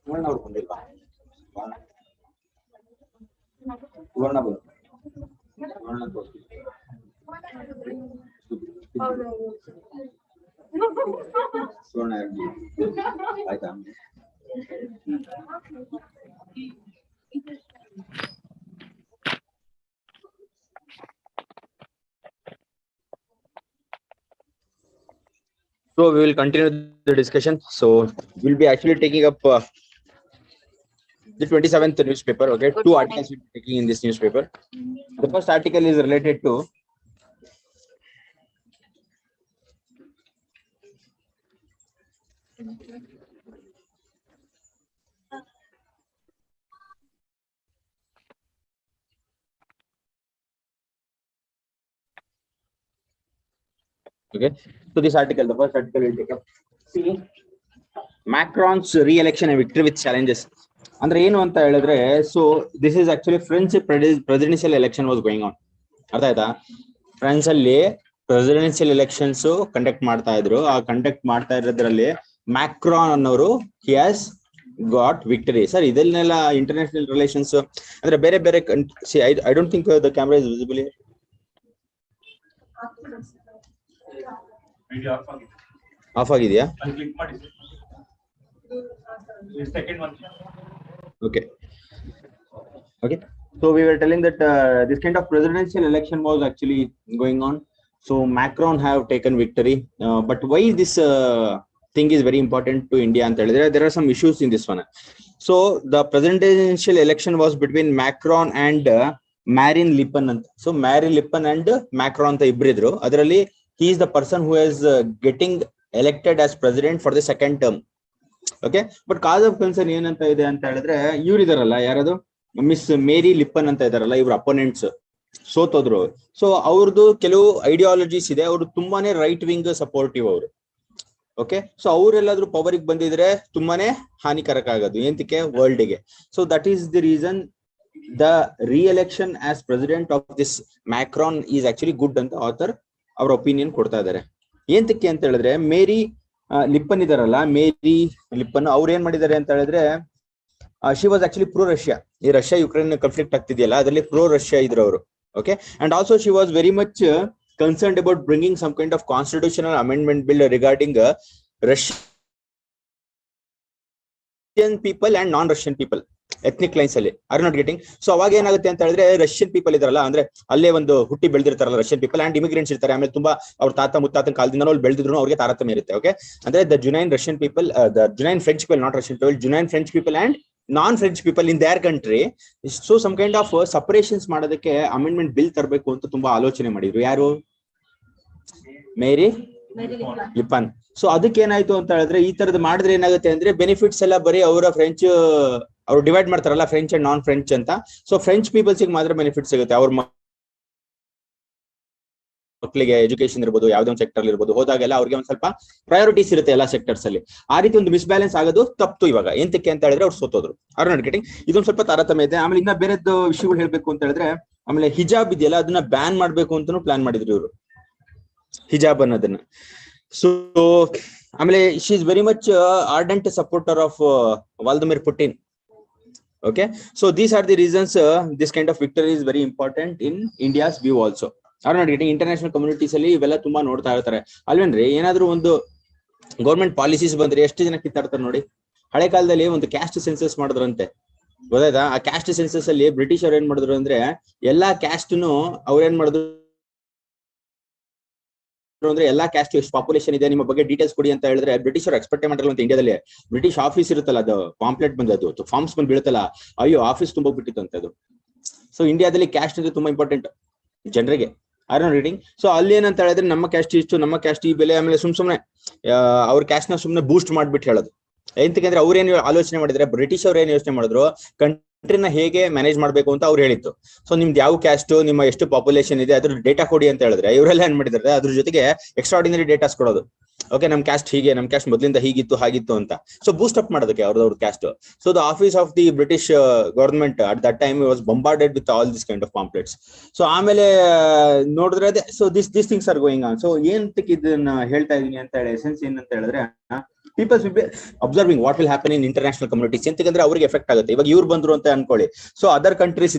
So we will continue the discussion. So we'll be actually taking up the 27th newspaper. Okay, two articles we'll be taking in this newspaper. The first article is related to okay. So this article, the first article will take up. See, Macron's re-election and victory with challenges. ಅಂದ್ರೆ ಏನು ಅಂತ ಹೇಳಿದ್ರೆ, so this is actually French presidential election was going on. ಅರ್ಥ ಆಯ್ತಾ? France ಅಲ್ಲಿ presidential elections conduct ಮಾಡ್ತಾ ಇದ್ರು. ಆ ಕಂಡಕ್ಟ್ ಮಾಡ್ತಾ ಇರೋದ್ರಲ್ಲಿ ಮ್ಯಾಕ್ರಾನ್ ಅನ್ನೋರು he has got victory. Sir ಇದನ್ನೆಲ್ಲ ಇಂಟರ್ನ್ಯಾಷನಲ್ ರಿಲೇಷನ್ಸ್ ಅಂದ್ರೆ ಬೇರೆ ಬೇರೆ I don't think the camera is visible. Of ಆಗಿದೆಯಾ? Okay. So we were telling that this kind of presidential election was actually going on. So Macron have taken victory. But why this thing is very important to India? And there are some issues in this one. So the presidential election was between Macron and Marine Le Pen. So Marine Le Pen and Macron ಅಂತ ಇಬ್ರಿದ್ರು. ಅದರಲ್ಲಿ he is the person who is getting elected as president for the second term. Okay, but cause of concern ಏನಂತ ಇದೆ ಅಂತ ಹೇಳಿದ್ರೆ, ಇವ್ರು ಇದಾರಲ್ಲ, ಯಾರದು miss ಮೇರಿ ಲಿಪ್ಪನ್ ಅಂತ ಇದಾರಲ್ಲ, ಇವ್ರ ಅಪೋನೆಂಟ್ಸ್ ಸೋತೋದ್ರು. ಸೊ ಅವ್ರದ್ದು ಕೆಲವು ಐಡಿಯಾಲಜೀಸ್ ಇದೆ, ಅವರು ತುಂಬಾನೇ ರೈಟ್ ವಿಂಗ್ ಸಪೋರ್ಟಿವ್ ಅವರು. ಓಕೆ, ಸೊ ಅವ್ರೆಲ್ಲಾದ್ರೂ ಪವರ್ಗೆ ಬಂದಿದ್ರೆ ತುಂಬಾನೇ ಹಾನಿಕರಕ ಆಗೋದು ಎಂತಕ್ಕೆ ವರ್ಲ್ಡ್ ಗೆ. So that is the reason the re-election as president of this Macron is actually good ಅಂತ ಆಥರ್ ಅವ್ರ ಒಪಿನಿಯನ್ ಕೊಡ್ತಾ ಇದ್ದಾರೆ. ಎಂತಕ್ಕೆ ಅಂತ ಹೇಳಿದ್ರೆ, ಮೇರಿ ಲಿಪ್ಪನ್ ಇದಾರಲ್ಲ, ಮೇರಿ ಲಿಪ್ಪನ್ ಅವ್ರು ಏನ್ ಮಾಡಿದ್ದಾರೆ ಅಂತ ಹೇಳಿದ್ರೆ, she was actually pro Russia. ಈ ರಷ್ಯಾ ಯುಕ್ರೇನ್ ಕಾನ್ಫ್ಲಿಕ್ಟ್ ಆಗ್ತಿದೆಯಲ್ಲ, ಅದರಲ್ಲಿ ಪ್ರೋ ರಷ್ಯಾ ಇದ್ರು ಅವರು. Okay, and also she was very much concerned about bringing some kind of constitutional amendment bill regarding Russian people and non Russian people ethnic lines ಅಲ್ಲಿ are not getting. So ಅವಾಗ ಏನಾಗುತ್ತೆ ಅಂತ ಹೇಳಿದ್ರೆ, Russian people ಇದಾರಲ್ಲ, ಅಂದ್ರೆ ಅಲ್ಲೇ ಒಂದು ಹುಟ್ಟಿ ಬೆಳೆದಿರ್ತಾರಲ್ಲ ರಷ್ಯನ್ ಪೀಪಲ್ ಅಂಡ್ ಇಮಿಗ್ರೆಂಟ್ಸ್ ಇರ್ತಾರೆ. ಆಮೇಲೆ ತುಂಬಾ ಅವ್ರ ತಾತ ಮುತ್ತಾತನ ಕಾಲದಿಂದ ಅವ್ರು ಬೆಳೆದಿದ್ರು, ಅವ್ರಿಗೆ ತಾರತಮ್ಯ ಇರುತ್ತೆ. ಓಕೆ, ಅಂದ್ರೆ the genuine Russian people, the genuine French people, not Russian people, genuine French people and non French people in their country. So some kind of separations ಮಾಡೋದಕ್ಕೆ ಅಮೆಂಡ್ಮೆಂಟ್ ಬಿಲ್ ತರಬೇಕು ಅಂತ ತುಂಬಾ ಆಲೋಚನೆ ಮಾಡಿದ್ರು. ಯಾರು? ಮೇರಿ ಲಿಪ್ಪನ್. ಸೊ ಅದಕ್ಕೆ ಏನಾಯ್ತು ಅಂತ ಹೇಳಿದ್ರೆ, ಈ ತರದ್ ಮಾಡಿದ್ರೆ ಏನಾಗುತ್ತೆ ಅಂದ್ರೆ, ಬೆನಿಫಿಟ್ಸ್ ಎಲ್ಲ ಬರೀ ಅವರ ಫ್ರೆಂಚ್ ಅವ್ರು ಡಿವೈಡ್ ಮಾಡ್ತಾರಲ್ಲ ಫ್ರೆಂಚ್ ಅಂಡ್ ನಾನ್ ಫ್ರೆಂಚ್ ಅಂತ. ಸೊ ಫ್ರೆಂಚ್ ಪೀಪಲ್ಸ್ ಮಾತ್ರ ಬೆನಿಫಿಟ್ ಸಿಗುತ್ತೆ. ಅವ್ರ ಮಕ್ಕಳಿಗೆ ಎಜುಕೇಶನ್ ಇರ್ಬೋದು, ಯಾವ್ದೋ ಒಂದು ಸೆಕ್ಟರ್ ಇರ್ಬೋದು, ಹೋದಾಗೆಲ್ಲ ಅವ್ರಿಗೆ ಒಂದ್ ಸ್ವಲ್ಪ ಪ್ರಯಾರಿಟೀಸ್ ಇರುತ್ತೆ ಎಲ್ಲ ಸೆಕ್ಟರ್ಸ್ ಅಲ್ಲಿ. ಆ ರೀತಿ ಒಂದು ಮಿಸ್ಬ್ಯಾಲೆನ್ಸ್ ಆಗೋದು ತಪ್ಪು ಇವಾಗ. ಎಂತಕ್ಕೆ ಅಂತ ಹೇಳಿದ್ರೆ, ಅವ್ರು ಸೋತೋದ್ರು. R not getting. ಇದೊಂದು ಸ್ವಲ್ಪ ತಾರತಮ್ಯ ಇದೆ. ಆಮೇಲೆ ಇನ್ನ ಬೇರೆದ್ದು ವಿಷಯಗಳು ಹೇಳ್ಬೇಕು ಅಂತ ಹೇಳಿದ್ರೆ, ಆಮೇಲೆ ಹಿಜಾಬ್ ಇದೆಯಲ್ಲ, ಅದನ್ನ ಬ್ಯಾನ್ ಮಾಡ್ಬೇಕು ಅಂತಾನು ಪ್ಲಾನ್ ಮಾಡಿದ್ರು ಇವರು, ಹಿಜಾಬ್ ಅನ್ನೋದನ್ನ. ಸೊ ಆಮೇಲೆ she is very much ardent supporter of Vladimir Putin. Okay, so these are the reasons this kind of victory is very important in India's view also. Are not getting international communities ಅಲ್ಲಿ ಇವೆಲ್ಲ ತುಂಬಾ ನೋಡ್ತಾ ಇರ್ತಾರೆ ಅಲ್ವೇನ್ರಿ. ಏನಾದ್ರೂ ಒಂದು government policies ಬಂದ್ರೆ ಎಷ್ಟು ಜನ ಕಿತ್ತಾಡ್ತಾರೆ ನೋಡಿ. ಹಳೆ ಕಾಲದಲ್ಲಿ ಒಂದು ಕ್ಯಾಸ್ಟ್ ಸೆನ್ಸಸ್ ಮಾಡಿದ್ರಂತೆ, ಗೊತ್ತಾಯ್ತಾ? ಆ ಕ್ಯಾಸ್ಟ್ ಸೆನ್ಸಸ್ ಅಲ್ಲಿ ಬ್ರಿಟಿಷ್ ಅವ್ರು ಏನ್ ಮಾಡಿದ್ರು ಅಂದ್ರೆ, ಎಲ್ಲಾ ಕ್ಯಾಸ್ಟ್ನು ಅವ್ರೇನ್ ಮಾಡಿದ್ರು ಅಂದ್ರೆ, ಎಲ್ಲಾ ಕ್ಯಾಸ್ಟ್ ಎಷ್ಟು ಪಾಪ್ಯುಲೇಷನ್ ಇದೆ ನಿಮ್ಮ ಬಗ್ಗೆ ಡೀಟೇಲ್ಸ್ ಕೊಡಿ ಅಂತ ಹೇಳಿದ್ರೆ, ಬ್ರಿಟಿಷ್ ಅವರು ಎಕ್ಸ್ಪೆಕ್ಟ್ ಮಾಡಿರಲ್ಲ ಅಂತ. ಇಂಡಿಯಾದಲ್ಲಿ ಬ್ರಿಟಿಷ್ ಆಫೀಸ್ ಇರುತ್ತಲ್ಲ, ಅದು ಪಾಂಪ್ಲೆಟ್ ಬಂದದ್ದು, ಫಾರ್ಮ್ಸ್ ಬಂದು ಬೀಳುತ್ತಲ್ಲ, ಅಯ್ಯೋ ಆಫೀಸ್ ತುಂಬಾ ಬಿಟ್ಟಿತ್ತು ಅಂತ ಅದು. ಸೊ ಇಂಡಿಯಾದಲ್ಲಿ ಕ್ಯಾಸ್ಟ್ ಅಂದ್ರೆ ತುಂಬಾ ಇಂಪಾರ್ಟೆಂಟ್ ಜನರಿಗೆ. R not reading. ಸೊ ಅಲ್ಲಿ ಏನಂತ ಹೇಳಿದ್ರೆ, ನಮ್ಮ ಕ್ಯಾಸ್ಟ್ ಇಷ್ಟು, ನಮ್ಮ ಕ್ಯಾಸ್ಟ್ ಈ ಬೆಲೆ, ಆಮೇಲೆ ಸುಮ್ನೆ ಅವ್ರ ಕ್ಯಾಸ್ಟ್ ನ ಸುಮ್ನೆ ಬೂಸ್ಟ್ ಮಾಡ್ಬಿಟ್ಟು ಹೇಳೋದು. ಎಂತಕ್ಕಂದ್ರೆ ಅವ್ರೇನು ಆಲೋಚನೆ ಮಾಡಿದ್ರೆ, ಬ್ರಿಟಿಷ್ ಅವ್ರು ಏನ್ ಯೋಚನೆ ಮಾಡಿದ್ರು, ಕಂಟ್ರಿನ ಹೇಗೆ ಮ್ಯಾನೇಜ್ ಮಾಡ್ಬೇಕು ಅಂತ ಅವ್ರು ಹೇಳಿತ್ತು. ಸೊ ನಿಮ್ದು ಯಾವ ಕ್ಯಾಸ್ಟ್, ನಿಮ್ಮ ಎಷ್ಟು ಪಾಪ್ಯುಲೇಷನ್ ಇದೆ, ಅದ್ರ ಡೇಟಾ ಕೊಡಿ ಅಂತ ಹೇಳಿದ್ರೆ, ಇವರೆಲ್ಲ ಏನ್ ಮಾಡಿದ್ದಾರೆ, ಅದ್ರ ಜೊತೆಗೆ ಎಕ್ಸ್ಟ್ರಾರ್ಡಿನರಿ ಡೇಟಾಸ್ ಕೊಡೋದು. ಓಕೆ, ನಮ್ ಕ್ಯಾಸ್ಟ್ ಹೀಗೆ, ನಮ್ ಕ್ಯಾಸ್ಟ್ ಮೊದಲಿಂದ ಹೀಗಿತ್ತು ಹಾಗಿತ್ತು ಅಂತ. ಸೊ ಬೂಸ್ಟ್ ಅಪ್ ಮಾಡೋದಕ್ಕೆ ಅವ್ರದವ್ರ caste. So the office of the British government at that time was bombarded with all this kind of pamphlets. So ಆಮೇಲೆ ನೋಡಿದ್ರೆ ಅದೇ, so this things are going on. So ಏನಂತಕ್ಕೆ ಇದನ್ನ ಹೇಳ್ತಾ ಇದೀನಿ ಅಂತ ಹೇಳಿ, ಎಸೆನ್ಸ್ ಏನಂತ ಹೇಳಿದ್ರೆ, peoples will be observing what will happen in international communities. ಎಂತಂದ್ರೆ ಅವ್ರಿಗೆ ಎಫೆಕ್ಟ್ ಆಗುತ್ತೆ. ಇವಾಗ ಇವ್ರು ಬಂದ್ರು ಅಂತ ಅನ್ಕೊಳ್ಳಿ, ಸೊ ಅದರ್ ಕಂಟ್ರೀಸ್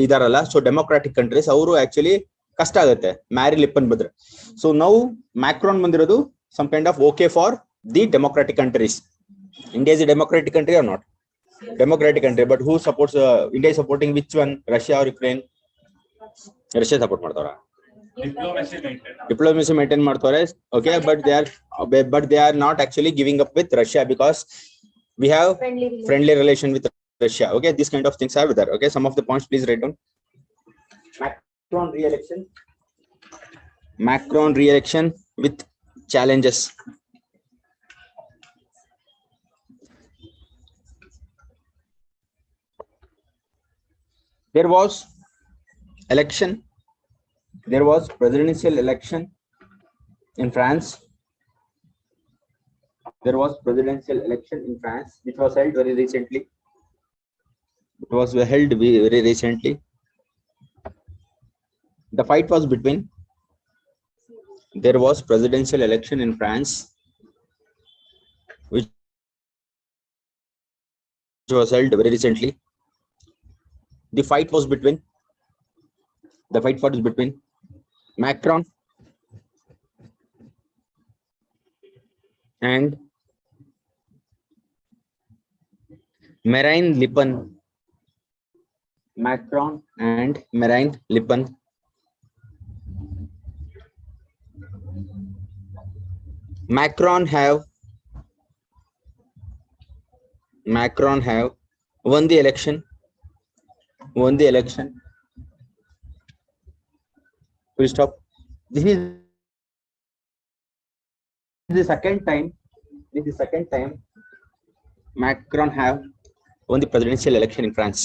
ಇದಾರಲ್ಲ, ಸೊ ಡೆಮೋಕ್ರಾಟಿಕ್ ಕಂಟ್ರೀಸ್, ಅವರು ಆಕ್ಚುಲಿ ಕಷ್ಟ ಆಗುತ್ತೆ ಮ್ಯಾರಿ ಲಿಪ್ಪನ್ ಬಂದ್ರೆ. ಸೊ ನಾವು ಮ್ಯಾಕ್ರಾನ್ ಬಂದಿರೋದು some kind of okay for the democratic countries. India is a democratic country or not? Democratic country, but who supports India is supporting which one? Russia or Ukraine? Russia support ಮಾಡ್ತಾರಾ? Diplomacy maintain ಮಾಡ್ತಾರೆ. Okay, but they are not actually giving up with Russia because we have friendly relation with Russia. Okay, these kind of things are there. Okay, some of the points please write down. Macron re-election with challenges. There was election. There was presidential election in France. There was presidential election in France, which was held very recently. It was held very recently. The fight was between. There was presidential election in France, which was held very recently. The fight was between Macron and Marine Le Pen. Macron and Marine Le Pen. Macron have won the election. Full stop. This is the second time Macron have won the presidential election in France.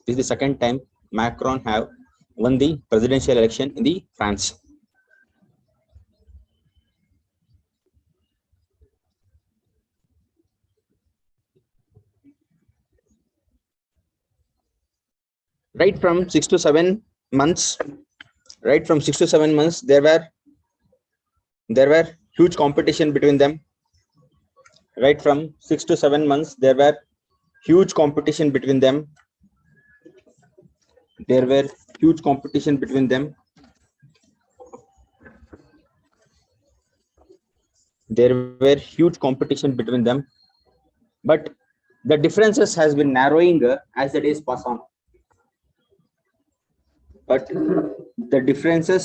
This is the second time Macron have won the presidential election in the France. Right from 6 to 7 months, there were huge competition between them. Right from 6 to 7 months, there were huge competition between them. But the differences has been narrowing as the days pass on. But the differences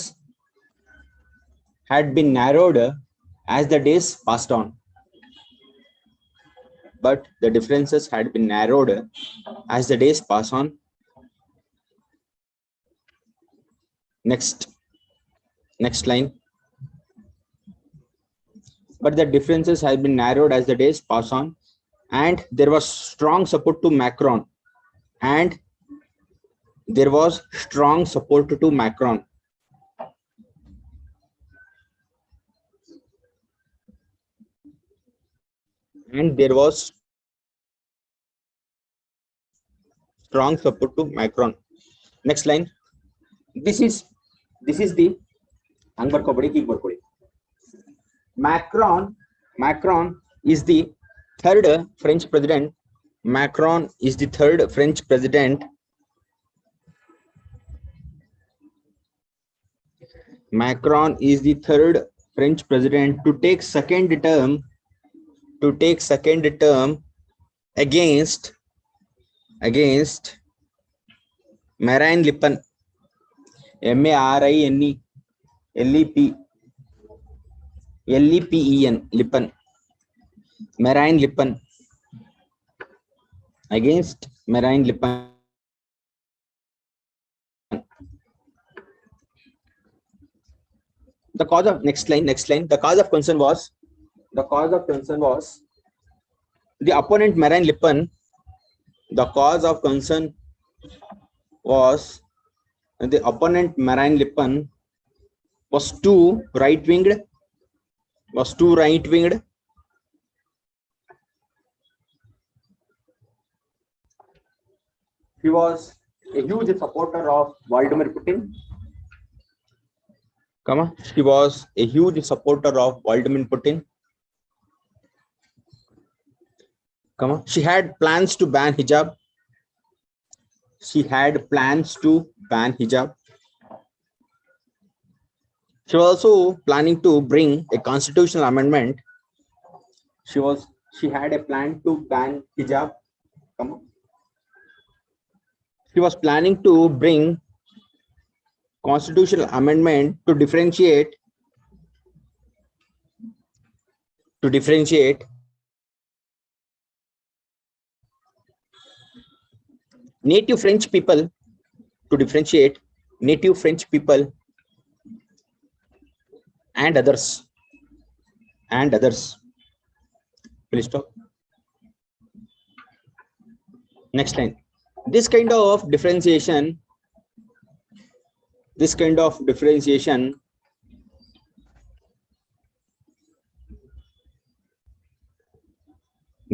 had been narrowed as the days passed on. Next line. But the differences had been narrowed as the days pass on, and there was strong support to Macron. There was strong support to Macron. Next line. This is the Macron is the third French president. Macron is the third French president. Macron is the third French president to take second term against Marine Le Pen. Marine Le Pen. Marine Le Pen against Marine Le Pen. The cause of next line. The cause of concern was the opponent Marine Le Pen. The cause of concern was the opponent Marine Le Pen was too right-winged was too right-winged. He was a huge supporter of Vladimir Putin. She was a huge supporter of Vladimir Putin. She had plans to ban hijab. She had plans to ban hijab. She was also planning to bring a constitutional amendment. She had a plan to ban hijab. She was planning to bring constitutional amendment to differentiate native French people, to differentiate native French people and others. Please stop. Next line. This kind of differentiation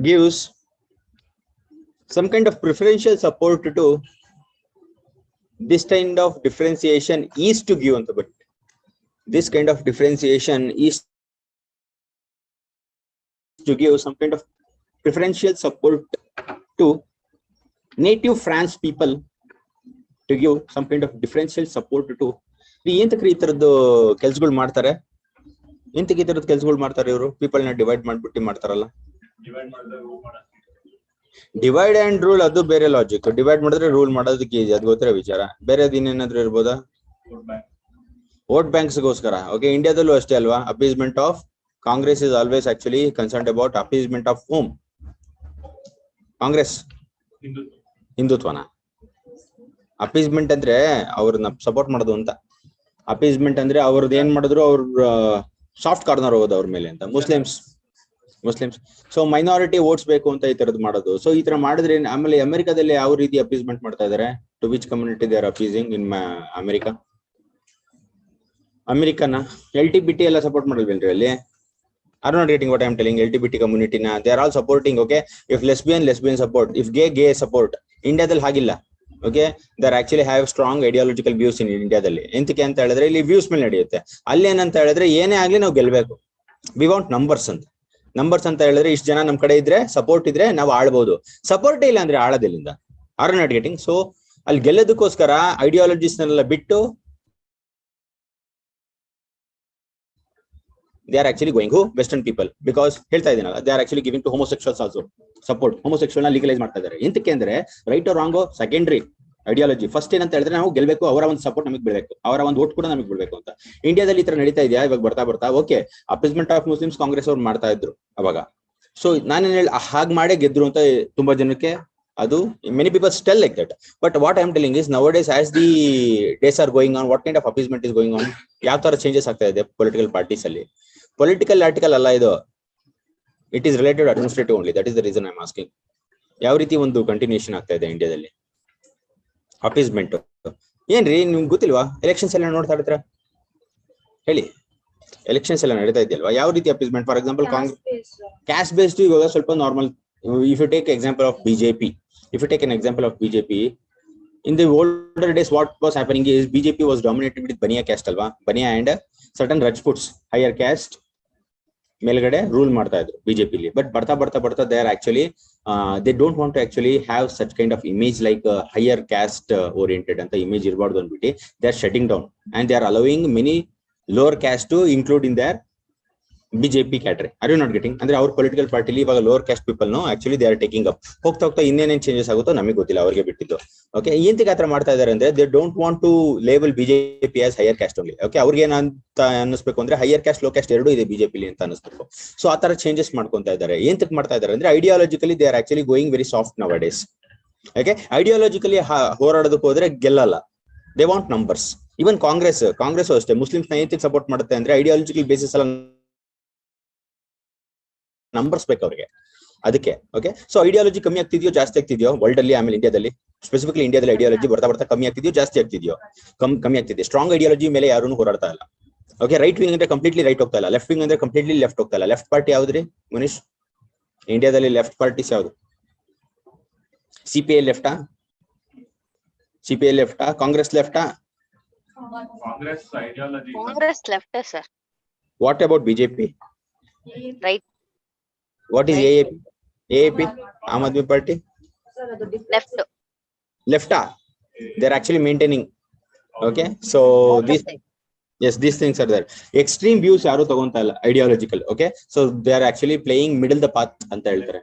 gives some kind of preferential support to this kind of differentiation is to give on the but this kind of differentiation is to give some kind of preferential support to native France people, to give some kind of differential support to ಎಂತಕ್ಕೆ ಈ ತರದ್ದು ಕೆಲಸಗಳು ಮಾಡ್ತಾರೆ, ಎಂತಕ್ಕೆ ಈ ತರದ್ದು ಕೆಲಸಗಳು ಮಾಡ್ತಾರೆ ಇವರು, ಪೀಪಲ್ ನ ಡಿವೈಡ್ ಮಾಡ್ಬಿಟ್ಟು ಮಾಡ್ತಾರಲ್ಲ. ಡಿವೈಡ್ ಅಂಡ್ ರೂಲ್ ಅದು ಬೇರೆ ಲಾಜಿಕ್, ಡಿವೈಡ್ ಮಾಡಿದ್ರೆ ರೂಲ್ ಮಾಡೋದಕ್ಕೆ ಈಜಿ, ಅದು ಗೊತ್ತಿರೋ ವಿಚಾರ. ಬೇರೆದು ಇನ್ನೇನಾದ್ರೂ ಇರ್ಬೋದಾ? ವೋಟ್ ಬ್ಯಾಂಕ್ಸ್ಗೋಸ್ಕರ. ಓಕೆ, ಇಂಡಿಯಾದಲ್ಲೂ ಅಷ್ಟೇ ಅಲ್ವಾ, appeasement of Congress is always actually concerned about appeasement of home. Congress ಹಿಂದುತ್ವನ ಅಪೀಸ್ಮೆಂಟ್ ಅಂದ್ರೆ ಅವ್ರನ್ನ ಸಪೋರ್ಟ್ ಮಾಡೋದು ಅಂತ. ಅಪೀಸ್ಮೆಂಟ್ ಅಂದ್ರೆ ಅವ್ರದ್ದು ಏನ್ ಮಾಡಿದ್ರು, ಅವ್ರ ಸಾಫ್ಟ್ ಕಾರ್ನರ್ ಹೋಗೋದು ಅವ್ರ ಮೇಲೆ ಅಂತ. ಮುಸ್ಲಿಮ್ಸ್ ಸೊ ಮೈನಾರಿಟಿ ವೋಟ್ಸ್ ಬೇಕು ಅಂತ ಈ ತರದ್ದು ಮಾಡೋದು. ಸೊ ಈ ತರ ಮಾಡಿದ್ರೆ ಆಮೇಲೆ ಅಮೆರಿಕಾದಲ್ಲಿ ಯಾವ ರೀತಿ ಅಪೀಸ್ಮೆಂಟ್ ಮಾಡ್ತಾ ಇದಾರೆ, to which community they are appeasing in ಅಮೆರಿಕನ LTBT ಎಲ್ಲ ಸಪೋರ್ಟ್ ಮಾಡಲ್ವೇನ್ರಿ ಅಲ್ಲಿ? Are not getting what I am telling. LTBT ಕಮ್ಯುನಿಟಿನ they are all supporting. Okay, if lesbian support, if gay support. ಇಂಡಿಯಾದಲ್ಲಿ ಹಾಗಿಲ್ಲ. Okay, there actually have strong ideological views in ಇಂಡಿಯಾದಲ್ಲಿ. ಎಂತಕ್ಕೆ ಅಂತ ಹೇಳಿದ್ರೆ ಇಲ್ಲಿ ವ್ಯೂಸ್ ಮೇಲೆ ನಡೆಯುತ್ತೆ. ಅಲ್ಲಿ ಏನಂತ ಹೇಳಿದ್ರೆ ಏನೇ ಆಗ್ಲಿ ನಾವು ಗೆಲ್ಬೇಕು. ವಿ ವಾಂಟ್ ನಂಬರ್ಸ್ ಅಂತ ಹೇಳಿದ್ರೆ ಇಷ್ಟು ಜನ ನಮ್ ಕಡೆ ಇದ್ರೆ, ಸಪೋರ್ಟ್ ಇದ್ರೆ ನಾವು ಆಳ್ಬಹುದು. ಸಪೋರ್ಟ್ ಇಲ್ಲ ಅಂದ್ರೆ ಆಳೋದಿಲ್ಲಿಂದ. Are not getting. ಸೊ ಅಲ್ಲಿ ಗೆಲ್ಲೋದಕ್ಕೋಸ್ಕರ ಐಡಿಯಾಲಜೀಸ್ನೆಲ್ಲ ಬಿಟ್ಟು they are actually going to western people, because ಹೇಳ್ತಾ ಇದೀನಲ್ಲ, they are actually giving to homosexuals also support. homosexual ನ ಲೀಗಲೈಸ್ ಮಾಡ್ತಾ ಇದ್ದಾರೆ. ಎಂತಕ್ಕೆ ಅಂದ್ರೆ right or wrong secondary ideology. First ಏನಂತ ಹೇಳಿದ್ರೆ ನಾವು ಗೆಲ್ಬೇಕು, ಅವರ ಒಂದು ಸಪೋರ್ಟ್ ನಮಗೆ ಬಿಡಬೇಕು, ಅವರ ಒಂದು ವೋಟ್ ಕೂಡ ನಮಗೆ ಬಿಡಬೇಕು ಅಂತ. ಇಂಡಿಯಾದಲ್ಲಿ ಈ ತರ ನಡೀತಾ ಇದೆಯಾ ಇವಾಗ ಬರ್ತಾ? Okay, appeasement of Muslims Congress ಅವ್ರು ಮಾಡ್ತಾ ಇದ್ರು ಅವಾಗ. ಸೊ ನಾನೇನ್ ಹೇಳಿ ಹಾಗೆ ಮಾಡೇ ಗೆದ್ರು ಅಂತ ತುಂಬಾ ಜನಕ್ಕೆ ಅದು many people still like that. But what I am telling is nowadays as the days are going on, what kind of appeasement is going on, ಯಾವ ತರ ಚೇಂಜಸ್ ಆಗ್ತಾ ಇದೆ ಪೊಲಿಟಿಕಲ್ ಪಾರ್ಟೀಸ್ ಅಲ್ಲಿ. ಪೊಲಿಟಿಕಲ್ ಆರ್ಟಿಕಲ್ ಅಲ್ಲ ಇದು, it is related administrative only. That is the reason I am asking. ಯಾವ ರೀತಿ ಒಂದು ಕಂಟಿನ್ಯೂಷನ್ ಆಗ್ತಾ ಇದೆ ಇಂಡಿಯಾದಲ್ಲಿ ಅಪೀಸ್ಮೆಂಟ್? ಏನ್ರಿ ನಿಮ್ಗೆ ಗೊತ್ತಿಲ್ವಾ? ಎಲೆಕ್ಷನ್ಸ್ ಎಲ್ಲ ನೋಡ್ತಾ ಇರ್ತೀರಾ, ಹೇಳಿ. ಎಲೆಕ್ಷನ್ಸ್ ಎಲ್ಲ ನಡೀತಾ ಇದೆಯಲ್ವಾ, ಯಾವ ರೀತಿ appeasement? For example caste based ಇವಾಗ ಸ್ವಲ್ಪ normal. If you take example of BJP, in the older days what was happening is BJP was dominated with Baniya caste alva, Baniya and certain Rajputs, higher caste ಮೇಲ್ಗಡೆ rule ಮಾಡ್ತಾ ಇದ್ರು BJP ಲಿ. But ಬರ್ತಾ they are actually they don't want to actually have such kind of image like higher caste oriented ಅಂತ image ಇರಬಾರ್ದು ಅಂದ್ಬಿಟ್ಟು they are shutting down and they are allowing many lower caste to include in their BJP category. Are you not getting? ಅಂದ್ರೆ ಅವ್ರ political ಪಾರ್ಟಿಲಿ ಇವಾಗ lower caste people ನು actually they are taking up. ಹೋಗ್ತಾ ಇನ್ನೇನೇನ್ changes ಆಗುತ್ತೋ ನಮಗೆ ಗೊತ್ತಿಲ್ಲ, ಅವ್ರಿಗೆ ಬಿಟ್ಟಿದ್ದು. ಓಕೆ, ಎಂತಕ್ಕೆ ಆತರ ಮಾಡ್ತಾ ಇದಾರೆ ಅಂದ್ರೆ they don't want to label BJP as higher caste only. Okay, ಅವ್ರಿಗೆ ಏನಂತ ಅನ್ನಿಸ್ಬೇಕು ಅಂದ್ರೆ ಹೈಯರ್ ಕ್ಯಾಸ್ಟ್ ಲೋ ಕ್ಯಾಸ್ಟ್ ಎರಡೂ ಇದೆ ಬಿಜೆಪಿಲಿ ಅಂತ ಅನಿಸ್ಬೇಕು. ಸೊ ಆ ತರ ಚೇಂಜಸ್ ಮಾಡ್ಕೊಂತಾ ಇದ್ದಾರೆ. ಎಂತಕ್ಕೆ ಮಾಡ್ತಾ ಇದಾರೆ ಅಂದ್ರೆ ideologically they are actually going very soft now days. Okay, ideologically ಹೋರಾಡೋದಕ್ಕೆ ಹೋದ್ರೆ ಗೆಲ್ಲಲ್ಲ. They want numbers. Even Congress ಅಷ್ಟೇ ಮುಸ್ಲಿಮ್ಸ್ ನ ಎಂತಕ್ಕೆ ಸಪೋರ್ಟ್ ಮಾಡುತ್ತೆ ಅಂದ್ರೆ ಐಡಿಯಾಲಜಿಕಲ್ ಬೇಸಿಸ್ ಎಲ್ಲ ನಂಬರ್ಸ್ ಬೇಕು ಅವ್ರಿಗೆ, ಅದಕ್ಕೆ. ಓಕೆ, ಸೊ ಐಡಿಯಾಲಜಿ ಕಮ್ಮಿ ಆಗ್ತಿದ್ಯೋ ಜಾಸ್ತಿ ಆಗ್ತಿದ್ಯೋ ವರ್ಲ್ಡ್ ಅಲ್ಲಿ, ಆಮೇಲೆ ಇಂಡಿಯಾದಲ್ಲಿ ಸ್ಪೆಸಿಫಿಕಲಿ ಇಂಡಿಯಾದಲ್ಲಿ ಐಡಿಯಾಲಜಿ ಬರ್ತಾ ಕಮ್ಮಿ ಆಗ್ತಿದ್ಯೋ ಜಾಸ್ತಿ ಆಗ್ತಿದ್ಯೋ? ಕಮ್ಮಿ ಆಗ್ತಿದೆ. ಸ್ಟ್ರಾಂಗ್ ಐಡಿಯಾಲಜಿ ಮೇಲೆ ಯಾರು ಹೋರಾಡ್ತಾ ಇಲ್ಲ. ಓಕೆ, ರೈಟ್ ವಿಂಗ್ ಅಂದ್ರೆ ಕಂಪ್ಲೀಟ್ಲಿ ರೈಟ್ ಹೋಗ್ತಾ ಇಲ್ಲ, ಲೆಫ್ಟ್ ವಿಂಗ್ ಅಂದ್ರೆ ಕಂಪ್ಲೀಟ್ಲಿ ಲೆಫ್ಟ್ ಹೋಗ್ತಾ ಇಲ್ಲ. ಲೆಫ್ಟ್ ಪಾರ್ಟಿ ಯಾವ್ದ್ರಿ ಮನೀಶ್? ಇಂಡಿಯಾದಲ್ಲಿ ಲೆಫ್ಟ್ ಪಾರ್ಟೀಸ್ ಯಾವ್ದು? ಸಿಪಿಐ ಲೆಫ್ಟಾ? ಸಿಪಿಐ ಲೆಫ್ಟಾ? ಕಾಂಗ್ರೆಸ್ ಲೆಫ್ಟಾ? Congress left sir. What about BJP? Right. What is AAP? AAP Aam Aadmi party left. ಲೆಫ್ಟಾ? They are actually maintaining. Okay, so this yes, these things are there. Extreme views ಯಾರು ತಗೊಂತಾ ಇಲ್ಲ, ideological. Okay, so they are actually playing middle the path ಅಂತ ಹೇಳ್ತಾರೆ.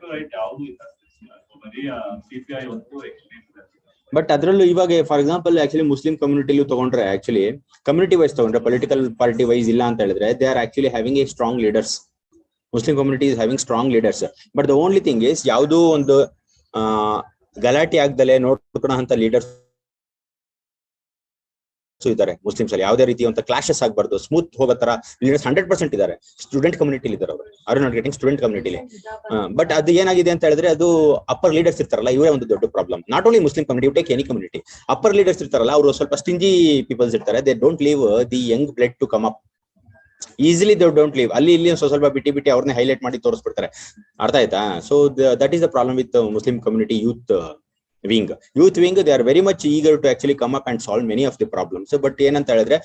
But ಅದ್ರಲ್ಲೂ ಇವಾಗ for example actually Muslim ಕಮ್ಯುನಿಟಿಲೂ ತಗೊಂಡ್ರೆ, actually community wise ತಗೊಂಡ್ರೆ, political party wise ಇಲ್ಲ ಅಂತ ಹೇಳಿದ್ರೆ, they are actually having A strong leaders. Muslim community is having strong leaders. But the only thing is, ಯಾವುದೋ ಒಂದು ಗಲಾಟೆ ಆಗ್ದಲೆ ನೋಡ್ಕೊಳ್ಳೋ ಅಂತ ಲೀಡರ್ಸ್ ಇದ್ದಾರೆ ಮುಸ್ಲಿಮ್ಸ್ ಅಲ್ಲಿ. ಯಾವುದೇ ರೀತಿ ಅಂತ ಕ್ಲಾಶಸ್ ಆಗಬಾರ್ದು, ಸ್ಮೂತ್ ಹೋಗೋ ತರ ಲೀಡರ್ಸ್ 100% ಇದ್ದಾರೆ. ಸ್ಟೂಡೆಂಟ್ ಕಮ್ಯುನಿಟಿಲಿ ಇದ್ದಾರೆ ಅವರು, ಆರ್ ನಾಟ್ ಗೆಟಿಂಗ್ ಸ್ಟೂಡೆಂಟ್ ಕಮ್ಯುನಿಟಿಲಿ. ಬಟ್ ಅದು ಏನಾಗಿದೆ ಅಂತ ಹೇಳಿದ್ರೆ, ಅದು ಅಪ್ಪರ್ ಲೀಡರ್ಸ್ ಇರ್ತಾರಲ್ಲ, ಇವರೇ ಒಂದು ದೊಡ್ಡ problem. Not only Muslim community, take any community. Upper leaders ಇರ್ತಾರಲ್ಲ, ಅವರು ಸ್ವಲ್ಪ ಸ್ಟಿಂಜಿ ಪೀಪಲ್ಸ್ ಇರ್ತಾರೆ. They don't leave the young blood to come up easily. They don't leave. ಅಲ್ಲಿ ಇಲ್ಲಿ ಸ್ವಲ್ಪ ಬಿಟ್ಟಿ ಅವ್ರನ್ನ ಹೈಲೈಟ್ ಮಾಡಿ ತೋರಿಸ್ಬಿಡ್ತಾರೆ. ಅರ್ಥ ಆಯ್ತಾ? So that is the problem with Muslim community youth wing. Youth wing, they are very much eager to actually come up and solve many of the problems. But ಏನಂತ ಹೇಳಿದ್ರೆ,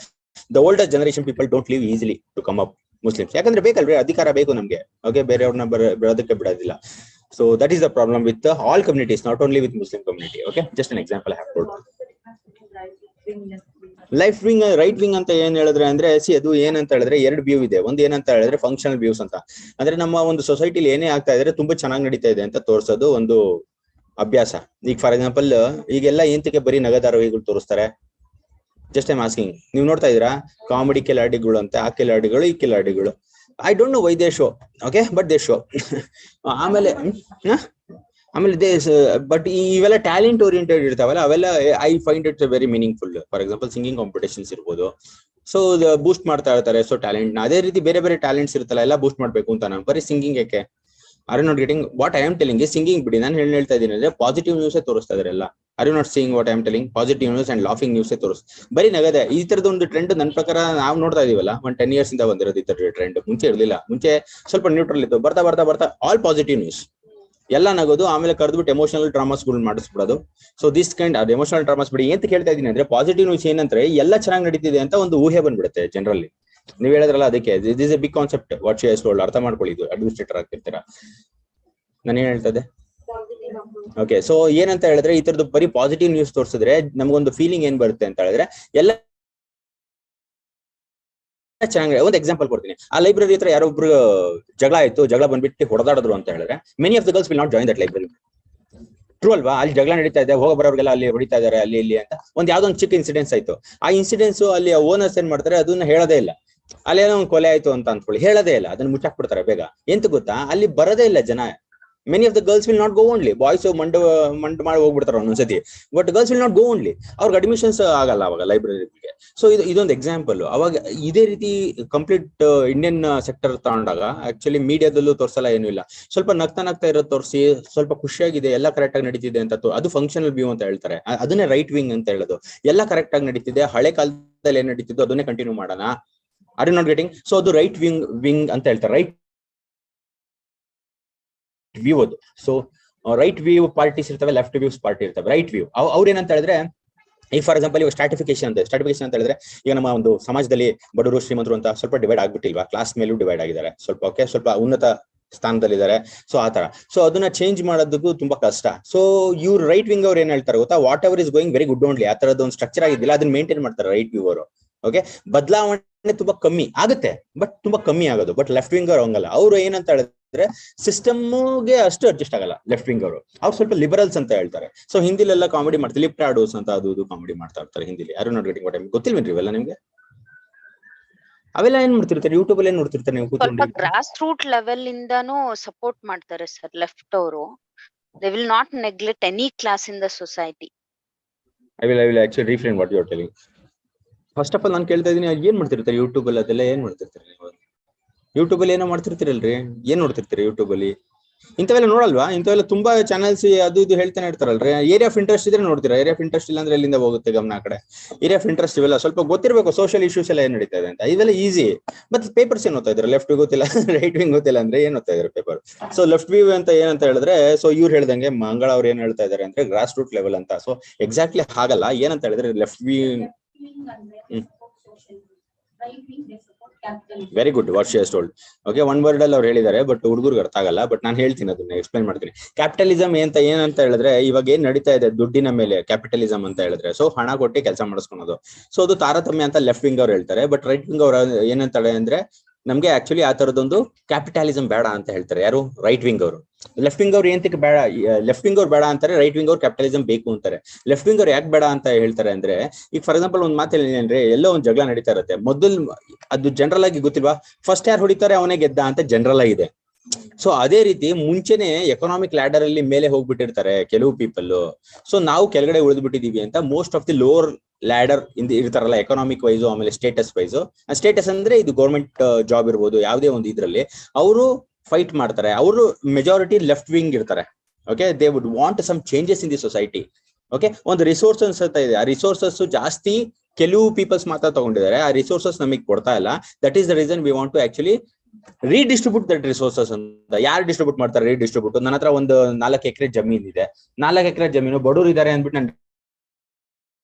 the older generation people don't leave easily to come up Muslims. ಯಾಕಂದ್ರೆ ಬೇಕಲ್ರಿ, ಅಧಿಕಾರ ಬೇಕು ನಮ್ಗೆ. Okay, ಬೇರೆಯವ್ರನ್ನ ಬರೋದಕ್ಕೆ ಬಿಡೋದಿಲ್ಲ. So that is the problem with all communities, not only with Muslim community. Okay, just an example I have told. Life wing, right wing ಅಂತ ಏನ್ ಹೇಳಿದ್ರೆ ಅಂದ್ರೆ, ಅದು ಏನಂತ ಹೇಳಿದ್ರೆ ಎರಡು ವ್ಯೂ ಇದೆ. ಒಂದು ಏನಂತ ಹೇಳಿದ್ರೆ ಫಂಕ್ಷನಲ್ ವ್ಯೂಸ್ ಅಂತ, ಅಂದ್ರೆ ನಮ್ಮ ಒಂದು ಸೊಸೈಟಿಲಿ ಏನೇ ಆಗ್ತಾ ಇದ್ರೆ ತುಂಬಾ ಚೆನ್ನಾಗಿ ನಡೀತಾ ಇದೆ ಅಂತ ತೋರಿಸೋದು ಒಂದು ಅಭ್ಯಾಸ. ಈಗ ಫಾರ್ ಎಕ್ಸಾಂಪಲ್, ಈಗೆಲ್ಲ ಏಂತಕ್ಕೆ ಬರೀ ನಗಧಾರಾವಾಹಿಗಳು ತೋರಿಸ್ತಾರೆ? Just I'm asking. ನೀವು ನೋಡ್ತಾ ಇದೀರಾ ಕಾಮಿಡಿ ಕಿಲಾಡಿಗಳು ಅಂತ, ಆ ಕಿಲಾಡಿಗಳು ಈ ಕಿಲಾಡಿಗಳು. I don't know why they show. Okay, but they show. ಆಮೇಲೆ ಬಟ್ ಇವೆಲ್ಲ ಟ್ಯಾಲೆಂಟ್ ಓರಿಯೆಂಟೆಡ್ ಇರ್ತಾವಲ್ಲ, ಅವೆಲ್ಲ I find it very meaningful. For example singing competitions ಇರ್ಬೋದು. ಸೊ ಬೂಸ್ಟ್ ಮಾಡ್ತಾ ಇರ್ತಾರೆ. ಸೊ ಟ್ಯಾಲೆಂಟ್ ಅದೇ ರೀತಿ ಬೇರೆ ಬೇರೆ ಟ್ಯಾಲೆಂಟ್ಸ್ ಇರುತ್ತಲ್ಲ, ಎಲ್ಲ ಬೂಸ್ಟ್ ಮಾಡ್ಬೇಕು ಅಂತ. ನಾನು ಬರೀ ಸಿಂಗಿಂಗ್ ಯಾಕೆ? Are you not getting what I am telling? Singing ಬಿಡಿ, ನಾನು ಹೇಳ್ತಾ ಇದ್ದೀನಿ ಅಂದ್ರೆ ಪಾಸಿಟಿವ್ ನ್ಯೂಸ್ ತೋರಿಸ್ತಾ ಇದಾರೆ ಎಲ್ಲ. Are you not seeing what I am telling? Positive news and laughing news ಬರೀ ನಗದೆ. ಈ ತರದ ಒಂದು ಟ್ರೆಂಡ್ ನನ್ನ ಪ್ರಕಾರ ನಾವು ನೋಡ್ತಾ ಇದೀವಲ್ಲ, ಒಂದು 10 years ಇಂದ ಬಂದಿರೋದು ಈ ತರ ಟ್ರೆಂಡ್. ಮುಂಚೆ ಇರ್ಲಿಲ್ಲ. ಮುಂಚೆ ಸ್ವಲ್ಪ ನ್ಯೂಟ್ರಲ್ ಇತ್ತು. ಬರ್ತಾ ಬರ್ತಾ ಬರ್ತಾ ಆಲ್ ಪಾಸಿಟಿವ್ ನ್ಯೂಸ್, ಎಲ್ಲ ನಗೋದು. ಆಮೇಲೆ ಕರೆದ್ಬಿಟ್ಟು ಎಮೋಷನಲ್ ಡ್ರಾಮಾಸ್ಗಳು ಮಾಡಿಸ್ಬಿಡೋದು. ಸೊ ದಿಸ್ ಕೈಂಡ್ ಅದು ಎಮೋಷನಲ್ ಡ್ರಾಮಾಸ್ ಬಿಡಿ. ಏಂತ ಕೇಳ್ತಾ ಇದೀನಿ ಅಂದ್ರೆ, ಪಾಸಿಟಿವ್ ನ್ಯೂಸ್ ಏನಂದ್ರೆ ಎಲ್ಲ ಚೆನ್ನಾಗಿ ನಡೀತಿದೆ ಅಂತ ಒಂದು ಊಹೆ ಬಂದ್ಬಿಡುತ್ತೆ ಜನರಲ್ಲಿ. ನೀವ್ ಹೇಳಿದ್ರಲ್ಲ, ಅದಕ್ಕೆ this is a big concept. What she has told. ಅರ್ಥ ಮಾಡ್ಕೊಳ್ಳಿ, ಅಡ್ಮಿನಿಸ್ಟ್ರೇಟರ್ ಆಗ್ತಿರ್ತೀರಾ. ನಾನು ಏನ್ ಹೇಳ್ತದೆ? ಓಕೆ, ಸೊ ಏನಂತ ಹೇಳಿದ್ರೆ, ಈ ತರದ್ದು ಬರೀ ಪಾಸಿಟಿವ್ ನ್ಯೂಸ್ ತೋರಿಸಿದ್ರೆ ನಮ್ಗೊಂದು ಫೀಲಿಂಗ್ ಏನ್ ಬರುತ್ತೆ ಅಂತ ಹೇಳಿದ್ರೆ, ಎಲ್ಲ ಚೆನ್ನಾಗಿ. ಒಂದು ಎಕ್ಸಾಂಪಲ್ ಕೊಡ್ತೀನಿ. ಆ ಲೈಬ್ರರಿ ಹತ್ರ ಯಾರೊಬ್ರು ಜಗಳ ಆಯ್ತು, ಜಗಳ ಬಂದ್ಬಿಟ್ಟು ಹೊಡೆದಾಡಿದ್ರು ಅಂತ ಹೇಳಿದ್ರೆ, many of the girls will not join that library. True ಅಲ್ವಾ? ಅಲ್ಲಿ ಜಗಳ ನಡೀತಾ ಇದೆ, ಹೋಗ ಬರೋರ್ಗೆಲ್ಲ ಅಲ್ಲಿ ಹೊಡಿತಾ ಇದಾರೆ ಅಲ್ಲಿ ಇಲ್ಲಿ ಅಂತ. ಯಾವ್ದೋ ಒಂದು ಚಿಕ್ಕ ಇನ್ಸಿಡೆನ್ಸ್ ಆಯ್ತು. ಆ ಇನ್ಸಿಡೆನ್ಸ್ ಅಲ್ಲಿ ಓನರ್ಸ್ ಏನ್ ಮಾಡ್ತಾರೆ, ಅದನ್ನ ಹೇಳೋದೇ ಇಲ್ಲ. ಅಲ್ಲೇನೋ ಒಂದು ಕೊಲೆ ಆಯ್ತು ಅಂತ ಅನ್ಕೊಳ್ಳಿ, ಹೇಳೋದೇ ಇಲ್ಲ, ಅದನ್ನ ಮುಚ್ಚಾಕ್ಬಿಡ್ತಾರೆ ಬೇಗ. ಎಂತ ಗೊತ್ತಾ, ಅಲ್ಲಿ ಬರೋದೇ ಇಲ್ಲ ಜನ. Many of the girls will not go only. Boys ಮಂಡ್ ಮಾಡಿ ಹೋಗ್ಬಿಡ್ತಾರೆ ಒಂದೊಂದ್ಸತಿ. But girls will not go only. ಅವ್ರಿಗೆ ಅಡ್ಮಿಷನ್ಸ್ ಆಗಲ್ಲ ಅವಾಗ ಲೈಬ್ರರಿಗೆ. ಸೊ ಇದೊಂದು ಎಕ್ಸಾಂಪಲ್. ಅವಾಗ ಇದೇ ರೀತಿ ಕಂಪ್ಲೀಟ್ ಇಂಡಿಯನ್ ಸೆಕ್ಟರ್ ತಗೊಂಡಾಗ ಆಕ್ಚುಲಿ ಮೀಡಿಯಾದಲ್ಲೂ ತೋರ್ಸಲ್ಲ, ಏನೂ ಇಲ್ಲ. ಸ್ವಲ್ಪ ನಗ್ತಾ ಇರೋದು ತೋರಿಸಿ, ಸ್ವಲ್ಪ ಖುಷಿಯಾಗಿದೆ, ಎಲ್ಲ ಕರೆಕ್ಟ್ ಆಗಿ ನಡೀತಿದೆ ಅಂತ ಅದು ಫಂಕ್ಷನಲ್ ವ್ಯೂ ಅಂತ ಹೇಳ್ತಾರೆ. ಅದನ್ನೇ ರೈಟ್ ವಿಂಗ್ ಅಂತ ಹೇಳೋದು. ಎಲ್ಲ ಕರೆಕ್ಟ್ ಆಗಿ ನಡೀತಿದೆ, ಹಳೆ ಕಾಲದಲ್ಲಿ ಏನ್ ನಡೀತಿದ್ದು ಅದನ್ನೇ ಕಂಟಿನ್ಯೂ ಮಾಡೋಣ. Are you not getting? So ಅದು ರೈಟ್ ವಿಂಗ್ ಅಂತ ಹೇಳ್ತಾರೆ. ರೈಟ್ ವ್ಯೂ ಅದು. ಸೊ ರೈಟ್ ವ್ಯೂ ಪಾರ್ಟೀಸ್ ಇರ್ತವೆ, ಲೆಫ್ಟ್ ವ್ಯೂಸ್ ಪಾರ್ಟಿ ಇರ್ತವೆ. ರೈಟ್ ವ್ಯೂ ಅವ್ರು ಏನಂತ ಹೇಳಿದ್ರೆ, ಈಗ ಫಾರ್ ಎಕ್ಸಾಂಪಲ್ ಇವಾಗ ಸ್ಟ್ರಾಟಿಫಿಕೇಶನ್ ಅಂತ ಹೇಳಿದ್ರೆ, ಈಗ ನಮ್ಮ ಒಂದು ಸಮಾಜದಲ್ಲಿ ಬಡವರು ಶ್ರೀಮಂತರು ಅಂತ ಸ್ವಲ್ಪ ಡಿವೈಡ್ ಆಗ್ಬಿಟ್ಟಿಲ್ವಾ? ಕ್ಲಾಸ್ ಮೇಲೂ ಡಿವೈಡ್ ಆಗಿದ್ದಾರೆ ಸ್ವಲ್ಪ. ಓಕೆ, ಸ್ವಲ್ಪ ಉನ್ನತ ಸ್ಥಾನದಲ್ಲಿದ್ದಾರೆ. ಸೊ ಆತರ. ಸೊ ಅದನ್ನ ಚೇಂಜ್ ಮಾಡೋದಕ್ಕೂ ತುಂಬಾ ಕಷ್ಟ. ಸೊ ಇವ್ರು ರೈಟ್ ವಿಂಗ್ ಅವ್ರು ಏನ್ ಹೇಳ್ತಾರೆ ಗೊತ್ತಾ? What ever is going very good only. ಆ ತರದ್ದು ಒಂದು ಸ್ಟ್ರಕ್ಚರ್ ಆಗಿದ್ದಿಲ್ಲ, ಅದನ್ನ ಮೇಂಟೈನ್ ಮಾಡ್ತಾರೆ ರೈಟ್ ವ್ಯೂ ಅವರು. ಓಕೆ, ಬದಲಾವಣೆ ತುಂಬಾ ಕಮ್ಮಿ ಆಗುತ್ತೆ, ಬಟ್ ತುಂಬಾ ಕಮ್ಮಿ ಆಗೋದು. ಬಟ್ ಲೆಫ್ಟ್ ವಿಂಗ್ ಅವ್ರು ಹಂಗಲ್ಲ. ಅವ್ರು ಏನಂತ ಹೇಳಿದ್ರೆ, ಸಿಸ್ಟಮ್ಗೆ ಅಷ್ಟು ಅಡ್ಜಸ್ಟ್ ಆಗಲ್ಲ ಲೆಫ್ಟ್ ವಿಂಗ್ ಅವರು. ಅವ್ರು ಸ್ವಲ್ಪ ಲಿಬರಲ್ಸ್ ಅಂತ ಹೇಳ್ತಾರೆ. ಸೊ ಹಿಂದಿಲೆಲ್ಲ ಕಾಮಿಡಿ ಮಾಡ್ತಾರೆ, ಲಿಪ್ ಆಡೋಸ್ ಅಂತ ಅದು ಕಾಮಿಡಿ ಮಾಡ್ತಾ ಇರ್ತಾರೆ ಹಿಂದಿಲಿ. ಯಾರು not getting what I mean? ಗೊತ್ತಿಲ್ವೇನ್ರಿ ಇವೆಲ್ಲ ನಿಮ್ಗೆ? ಅವೆಲ್ಲ ಏನ್ ನೋಡ್ತಿರ್ತಾರೆ ಯೂಟ್ಯೂಬ್ ಅಲ್ಲಿ? ಏನ್ ನೋಡ್ತಿರ್ತಾರೆ ನೀವು ಕೂತ್ಕೊಂಡು? ಸ್ವಲ್ಪ ಗ್ರಾಸ್ ರೂಟ್ ಲೆವೆಲ್ ಇಂದಾನು ಸಪೋರ್ಟ್ ಮಾಡ್ತಾರೆ ಸರ್ ಲೆಫ್ಟ್ ಅವರು. They will not neglect any class in the society. I will actually refrain what you are telling. First of all ನಾನು ಕೇಳ್ತಾ ಇದೀನಿ, ಏನ್ ಮಾಡ್ತಿರ್ತಾರೆ ಯೂಟ್ಯೂಬ್ ಅಲ್ಲಿ? ಅದೆಲ್ಲ ಏನ್ ಮಾಡ್ತಿರ್ತಾರೆ ನೀವು? ಯೂಟ್ಯೂಬ್ ಅಲ್ಲಿ ಏನೋ ಮಾಡ್ತಿರ್ತೀರಲ್ರಿ, ಏನ್ ನೋಡ್ತಿರ್ತೀರಿ ಯೂಟ್ಯೂಬ್ ಅಲ್ಲಿ? ಇಂಥವೆಲ್ಲ ನೋಡಲ್ವಾ? ಇಂಥವೆಲ್ಲ ತುಂಬಾ ಚಾನಲ್ಸ್ ಅದು ಇದು ಹೇಳ್ತಾನೆ ಇರ್ತಾರಲ್ರಿ. ಏರಿಯಾ ಆಫ್ ಇಂಟ್ರೆಸ್ಟ್ ಇದ್ರೆ ನೋಡ್ತೀರಾ, ಏರಿಯಾ ಆಫ್ ಇಂಟ್ರೆಸ್ಟ್ ಇಲ್ಲ ಅಂದ್ರೆ ಎಲ್ಲಿಂದ ಹೋಗುತ್ತೆ ಗಮನ ಆ ಕಡೆ. ಏರಿಯಾ ಆಫ್ ಇಂಟ್ರೆಸ್ಟ್ ಇವೆಲ್ಲ ಸ್ವಲ್ಪ ಗೊತ್ತಿರಬೇಕು, ಸೋಷಿಯಲ್ ಇಶ್ಯೂಸ್ ಎಲ್ಲ ಏನ್ ನಡೀತಾ ಇದೆ ಅಂತ. ಇವೆಲ್ಲ ಈಸಿ. ಮತ್ತೆ ಪೇಪರ್ಸ್ ಏನ್ ಓದ್ತಾ ಇದ್ರೆ ಲೆಫ್ಟ್ ಗೊತ್ತಿಲ್ಲ ರೈಟ್ ವಿಂಗ್ ಗೊತ್ತಿಲ್ಲ ಅಂದ್ರೆ ಏನ್ ಓದ್ತಾ ಇದ್ರೆ ಪೇಪರ್? ಸೊ ಲೆಫ್ಟ್ ವ್ಯೂ ಅಂತ ಏನಂತ ಹೇಳಿದ್ರೆ, ಸೊ ಇವ್ರು ಹೇಳ್ದಂಗೆ ಮಂಗಳ ಅವ್ರು ಏನ್ ಹೇಳ್ತಾ ಇದಾರೆ ಅಂದ್ರೆ ಗ್ರಾಸ್ ರೂಟ್ ಲೆವೆಲ್ ಅಂತ. ಸೊ ಎಕ್ಸಾಕ್ಟ್ಲಿ ಹಾಗಲ್ಲ. ಏನಂತ ಹೇಳಿದ್ರೆ left view. Very good what she has told. Okay, one word ಅಲ್ಲಿ ಅವ್ರು ಹೇಳಿದ್ದಾರೆ, ಬಟ್ ಹುಡುಗರಿಗೆ ಅರ್ಥ ಆಗಲ್ಲ. ಬಟ್ ನಾನು ಹೇಳ್ತೀನಿ, ಅದನ್ನ ಎಕ್ಸ್ಪ್ಲೈನ್ ಮಾಡ್ತೀನಿ. ಕ್ಯಾಪಿಟಲಿಸಮ್ ಏನಂತ ಹೇಳಿದ್ರೆ, ಇವಾಗ ಏನ್ ನಡೀತಾ ಇದೆ ದುಡ್ಡಿನ ಮೇಲೆ ಕ್ಯಾಪಿಟಲಿಸಮ್ ಅಂತ ಹೇಳಿದ್ರೆ, ಸೊ ಹಣ ಕೊಟ್ಟು ಕೆಲಸ ಮಾಡಿಸ್ಕೊಳೋದು. ಸೊ ಅದು ತಾರತಮ್ಯ ಅಂತ ಲೆಫ್ಟ್ ವಿಂಗ್ ಅವ್ರು ಹೇಳ್ತಾರೆ. ಬಟ್ ರೈಟ್ ವಿಂಗ್ ಅವ್ರು ಏನಂತಾರೆ ಅಂದ್ರೆ, ನಮ್ಗೆ ಆಕ್ಚುಲಿ ಆ ತರದೊಂದು ಕ್ಯಾಪಿಟಲಿಸಮ್ ಬೇಡ ಅಂತ ಹೇಳ್ತಾರೆ. ಯಾರು? ರೈಟ್ ವಿಂಗ್ ಅವರು. ಲೆಫ್ಟ್ ವಿಂಗ್ ಅವ್ರು ಏಂತಕ್ಕೆ ಬೇಡ, ಲೆಫ್ಟ್ ವಿಂಗ್ ಅವ್ರು ಬೇಡ ಅಂತಾರೆ, ರೈಟ್ ವಿಂಗ್ ಅವ್ರು ಕ್ಯಾಪಿಟಲಿಸಮ್ ಬೇಕು ಅಂತಾರೆ. ಲೆಫ್ಟ್ ವಿಂಗ್ ಅವ್ರು ಯಾಕೆ ಬೇಡ ಅಂತ ಹೇಳ್ತಾರೆ ಅಂದ್ರೆ, ಈಗ ಫಾರ್ ಎಕ್ಸಾಂಪಲ್ ಒಂದ್ ಮಾತು ಅಂದ್ರೆ, ಎಲ್ಲೋ ಒಂದ್ ಜಗಳ ನಡೀತಾ ಇರುತ್ತೆ. ಮೊದಲು ಅದು ಜನರಲ್ ಆಗಿ ಗೊತ್ತಿಲ್ವಾ, ಫಸ್ಟ್ ಯಾರು ಹೊಡಿತಾರೆ ಅವನೇ ಗೆದ್ದ ಅಂತ ಜನರಲ್ ಆಗಿದೆ. ಸೊ ಅದೇ ರೀತಿ ಮುಂಚೆನೆ ಎಕನಾಮಿಕ್ ಲ್ಯಾಡರ್ ಅಲ್ಲಿ ಮೇಲೆ ಹೋಗ್ಬಿಟ್ಟಿರ್ತಾರೆ ಕೆಲವು ಪೀಪಲ್. ಸೊ ನಾವು ಕೆಳಗಡೆ ಉಳಿದ್ಬಿಟ್ಟಿದೀವಿ ಅಂತ most of the lower ladder ಇರ್ತಾರಲ್ಲ, ಎಕನಾಮಿಕ್ ವೈಸ್, ಆಮೇಲೆ ಸ್ಟೇಟಸ್ ವೈಸ್. ಸ್ಟೇಟಸ್ ಅಂದ್ರೆ ಇದು ಗೌರ್ಮೆಂಟ್ ಜಾಬ್ ಇರ್ಬೋದು, ಯಾವುದೇ ಒಂದು ಇದ್ರಲ್ಲಿ ಅವರು ಫೈಟ್ ಮಾಡ್ತಾರೆ. ಅವರು ಮೆಜಾರಿಟಿ ಲೆಫ್ಟ್ ವಿಂಗ್ ಇರ್ತಾರೆ. Okay, they would want some changes in the society. Okay, ಒಂದು ರಿಸೋರ್ಸಸ್ ಅಂತ ಇದೆ, ಆ ರಿಸೋರ್ಸಸ್ ಜಾಸ್ತಿ ಕೆಲವು ಪೀಪಲ್ಸ್ ಮಾತ್ರ ತಗೊಂಡಿದ್ದಾರೆ. ಆ ರಿಸೋರ್ಸಸ್ ನಮಗೆ ಕೊಡ್ತಾ ಇಲ್ಲ. That is the reason we want to actually redistribute that resources ಅಂತ. ಯಾರು ಡಿಸ್ಟ್ರಿಬ್ಯೂಟ್ ಮಾಡ್ತಾರೆ? ರೀಡಿಸ್ಟ್ರಿಬ್ಯೂಟ್. ನನ್ನ ಹತ್ರ ಒಂದು 4 ಎಕರೆ ಜಮೀನ್ ಇದೆ, 4 ಎಕರೆ ಜಮೀನು ಬಡವರು ಇದಾರೆ ಅಂದ್ಬಿಟ್ಟು ನಾನು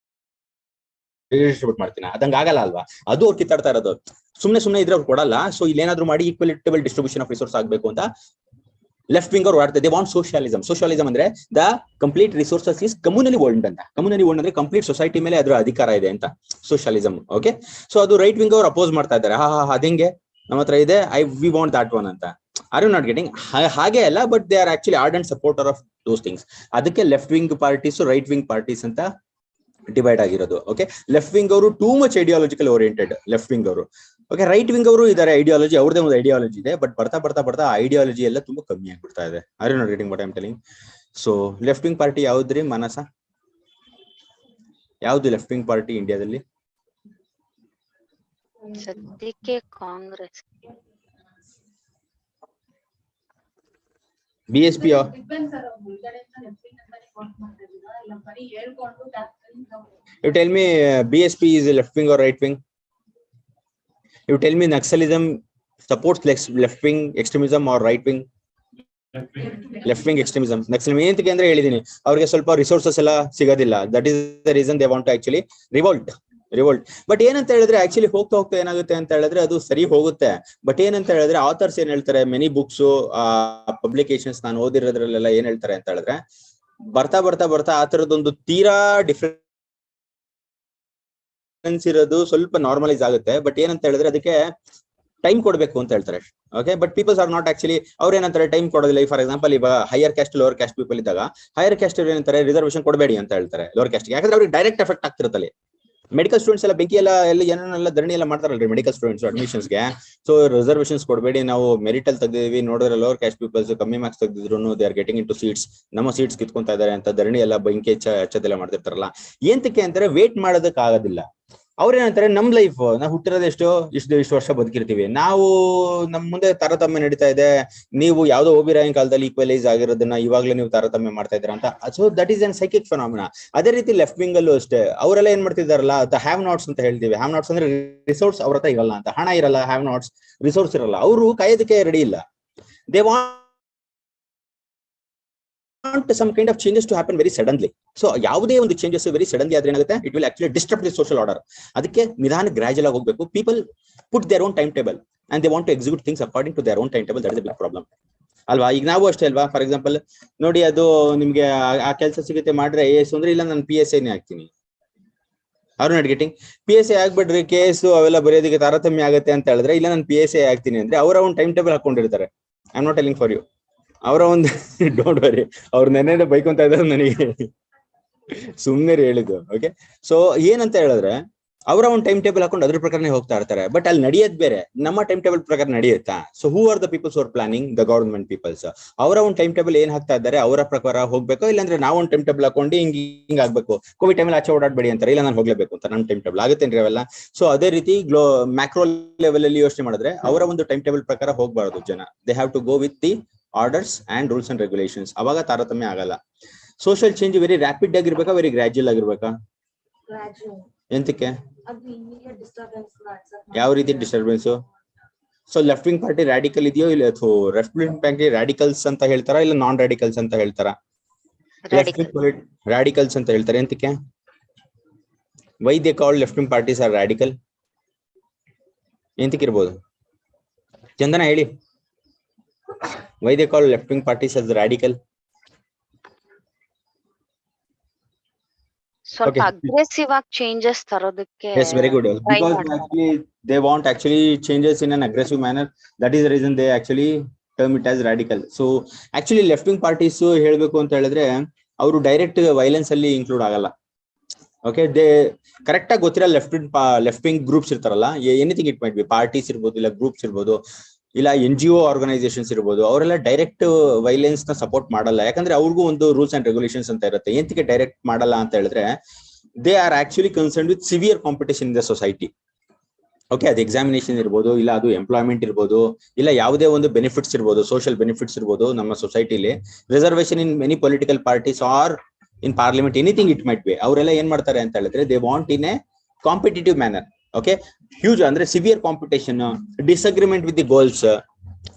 ಡಿಸ್ಟ್ರಿಬ್ಯೂಟ್ ಮಾಡ್ತೀನಿ, ಅದಂಗ ಆಗಲ್ಲ ಅಲ್ವಾ? ಅದು ಅವ್ರು ಕಿತ್ತಾಡ್ತಾ ಇರೋದು. ಸುಮ್ನೆ ಇದ್ರೆ ಅವ್ರು ಕೊಡಲ್ಲ. ಸೊ ಇಲ್ಲಿ ಏನಾದ್ರು ಮಾಡಿ ಈಕ್ವಲಿಟಬಲ್ ಡಿಸ್ಟ್ರಿಬ್ಯೂಷನ್ ಆಫ್ ರಿಸೋರ್ಸ್ ಆಗ್ಬೇಕು ಅಂತ ಲೆಫ್ಟ್ ವಿಂಗ್ ಅವ್ರು ಆಡ್ತಾರೆ. They want socialism. ಸೋಷಿಯಲಿಸಮ್ ಅಂದ್ರೆ the complete resources is communally owned ಅಂತ. ಕಮ್ಯುನಲಿ ಓನ್ಡ್ ಅಂದ್ರೆ ಕಂಪ್ಲೀಟ್ ಸೊಸೈಟಿ ಮೇಲೆ ಅದರ ಅಧಿಕಾರ ಇದೆ ಅಂತ ಸೋಷಿಯಲಿಸಮ್. ಓಕೆ, ಸೊ ಅದು ರೈಟ್ ವಿಂಗ್ ಅವ್ರು ಅಪೋಸ್ ಮಾಡ್ತಾ ಇದ್ದಾರೆ. ಅದಂಗೆ ನಮ್ಮ ಹತ್ರ ಇದೆ, ವಿ ವಾಂಟ್ ದಟ್ ಒನ್ ಅಂತ. Are you not getting? ಹಾಗೆ ಅಲ್ಲ, but they are actually ardent supporter of those things. ಅದಕ್ಕೆ left wing parties, right wing parties ಅಂತ ಡಿವೈಡ್ ಆಗಿರೋದು. ಓಕೆ, ಲೆಫ್ಟ್ ವಿಂಗ್ ಅವರು too much ideological oriented left wing ಅವರು. Okay, right wing ಅವರು ಇದಾರೆ, ideology ಅವ್ರದೇ ಒಂದು ಐಡಿಯಾಲಜಿ ಇದೆ. ಬಟ್ ಬರ್ತಾ ಐಡಿಯಾಲಜಿ ಎಲ್ಲ ತುಂಬಾ ಕಮ್ಮಿ ಆಗ್ಬಿಡ್ತಾ ಇದೆ. Are you not getting what I am telling? So left wing party ಯಾವ್ದ್ರಿ ಮಾನಸ? ಯಾವ್ದು ಲೆಫ್ಟ್ ವಿಂಗ್ ಪಾರ್ಟಿ ಇಂಡಿಯಾದಲ್ಲಿ? ಸದ್ಯಕ್ಕೆ Congress. BSP. You tell me, BSP is a left wing or right wing? You tell me, Naxalism supports left wing extremism or right wing? Left wing extremism. Naxal ಏನಂತಕ್ಕೆ ಅಂದ್ರೆ ಹೇಳಿದೀನಿ, ಅವ್ರಿಗೆ ಸ್ವಲ್ಪ resources ಎಲ್ಲ ಸಿಗೋದಿಲ್ಲ. That is the reason they want to actually revolt. But ಏನಂತ ಹೇಳಿದ್ರೆ actually ಹೋಗ್ತಾ ಏನಾಗುತ್ತೆ ಅಂತ ಹೇಳಿದ್ರೆ ಅದು ಸರಿ ಹೋಗುತ್ತೆ. ಬಟ್ ಏನಂತ ಹೇಳಿದ್ರೆ ಆಥರ್ಸ್ ಏನ್ ಹೇಳ್ತಾರೆ, ಮೆನಿ ಬುಕ್ಸ್, ಪಬ್ಲಿಕೇಶನ್ಸ್ ನಾನು ಓದಿರೋದ್ರಲ್ಲೆಲ್ಲ ಏನ್ ಹೇಳ್ತಾರೆ ಅಂತ ಹೇಳಿದ್ರೆ, ಬರ್ತಾ ಆ ತರದೊಂದು ತೀರಾ ಡಿಫ್ರೆನ್ಸ್ ಇರೋದು ಸ್ವಲ್ಪ ನಾರ್ಮಲೈಸ್ ಆಗುತ್ತೆ. ಬಟ್ ಏನಂತ ಹೇಳಿದ್ರೆ ಅದಕ್ಕೆ ಟೈಮ್ ಕೊಡ್ಬೇಕು ಅಂತ ಹೇಳ್ತಾರೆ. Okay, but peoples are not actually, ಅವ್ರು ಏನಂತಾರೆ ಟೈಮ್ ಕೊಡೋದಿಲ್ಲ. ಫಾರ್ ಎಕ್ಸಾಂಪಲ್ ಇವಾಗ higher caste lower caste people ಇದ್ದಾಗ, ಹೈಯರ್ ಕ್ಯಾಸ್ಟ್ ಏನಂತಾರೆ ರಿಸರ್ವೇಶನ್ ಕೊಡಬೇಡಿ ಅಂತ ಹೇಳ್ತಾರೆ ಲೋವರ್ ಕ್ಯಾಸ್ಟ್, ಯಾಕಂದ್ರೆ ಅವ್ರಿಗೆ ಡೈರೆಕ್ಟ್ ಎಫೆಕ್ಟ್ ಆಗ್ತಿರುತ್ತಲ್ಲಿ. ಮೆಡಿಕಲ್ ಸ್ಟೂಡೆಂಟ್ಸ್ ಎಲ್ಲ ಬೆಂಕಿ ಎಲ್ಲ ಏನೆಲ್ಲ ಧರಣಿ ಎಲ್ಲ ಮಾಡ್ತಾರಲ್ರಿ ಮೆಡಿಕಲ್ ಸ್ಟೂಡೆಂಟ್ಸ್ ಅಡ್ಮಿಷನ್ಸ್ಗೆ. ಸೊ ರಿಸರ್ವೇಶನ್ಸ್ ಕೊಡಬೇಡಿ, ನಾವು ಮೆರಿಟ್ ಅಲ್ಲಿ ತೆಗೆದಿವಿ, ನೋಡಿದ್ರೆ ಲೋವರ್ ಕ್ಯಾಸ್ಟ್ ಪೀಪಲ್ಸ್ ಕಮ್ಮಿ ಮಾರ್ಕ್ಸ್ ತೆಗೆದಿದ್ರು they are getting in to seats, ನಮ್ಮ ಸೀಟ್ಸ್ ಕಿತ್ಕೊಂತಾ ಇದಾರೆ ಅಂತ ಧರಣಿ ಎಲ್ಲ ಬೆಂಕಿ ಹಚ್ಚದೆಲ್ಲ ಮಾಡ್ತಿರ್ತಾರಲ್ಲ. ಏಂತಕ್ಕೆ ಅಂತಾರೆ ವೇಟ್ ಮಾಡೋದಕ್ ಆಗೋದಿಲ್ಲ. ಅವ್ರೇನಂತಾರೆ ನಮ್ ಲೈಫ್, ನಾವು ಹುಟ್ಟಿರೋದು ಇಷ್ಟು ವರ್ಷ ಬದುಕಿರ್ತೀವಿ, ನಾವು ನಮ್ ಮುಂದೆ ತಾರತಮ್ಯ ನಡೀತಾ ಇದೆ, ನೀವು ಯಾವ್ದೋ ಓಬಿರಾಯನ್ ಕಾಲದಲ್ಲಿ ಈಕ್ವಲೈಸ್ ಆಗಿರೋದನ್ನ ಇವಾಗ್ಲೇ ನೀವು ತಾರತಮ್ಯ ಮಾಡ್ತಾ ಇದ್ದೀರಾ ಅಂತ. So that is an psychic phenomena. ಅದೇ ರೀತಿ ಲೆಫ್ಟ್ ವಿಂಗ್ ಅಲ್ಲೂ ಅಷ್ಟೇ, ಅವರೆಲ್ಲ ಏನ್ ಮಾಡ್ತಿದಾರಲ್ಲ, ದ ಹ್ಯಾವ್ ನಾಟ್ಸ್ ಅಂತ ಹೇಳ್ತೀವಿ. ಹ್ಯಾವ್ ನಾಟ್ಸ್ ಅಂದ್ರೆ ರಿಸೋರ್ಸ್ ಅವ್ರ ಹತ್ರ ಇರಲ್ಲ ಅಂತ, ಹಣ ಇರಲ್ಲ, ಹ್ಯಾವ್ ನಾಟ್ಸ್ ರಿಸೋರ್ಸ್ ಇರಲ್ಲ, ಅವರು ಕಾಯೋದಕ್ಕೆ ರೆಡಿ ಇಲ್ಲ. They want some kind of changes to happen very suddenly. So ಯಾವುದೇ ಒಂದು ಚೇಂಜಸ್ ವೆರಿ ಸಡನ್ಲಿ ಆದ್ರೆ ಏನಾಗುತ್ತೆ, it will actually disturb the social order. ಅದಕ್ಕೆ ನಿಧಾನ ಗ್ರಾಜುಯಲ್ ಆಗಿ ಹೋಗ್ಬೇಕು. People put their own time table and they want to execute things according to their own time table. That is the big problem ಅಲ್ವಾ? ಈಗ ನಾವು ಅಷ್ಟೇ ಅಲ್ವಾ, for example ನೋಡಿ, ಅದು ನಿಮ್ಗೆ ಆ ಕೆಲಸ ಸಿಗುತ್ತೆ ಮಾಡ್ರೆ AS ಅಂದ್ರೆ, ಇಲ್ಲ ನಾನು PSI ಆಗ್ತೀನಿ. ಅವ್ರು ನಾಟ್ ಗೆಟಿಂಗ್ PSI ಆಗ್ಬಿಡ್ರಿ, ಕೇಸು ಅವೆಲ್ಲ ಬರೆಯೋದಕ್ಕೆ ತಾರತಮ್ಯ ಆಗುತ್ತೆ ಅಂತ ಹೇಳಿದ್ರೆ, ಇಲ್ಲ ನಾನು PSI ಆಗ್ತೀನಿ ಅಂದ್ರೆ ಅವರ ಒಂದು ಟೈಮ್ ಟೇಬಲ್ ಹಾಕೊಂಡಿರ್ತಾರೆ. I am not telling for you. ಅವರ ಒಂದು ಡೋಂಟ್ ವರಿ, ಅವ್ರು ನೆನ್ನೆ ಬೈಕೊಂತ ಇದ್ದಾರೆ ನನಗೆ, ಸುಮ್ಮನೆ ಹೇಳಿದ್ದು. ಓಕೆ, ಸೊ ಏನಂತ ಹೇಳಿದ್ರೆ ಅವರ ಒಂದು ಟೈಮ್ ಟೇಬಲ್ ಹಾಕೊಂಡು ಅದ್ರ ಪ್ರಕಾರನೇ ಹೋಗ್ತಾ ಇರ್ತಾರೆ. ಬಟ್ ಅಲ್ಲಿ ನಡೆಯೋದ್ ಬೇರೆ, ನಮ್ಮ ಟೈಮ್ ಟೇಬಲ್ ಪ್ರಕಾರ ನಡೆಯುತ್ತಾ? So who are the peoples are planning? The government peoples. ಅವರ ಒಂದು ಟೈಮ್ ಟೇಬಲ್ ಏನ್ ಹಾಕ್ತಾ ಇದ್ದಾರೆ ಅವರ ಪ್ರಕಾರ ಹೋಗ್ಬೇಕು, ಇಲ್ಲಾಂದ್ರೆ ನಾವು ಒಂದು ಟೈಮ್ ಟೇಬಲ್ ಹಾಕೊಂಡು ಹಿಂಗ್ ಆಗ್ಬೇಕು, ಕೋವಿಡ್ ಟೈಮಲ್ಲಿ ಆಚೆ ಓಡಾಡಬೇಡಿ ಅಂತಾರೆ, ಇಲ್ಲ ನಾನು ಹೋಗ್ಲೇಬೇಕು ಅಂತ ನನ್ನ ಟೈಮ್ ಟೇಬಲ್ ಆಗುತ್ತೇನ್ರಿ ಅವೆಲ್ಲ? ಸೊ ಅದೇ ರೀತಿ ಮ್ಯಾಕ್ರೋ ಲೆವೆಲ್ ಅಲ್ಲಿ ಯೋಚನೆ ಮಾಡಿದ್ರೆ ಅವರ ಒಂದು ಟೈಮ್ ಟೇಬಲ್ ಪ್ರಕಾರ ಹೋಗ್ಬಾರ್ದು ಜನ. They have to go with the orders and rules and regulations. ಅವಾಗ ತಾರತಮ್ಯ ಆಗಲ್ಲ. ಸೋಷಿಯಲ್ ಚೇಂಜ್ ವೆರಿ ರ್ಯಾಪಿಡ್ ಆಗಿರ್ಬೇಕಾ, ವೆರಿ ಗ್ರಾಜುಯಲ್ ಆಗಿರ್ಬೇಕಾ? ಎಂತಕ್ಕೆ? ಯಾವ ರೀತಿ disturbance? So left wing party radical ಇದೆಯೋ ಇಲ್ಲ, ಲೆಫ್ಟ್ ವಿಂಗ್ ಪಾರ್ಟಿ ರ್ಯಾಡಿಕಲ್ಸ್ ಅಂತ ಹೇಳ್ತಾರಾ ಇಲ್ಲ ನಾನ್ ರ್ಯಾಡಿಕಲ್ಸ್ ಅಂತ ಹೇಳ್ತಾರಾ? ಲೆಫ್ಟ್ ವಿಂಗ್ ರ್ಯಾಡಿಕಲ್ಸ್ ಅಂತ ಹೇಳ್ತಾರೆ. ಎಂತಕ್ಕೆ? Why they call left wing parties are radical? ಎಂತಕ್ಕಿರ್ಬೋದು? ಚಂದನ ಹೇಳಿ, why they call left wing parties as radical? ಸ್ವಲ್ಪ ಅಗ್ರೆಸಿವ್ ಆಗಿ ಚೇಂಜಸ್ ತರೋದಕ್ಕೆ. Yes, very good. Because actually they want actually changes in an aggressive manner. That is the reason they actually term it as radical. So actually left wing parties ಹೇಳ್ಬೇಕು ಅಂತ ಹೇಳಿದ್ರೆ ಅವರು direct violence ಅಲ್ಲಿ include ಆಗಲ್ಲ. Okay, they correct ಆಗಿ ಗೊತ್ತಿರೋ left wing groups ಇರ್ತಾರಲ್ಲ, anything it might B, parties ಇರ್ಬೋದು, ಇಲ್ಲ ಗ್ರೂಪ್ಸ್ ಇರ್ಬೋದು, ಇಲ್ಲ NGO ಆರ್ಗನೈಸೇಷನ್ಸ್ ಇರ್ಬೋದು, ಅವರೆಲ್ಲ ಡೈರೆಕ್ಟ್ ವೈಲೆನ್ಸ್ ನ ಸಪೋರ್ಟ್ ಮಾಡಲ್ಲ. ಯಾಕಂದ್ರೆ ಅವ್ರಿಗೂ ಒಂದು ರೂಲ್ಸ್ ಅಂಡ್ ರೆಗ್ಯುಲೇಷನ್ಸ್ ಅಂತ ಇರುತ್ತೆ. ಎಂತಕ್ಕೆ ಡೈರೆಕ್ಟ್ ಮಾಡಲ್ಲ ಅಂತ ಹೇಳಿದ್ರೆ, they are actually concern with severe competition in the society. Okay, ಅದು ಎಕ್ಸಾಮಿನೇಷನ್ ಇರ್ಬೋದು, ಇಲ್ಲ ಅದು ಎಂಪ್ಲಾಯ್ಮೆಂಟ್ ಇರ್ಬೋದು, ಇಲ್ಲ ಯಾವುದೇ ಒಂದು ಬೆನಿಫಿಟ್ಸ್ ಇರ್ಬೋದು, ಸೋಷಿಯಲ್ ಬೆನಿಫಿಟ್ಸ್ ಇರ್ಬೋದು ನಮ್ಮ ಸೊಸೈಟಿಲಿ, reservation in many political parties are in parliament, anything it might be. ಅವರೆಲ್ಲ ಏನ್ ಮಾಡ್ತಾರೆ ಅಂತ ಹೇಳಿದ್ರೆ, they want in a competitive manner. Okay, huge ಅಂದ್ರೆ severe competition, disagreement with the goals.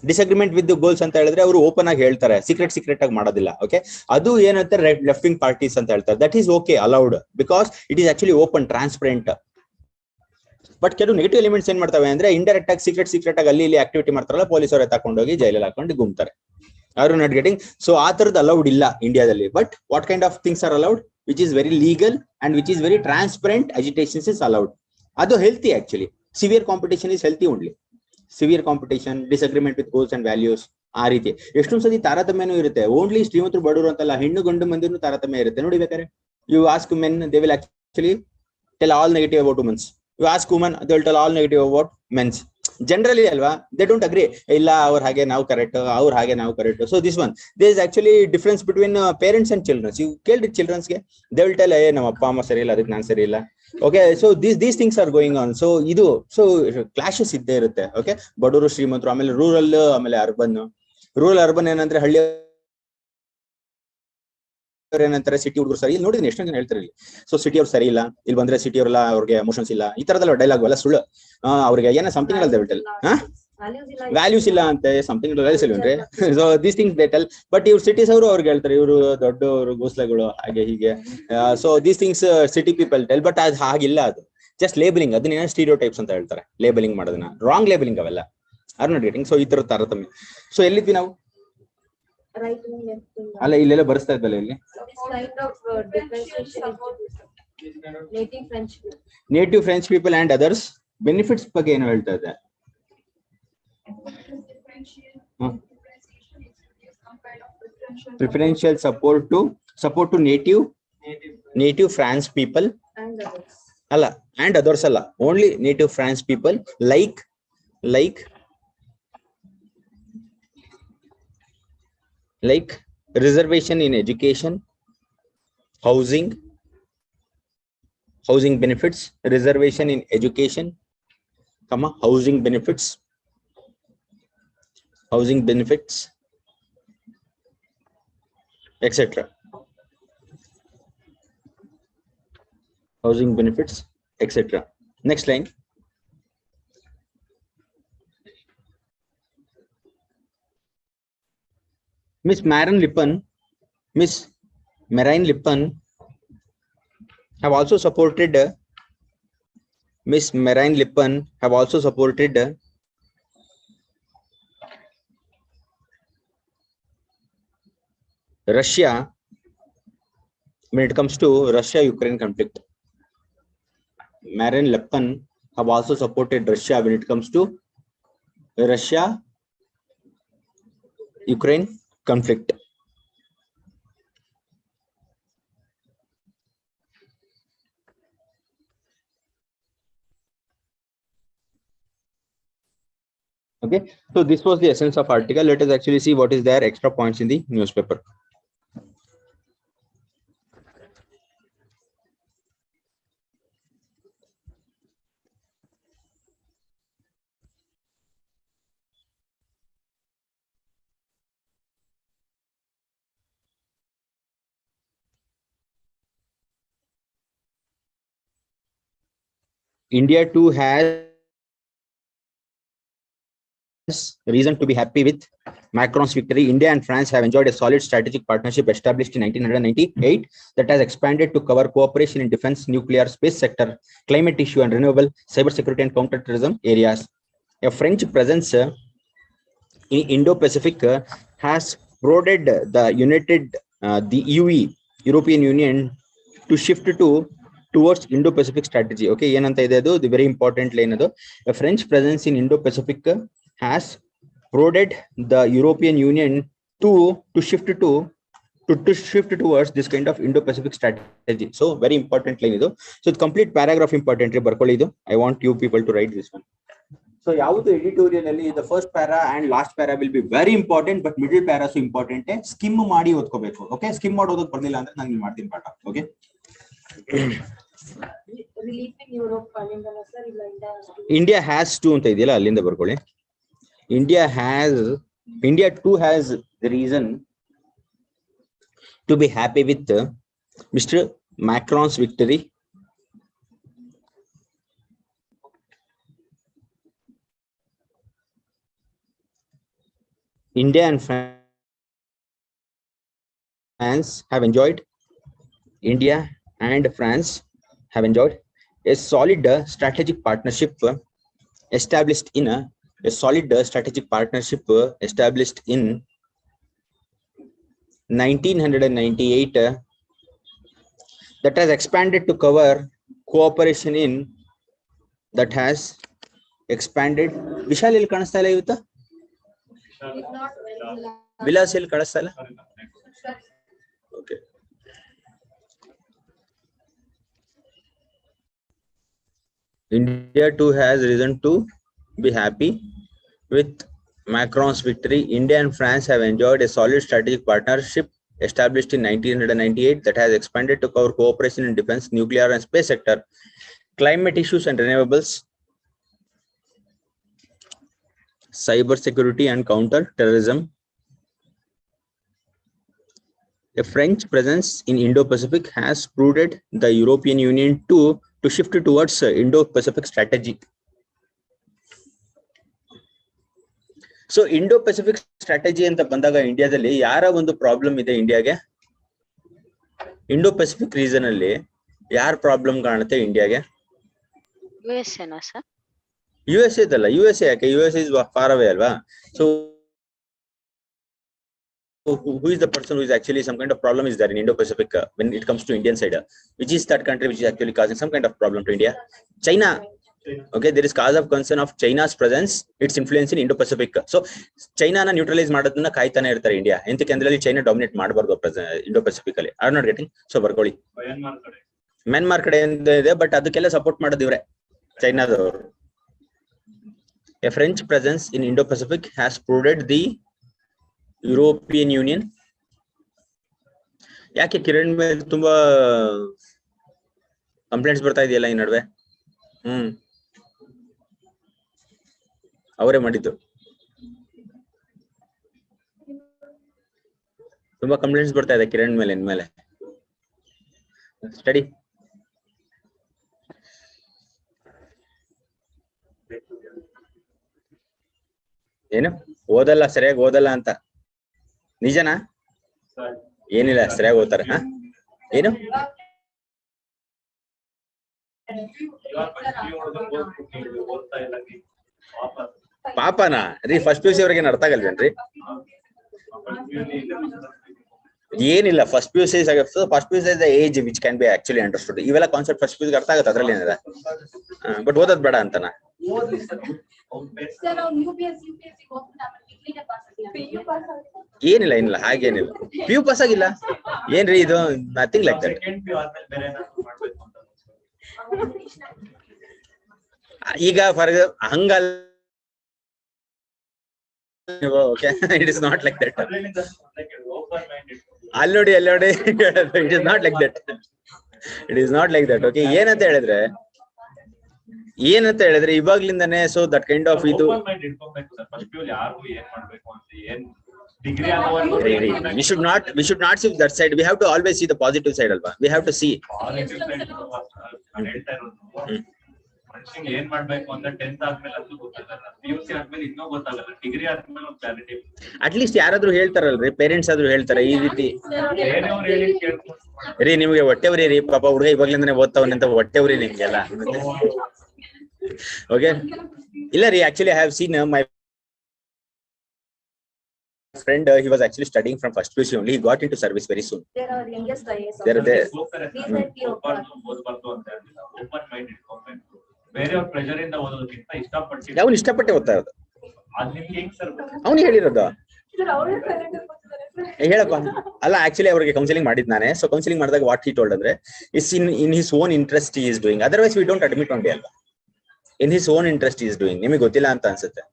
Disagreement with the goals ಅಂತ ಹೇಳಿದ್ರೆ ಅವರು ಓಪನ್ ಆಗಿ ಹೇಳ್ತಾರೆ, ಸೀಕ್ರೆಟ್ ಆಗಿ ಮಾಡೋದಿಲ್ಲ. ಓಕೆ, ಅದು ಏನಂತ ಲೆಫ್ಟ್ ವಿಂಗ್ ಪಾರ್ಟೀಸ್ ಅಂತ ಹೇಳ್ತಾರೆ. That is okay, allowed, because it is actually open, transparent. But ಕೆಲವು ನೆಗೆಟಿವ್ ಎಲಿಮೆಂಟ್ಸ್ ಏನ್ ಮಾಡ್ತವೆ ಅಂದ್ರೆ, ಇಂಡೈರೆಕ್ಟ್ ಆಗಿ ಸೀಕ್ರೆಟ್ ಆಗಿ ಅಲ್ಲಿ ಇಲ್ಲಿ ಆಕ್ಟಿವಿಟಿ ಮಾಡ್ತಾರಲ್ಲ, ಪೊಲೀಸರು ಎತ್ತಾಕೊಂಡೋಗಿ ಜೈಲಲ್ಲಿ ಹಾಕೊಂಡು ಗುಮ್ತಾರೆ. ಅವರು ನಾಟ್ ಗೆಟಿಂಗ್. ಸೊ ಆ ತರದ್ದು ಅಲೌಡ್ ಇಲ್ಲ ಇಂಡಿಯಾದಲ್ಲಿ. But what kind of things are allowed? Which is very legal and which is very transparent. Agitations is allowed. ಅದು healthy actually. Severe competition is healthy only. Severe competition, disagreement with goals and values, ಆ ರೀತಿ. ಎಷ್ಟೊಂದು ಸತಿ ತಾರತಮ್ಯನೂ ಇರುತ್ತೆ. Only ಶ್ರೀಮಂತರು ಬಡವರು ಅಂತಲ್ಲ, ಹೆಣ್ಣು ಗಂಡು ಮಂದಿನೂ ತಾರತಮ್ಯ ಇರುತ್ತೆ. ನೋಡಿ ಬೇಕಾರೆ, you ask men, they will actually tell all negative about womens. You ask woman, they will tell all negative about mens. Generally ಅಲ್ವಾ, ದೇ ಡೋಂಟ್ ಅಗ್ರಿ. ಇಲ್ಲ, ಅವ್ರ ಹಾಗೆ ನಾವು ಕರೆಕ್ಟ್, ಅವ್ರ ಹಾಗೆ ನಾವು correct. So this one, they is actually difference between parents and childrens. You ಕೇಳ್ರಿ ಚಿಲ್ಡ್ರನ್ಸ್ಗೆ, ದೇ ವಿಲ್ ಟೆಲ್, ನಮ್ಮ ಅಪ್ಪ ಅಮ್ಮ ಸರಿ ಇಲ್ಲ, ಅದಕ್ಕೆ ನಾನು ಸರಿ ಇಲ್ಲ. Okay, so these things are going on. So ಇದು, ಸೊ ಕ್ಲಾಶಸ್ ಇದ್ದೇ ಇರುತ್ತೆ. ಓಕೆ, ಬಡವರು ಶ್ರೀಮಂತರು, ಆಮೇಲೆ ರೂರಲ್, ಆಮೇಲೆ ಅರ್ಬನ್. ರೂರಲ್ ಅರ್ಬನ್ ಏನಂದ್ರೆ, ಹಳ್ಳಿ ಏನಂತಾರೆ, ಸಿಟಿ ಹುಡುಗರು ಸರಿ. ಇಲ್ಲಿ ನೋಡಿದ್ರೆ ಎಷ್ಟೊಂದು ಜನ ಹೇಳ್ತಾರೆ ಇಲ್ಲಿ, ಸೊ ಸಿಟಿ ಅವ್ರು ಸರಿ ಇಲ್ಲ, ಇಲ್ಲಿ ಬಂದ್ರೆ ಸಿಟಿ ಅವ್ರಲ್ಲ, ಅವ್ರಿಗೆ ಎಮೋಷನ್ಸ್ ಇಲ್ಲ, ಈ ತರದಲ್ಲ ಡೈಲಾಗ್ ಎಲ್ಲ ಸುಳ್ಳು. ಅವ್ರಿಗೆ ಏನೋ ಸಮಥಿಂಗ್ ಅಲ್ಲ ಟೆಲ್, ವ್ಯಾಲ್ಯೂಸ್ ಇಲ್ಲ ಅಂತೆ, ಸಮಥಿಂಗ್ ವ್ಯಾಲ್ಯೂಸ್ ಇಲ್ವೇನ್ರಿ? So these things they tell. But ಇವ್ರು ಸಿಟೀಸ್ ಅವರು ಅವ್ರಿಗೆ ಹೇಳ್ತಾರೆ, ಇವರು ದೊಡ್ಡವರು ಗೋಸ್ಲೆಗಳು, ಹಾಗೆ ಹೀಗೆ. So these things city people tell. But ಅದು ಹಾಗಿಲ್ಲ, ಅದು ಜಸ್ಟ್ ಲೇಬಲಿಂಗ್. ಅದನ್ನ ಸ್ಟೀರಿಯೋ ಟೈಪ್ಸ್ ಅಂತ ಹೇಳ್ತಾರೆ, ಲೇಬಲಿಂಗ್ ಮಾಡೋದನ್ನ. ರಾಂಗ್ ಲೇಬಲಿಂಗ್ ಅವೆಲ್ಲ, ಆರ್ ನಾಟ್ ಗೆಟಿಂಗ್. ಸೊ ಈ ತರ ತಾರತಮ್ಯ. ಸೊ ಎಲ್ಲಿದ್ವಿ ನಾವು? ಅಲ್ಲ, ಇಲ್ಲೆಲ್ಲ ಬರ್ಸ್ತಾ ಇದ್ದಲ್ಲ ಇಲ್ಲಿ. Native French people and others benefits ಬಗ್ಗೆ ಏನು ಹೇಳ್ತಾ ಇದೆ? Preferential support to native France people ಅಲ್ಲ, ಅಂಡ್ ಅದರ್ಸ್ ಅಲ್ಲ, only native France people. like reservation in education, housing benefits, reservation in education, housing benefits, etc. Housing benefits, etc. Next line. Miss Marine Le Pen have also supported Russia when it comes to Russia-Ukraine conflict. Marine Le Pen have also supported Russia when it comes to Russia-Ukraine conflict. Okay, so this was the essence of article. Let us actually see what is there extra points in the newspaper. India too has reason to be happy with Macron's victory. India and France have enjoyed a solid strategic partnership established in 1998 that has expanded to cover cooperation in defense, nuclear, space sector, climate issue and renewable, cybersecurity and counterterrorism areas. A French presence in Indo-Pacific has prodded the UE, European Union, to shift towards Indo-Pacific strategy. Okay, the very important line. A French presence in Indo-Pacific has prodded the European Union to shift towards this kind of Indo-Pacific strategy. So very important line. So the complete paragraph important. I want you people to write this one. So ಯಾವುದು editorial ಅಲ್ಲಿ the first para and last para will be very important, but middle para so important. Skim ಮಾಡಿ ಓದ್ಕೋಬೇಕು. Okay, skim ಮಾಡಿ ಓದೋಕೆ ಬರ್ಲಿಲ್ಲ ಅಂದ್ರೆ ನಾನು ಮಾಡ್ತೀನಿ ಪಾಠ. Okay. India has to ಅಂತ ಇದೆಯಲ್ಲ ಅಲ್ಲಿಂದ ಬರ್ಕೊಳ್ಳಿ. India too has the reason to be happy with Mr. Macron's victory. India and France have enjoyed a solid strategic partnership established in 1998 that has expanded to cover cooperation in that has expanded. Vishal ಇಲ್ಲಿ ಕಾಣಿಸ್ತಾ ಇಲ್ಲ ಇವತ್ತು? ವಿಲಾಸ್ ಇಲ್ಲಿ ಕಾಣಿಸ್ತಾ ಇಲ್ಲ? Okay. India too has reason to be happy with Macron's victory. India and France have enjoyed a solid strategic partnership established in 1998 that has expanded to cover cooperation in defense, nuclear and space sector, climate issues and renewables, cyber security and counter-terrorism. A French presence in Indo-Pacific has prodded the European Union to shift towards Indo-Pacific strategy. So Indo-Pacific strategy ಅಂತ ಬಂದಾಗ ಇಂಡಿಯಾದಲ್ಲಿ ಯಾರ ಒಂದು problem ಇದೆ ಇಂಡಿಯಾಗೆ? Indo-Pacific region ಅಲ್ಲಿ ಯಾರ problem ಕಾಣುತ್ತೆ ಇಂಡಿಯಾಗೆ? USA ನಾ ಸರ್? USA ಇದಲ್ಲ, USA ಯಾಕೆ? USA is far away ಅಲ್ವಾ? So who is the person who is actually some kind of problem is there in Indo-Pacific when it comes to Indian side? Which is that country which is actually causing some kind of problem to India? China. Okay, there is cause of concern of China's presence, its influence in Indo-Pacific. So China na neutralize ಮಾಡೋದನ್ನ ಕಾಯ್ತಾನೆ ಇರ್ತಾರೆ India. ಎಂತಕ್ಕೆ ಅಂದ್ರೆ ಅಲ್ಲಿ China dominate ಮಾಡಬಾರ್ದು Indo-Pacific ಅಲ್ಲಿ. Are not getting? So ಬರ್ಕೊಳ್ಳಿ. Myanmar ಕಡೆ ಇದೆ, ಬಟ್ ಅದಕ್ಕೆಲ್ಲ ಸಪೋರ್ಟ್ ಮಾಡೋದು ಇವರೇ, ಚೈನಾದವರು. A French presence in Indo-Pacific has prodded the European Union. ಯಾಕೆ ಕಿರಣ್ ಮೇಲೆ ತುಂಬಾ ಕಂಪ್ಲೇಂಟ್ಸ್ ಬರ್ತಾ ಇದೆಯಲ್ಲ ಈ ನಡುವೆ? ಅವರೇ ಮಾಡಿದ್ದು. ತುಂಬಾ ಕಂಪ್ಲೇಂಟ್ಸ್ ಬರ್ತಾ ಇದೆ ಕಿರಣ್ ಮೇಲೆ ಇನ್ಮೇಲೆ. ಸ್ಟಡಿ ಏನು ಓದಲ್ಲ, ಸರಿಯಾಗಿ ಓದಲ್ಲ ಅಂತ. ನಿಜನಾ? ಏನಿಲ್ಲ, ಸರಿಯಾಗಿ ಓದ್ತಾರೆ. ಏನು ಪಾಪನಾ ರೀ? ಫಸ್ಟ್ PUC ಅವ್ರಿಗೆ ಏನು ಅರ್ಥ ಆಗಲ್ವೇನ್ರಿ? ಏನಿಲ್ಲ, first PUC is the age which can be actually understood. ಇವೆಲ್ಲ ಕಾನ್ಸೆಪ್ಟ್ ಫಸ್ಟ್ PUC ಅರ್ಥ ಆಗುತ್ತೆ, ಅದ್ರಲ್ಲಿ ಏನಿದೆ. ಬಟ್ ಓದೋದ್ ಬೇಡ ಅಂತನಾ? ಏನಿಲ್ಲ ಹಾಗೇನಿಲ್ಲ. PU ಪಾಸ್ ಆಗಿಲ್ಲ ಏನ್ರಿ ಇದು? Nothing like that. ಈಗ ಫಾರ್ ಹಂಗಲ್ಲ, okay, it is not like that. ಅಲ್ಲಿ ನೋಡಿ it is not like that. Okay, ಏನಂತ ಹೇಳಿದ್ರೆ ಇವಾಗ್ಲಿಂದಾನೆ ಸೊ ದಟ್ ಕೈಂಡ್ ಆಫ್ ಇದು we should not see that side. We have to always see the positive side alva. We have to see ಏನ್ ಮಾಡ್ಬೇಕು ಅಂತ 10th ಆದ್ಮೇಲೆ ಅಂತೂ ಗೊತ್ತಾಗಲ್ಲ, PUC ಆದ್ಮೇಲೆ ಇನ್ನೂ ಗೊತ್ತಾಗಲ್ಲ, ಡಿಗ್ರಿ ಆದ್ಮೇಲೆ ಒಂದು ಕ್ಲಾರಿಟಿ. ಅಟ್ಲೀಸ್ಟ್ ಯಾರಾದ್ರೂ ಹೇಳ್ತಾರಲ್ರಿ, ಪೇರೆಂಟ್ಸ್ ಆದ್ರೂ ಹೇಳ್ತಾರೆ ಈ ರೀತಿ. ಬೇರೆಯವ್ರು ಹೇಳಿ ಕೇಳ್ಕೊಂಡು ರೀ ನಿಮ್ಗೆ ಹೊಟ್ಟೆವ್ರಿ ರೀ, ಪಾಪ ಹುಡುಗ ಇವಾಗ್ಲಿಂದಾನೆ ಓದ್ತಾವನೆ ಅಂತ ಹೊಟ್ಟೆವ್ರಿ ನಿಮ್ಗೆಲ್ಲ. ಓಕೆ, ಇಲ್ಲ ರೀ, actually I have seen my friend, he was actually studying from first PUC only. He got into service very soon. There are youngest IAS There ಓದ್ಬಾರ್ದು ಅಂತ ಹೇಳಿಲ್ಲ, ಓಪನ್ ಮೈಂಡ್ ಇಟ್ಕೋಬೇಕು. ಬೇರೆಯವ್ರ ಪ್ರೆಷರ್ ಇಂದ ಓದೋದಕ್ಕಿಂತ ಇಷ್ಟಪಟ್ಟು ಅವನು ಇಷ್ಟಪಟ್ಟೆ ಓದ್ತಾ ಇರೋದು. ಅದ್ ನಿಮ್ಗೆ ಹೆಂಗ್ ಸರ್ ಅವ್ನು ಹೇಳಿರೋದು Sir, ಅವರೇ parent ಬರ್ತಿದ್ದಾರೆ. ಹೇಳಪ್ಪ. ಅಲ್ಲ, ಆಕ್ಚುಲಿ ಅವ್ರಿಗೆ ಕೌನ್ಸಿಲಿಂಗ್ ಮಾಡಿದ್ ನಾನೇ. ಸೊ ಕೌನ್ಸಿಲಿಂಗ್ ಮಾಡಿದಾಗ ವಾಟ್ ಹಿ ಟೋಲ್ಡ್ ಅಂದ್ರೆ, is in his own interest is doing, otherwise we don't admit on ಡಿ ಅಲ್ವಾ. In his own interest is doing, ನಿಮಗೆ ಗೊತ್ತಿಲ್ಲ ಅಂತ ಅನ್ಸುತ್ತೆ.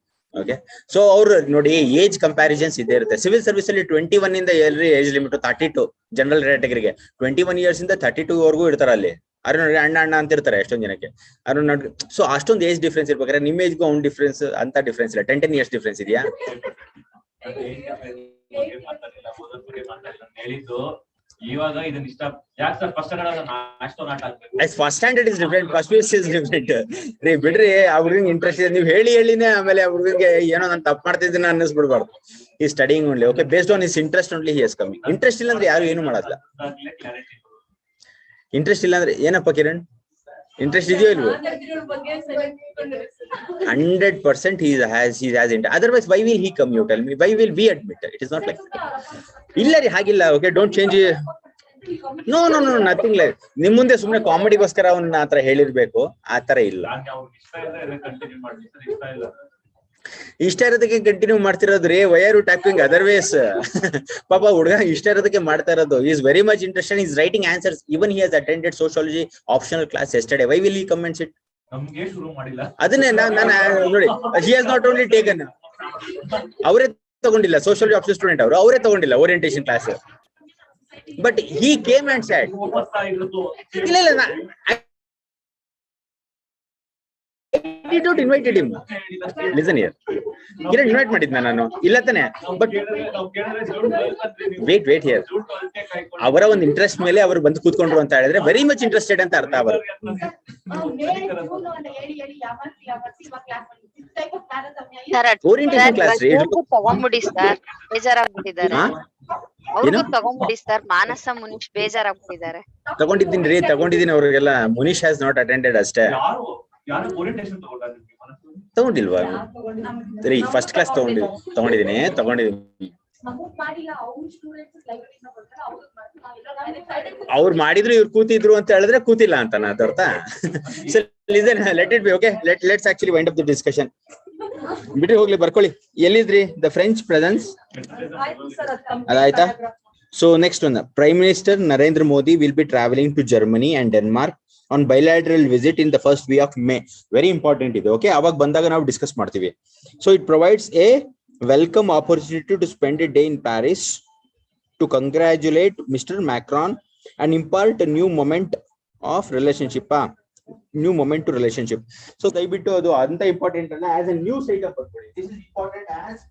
ಓಕೆ, ಸೊ ಅವ್ರು ನೋಡಿ ಏಜ್ ಕಂಪ್ಯಾರಿಸನ್ಸ್ ಇದೇ ಇರುತ್ತೆ. ಸಿವಿಲ್ ಸರ್ವಿಸ್ ಅಲ್ಲಿ 21 ಇಂದ ಎಲ್ರಿ ಏಜ್ ಲಿಮಿಟ್ 32 ಜನರಲ್ ಕ್ಯಾಟಗರಿಗೆ, 21 ಇಯರ್ಸ್ ಇಂದ 32 ವರೆಗೂ ಇರ್ತಾರ ಅಲ್ಲಿ. ಅವ್ರು ನೋಡಿ ಅಣ್ಣ ಅಣ್ಣ ಅಂತ ಇರ್ತಾರೆ ಎಷ್ಟೊಂದ್ ಜನಕ್ಕೆ. ಅವ್ರು ನೋಡಿ, ಸೊ ಅಷ್ಟೊಂದು ಏಜ್ ಡಿಫ್ರೆನ್ಸ್ ಇರ್ಬೇಕಾದ್ರೆ ನಿಮ್ಮ ಏಜ್ಗೂ ಅವ್ನ ಡಿಫ್ರೆನ್ಸ್ ಅಂತ ಡಿಫ್ರೆನ್ಸ್ ಇಲ್ಲ, 10 ಇಯರ್ಸ್ ಡಿಫ್ರೆನ್ಸ್ ಇದೆಯಾ? ಹೇಳಿದ್ದು ಇವಾಗ ಇದನ್ನ ಇಷ್ಟ ಯಾಕೆ sir first first standard is different, first PUC is different ರೀ. ಬಿಡ್ರಿ, ಆ ಹುಡುಗಂಗೆ ಇಂಟ್ರೆಸ್ಟ್ ಇದೆ, ನೀವು ಹೇಳಿನೇ ಆಮೇಲೆ ಆ ಹುಡುಗಂಗೆ ಏನೋ ನಾನು ತಪ್ಪು ಮಾಡ್ತಿದ್ದೀನಿ ಅನ್ನಿಸ್ಬಿಡ್ಬಾರ್ದು. ಈ studying only, okay, based on his interest only he has coming. Interest ಇಲ್ಲ ಅಂದ್ರೆ ಯಾರು ಏನು ಮಾಡಲ್ಲ. ಇಂಟ್ರೆಸ್ಟ್ ಇಲ್ಲ ಅಂದ್ರೆ ಏನಪ್ಪ ಕಿರಣ್, ಇಂಟ್ರೆಸ್ಟ್ ಇದೆಯೋ ಇಲ್ವೋ? 100% he has it. Otherwise why will he come? You tell me, why will we admit it? It is not like ಇಲ್ಲ ರೀ, ಹಾಗಿಲ್ಲ. Okay, don't change. No no no, nothing like. ನಿಮ್ ಮುಂದೆ ಸುಮ್ನೆ ಕಾಮಿಡಿಗೋಸ್ಕರ ಅವನ್ನ ಆತರ ಹೇಳಿರ್ಬೇಕು, ಆತರ ಇಲ್ಲ. ಇಷ್ಟ ಇರೋದಕ್ಕೆ ಕಂಟಿನ್ಯೂ ಮಾಡ್ತಿರೋದ್ರಿ. Why are you talking otherwise? ಪಾಪ ಹುಡುಗ ಇಷ್ಟ ಇರೋದಕ್ಕೆ ಮಾಡ್ತಾ ಇರೋದು. Is very much interested, is writing answers. Even he has attended sociology optional class yesterday. Why will he comments it? ಅದನ್ನೇ ನಾನು ನೋಡಿ, ಹಿ ಹಸ್ ನಾಟ್ ಓನ್ಲಿ ಟೇಕನ್, ಅವರೇ ತಗೊಂಡಿಲ್ಲ ಸೋಶಿಯಾಲಜಿ ಆಪ್ಷನ್ ಸ್ಟೂಡೆಂಟ್, ಅವರೇ ತಗೊಂಡಿಲ್ಲ orientation class. But he came and shed, ಇಲ್ಲ ಇಲ್ಲ, I don't invited him. Listen here. Kiran invite ಮಾಡಿದ್ನ ನಾನು, ಇಲ್ಲ ತಾನೆ? But wait here. ಅವರ ಒಂದು ಇಂಟ್ರೆಸ್ಟ್ ಮೇಲೆ ಅವರು ಬಂದು ಕೂತ್ಕೊಂಡ್ರು ಅಂತ ಹೇಳಿದ್ರೆ ವೆರಿ ಮಚ್ ಇಂಟ್ರೆಸ್ಟೆಡ್ ಅಂತ ಅರ್ಥ. ಅವರು ಓರಿಯಂಟೇಶನ್ ಕ್ಲಾಸ್ ರೀ, ತಗೊಂಡ್ಬಿಡಿ ಸರ್, ಬೇಜಾರಾಗ್ಬಿಟ್ಟಿದ್ದಾರೆ. ಅವ್ರಿಗೂ ತಗೊಂಡ್ಬಿಡಿ ಸರ್, ಮಾನಸ ಮುನೀಶ್ ಬೇಜಾರಾಗ್ಬಿಟ್ಟಿದ್ದಾರೆ. ತಗೊಂಡಿದ್ದೀನಿ ಅವ್ರಿಗೆಲ್ಲ. ಮುನೀಶ್ ಹ್ಯಾಸ್ ನಾಟ್ ಅಟೆಂಡೆಡ್ ಅಷ್ಟೇ. ತಗೊಂಡಿಲ್ವಾ ರೀ? ಫಸ್ಟ್ ಕ್ಲಾಸ್ ತಗೊಂಡಿದ್ದೀನಿ. ಅವ್ರು ಮಾಡಿದ್ರು, ಇವ್ರು ಕೂತಿದ್ರು ಅಂತ ಹೇಳಿದ್ರೆ ಕೂತಿಲ್ಲ ಅಂತ ಅದರ್ಥ. Let it be. Okay, let's actually wind up the discussion. ಬಿಟ್ರಿ ಹೋಗ್ಲಿ, ಬರ್ಕೊಳ್ಳಿ. ಎಲ್ಲಿದ್ರಿ? ದ ಫ್ರೆಂಚ್ ಪ್ರೆಸೆನ್ಸ್ ಅದಾಯ್ತಾ? ಸೊ ನೆಕ್ಸ್ಟ್ ಒಂದು, Prime Minister Narendra Modi will be traveling to Germany and Denmark on bilateral visit in the first week of May. Very important ಇದೆ. Okay, ಅವಾಗ ಬಂದಾಗ ನಾವು ಡಿಸ್ಕಸ್ ಮಾಡ್ತೀವಿ. So it provides A welcome opportunity to spend a day in Paris to congratulate Mr. Macron and impart a new moment of relationship. New moment to relationship. So ದಯವಿಟ್ಟು ಅದು ಅಂತ important ಅಲ್ಲ, as A news item ಬರ್ಕೊಳ್ಳಿ. This is important as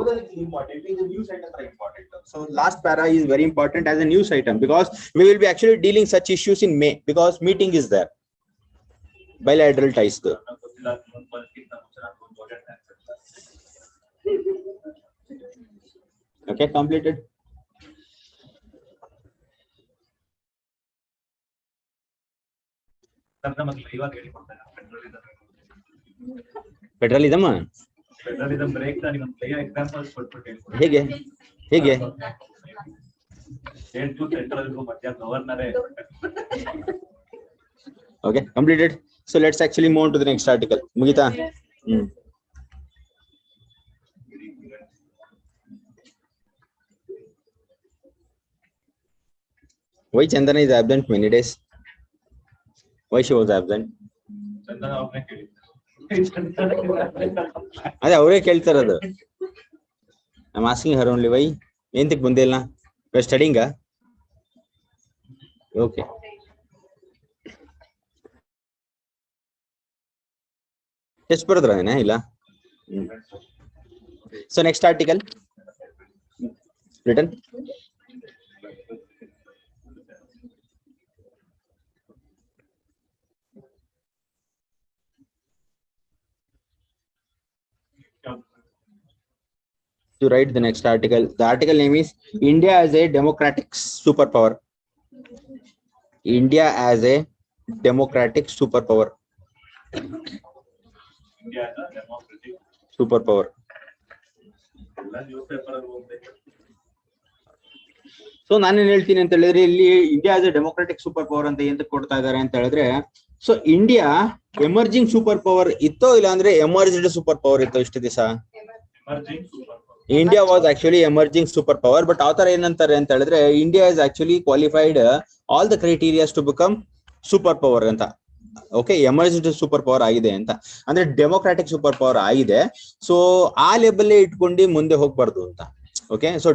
ಓದೋದಕ್ಕೆ important, ಇದು news item ತರ important. So last para is very important as a news item because we will be actually dealing such issues in May because meeting is there. Bilateral ties. Okay, completed. ಪೆಟ್ರೋಲಿಸಮ್ ಹೇಗೆ ಹೇಗೆ Okay, completed. So let's actually move on to the next article. ಮುಗಿತಾ? Why Chandana is absent many days? Why she was absent? ಅದೇ ಅವರೇ ಕೇಳ್ತಾರದು. I'm asking her only why. ಎಂತಕ್ಕೆ ಬಂದಿಲ್ಲ? ಸ್ಟಡಿಂಗ? Okay. Test ಬರೋದ್ರೇನೆ ಇಲ್ಲ? So next article written. to write the next article. The article name is India as a democratic superpower. India as a democratic superpower. India is a democratic Superpower. newspaper ಅಲ್ಲಿ ಹೋಗ್ಬೇಕು. So ನಾನೇನ್ ಹೇಳ್ತೀನಿ ಅಂತ ಹೇಳಿದ್ರೆ, ಇಲ್ಲಿ India as A democratic super power ಅಂತ ಎಂತ ಕೊಡ್ತಾ ಇದ್ದಾರೆ ಅಂತ ಹೇಳಿದ್ರೆ, so India emerging super power ಇತ್ತೋ ಇಲ್ಲ ಅಂದ್ರೆ ಎಮರ್ಜ್ಡ್ ಸೂಪರ್ ಪವರ್ ಇತ್ತೋ ಇಷ್ಟು ದಿವಸ? Emerging super power. India was actually emerging super power, but ಆತರ ಏನಂತಾರೆ ಅಂತ ಹೇಳಿದ್ರೆ, India is actually qualified all the criterias to become super power ಅಂತ. ಓಕೆ, ಎಮರ್ಜ್ಡ್ ಸೂಪರ್ ಪವರ್ ಆಗಿದೆ ಅಂತ ಅಂದ್ರೆ ಡೆಮೋಕ್ರಾಟಿಕ್ ಸೂಪರ್ ಪವರ್ ಆಗಿದೆ. ಸೊ ಆ ಲೆವೆಲ್ ಇಟ್ಕೊಂಡು ಮುಂದೆ ಹೋಗ್ಬಾರ್ದು ಅಂತ. Okay, so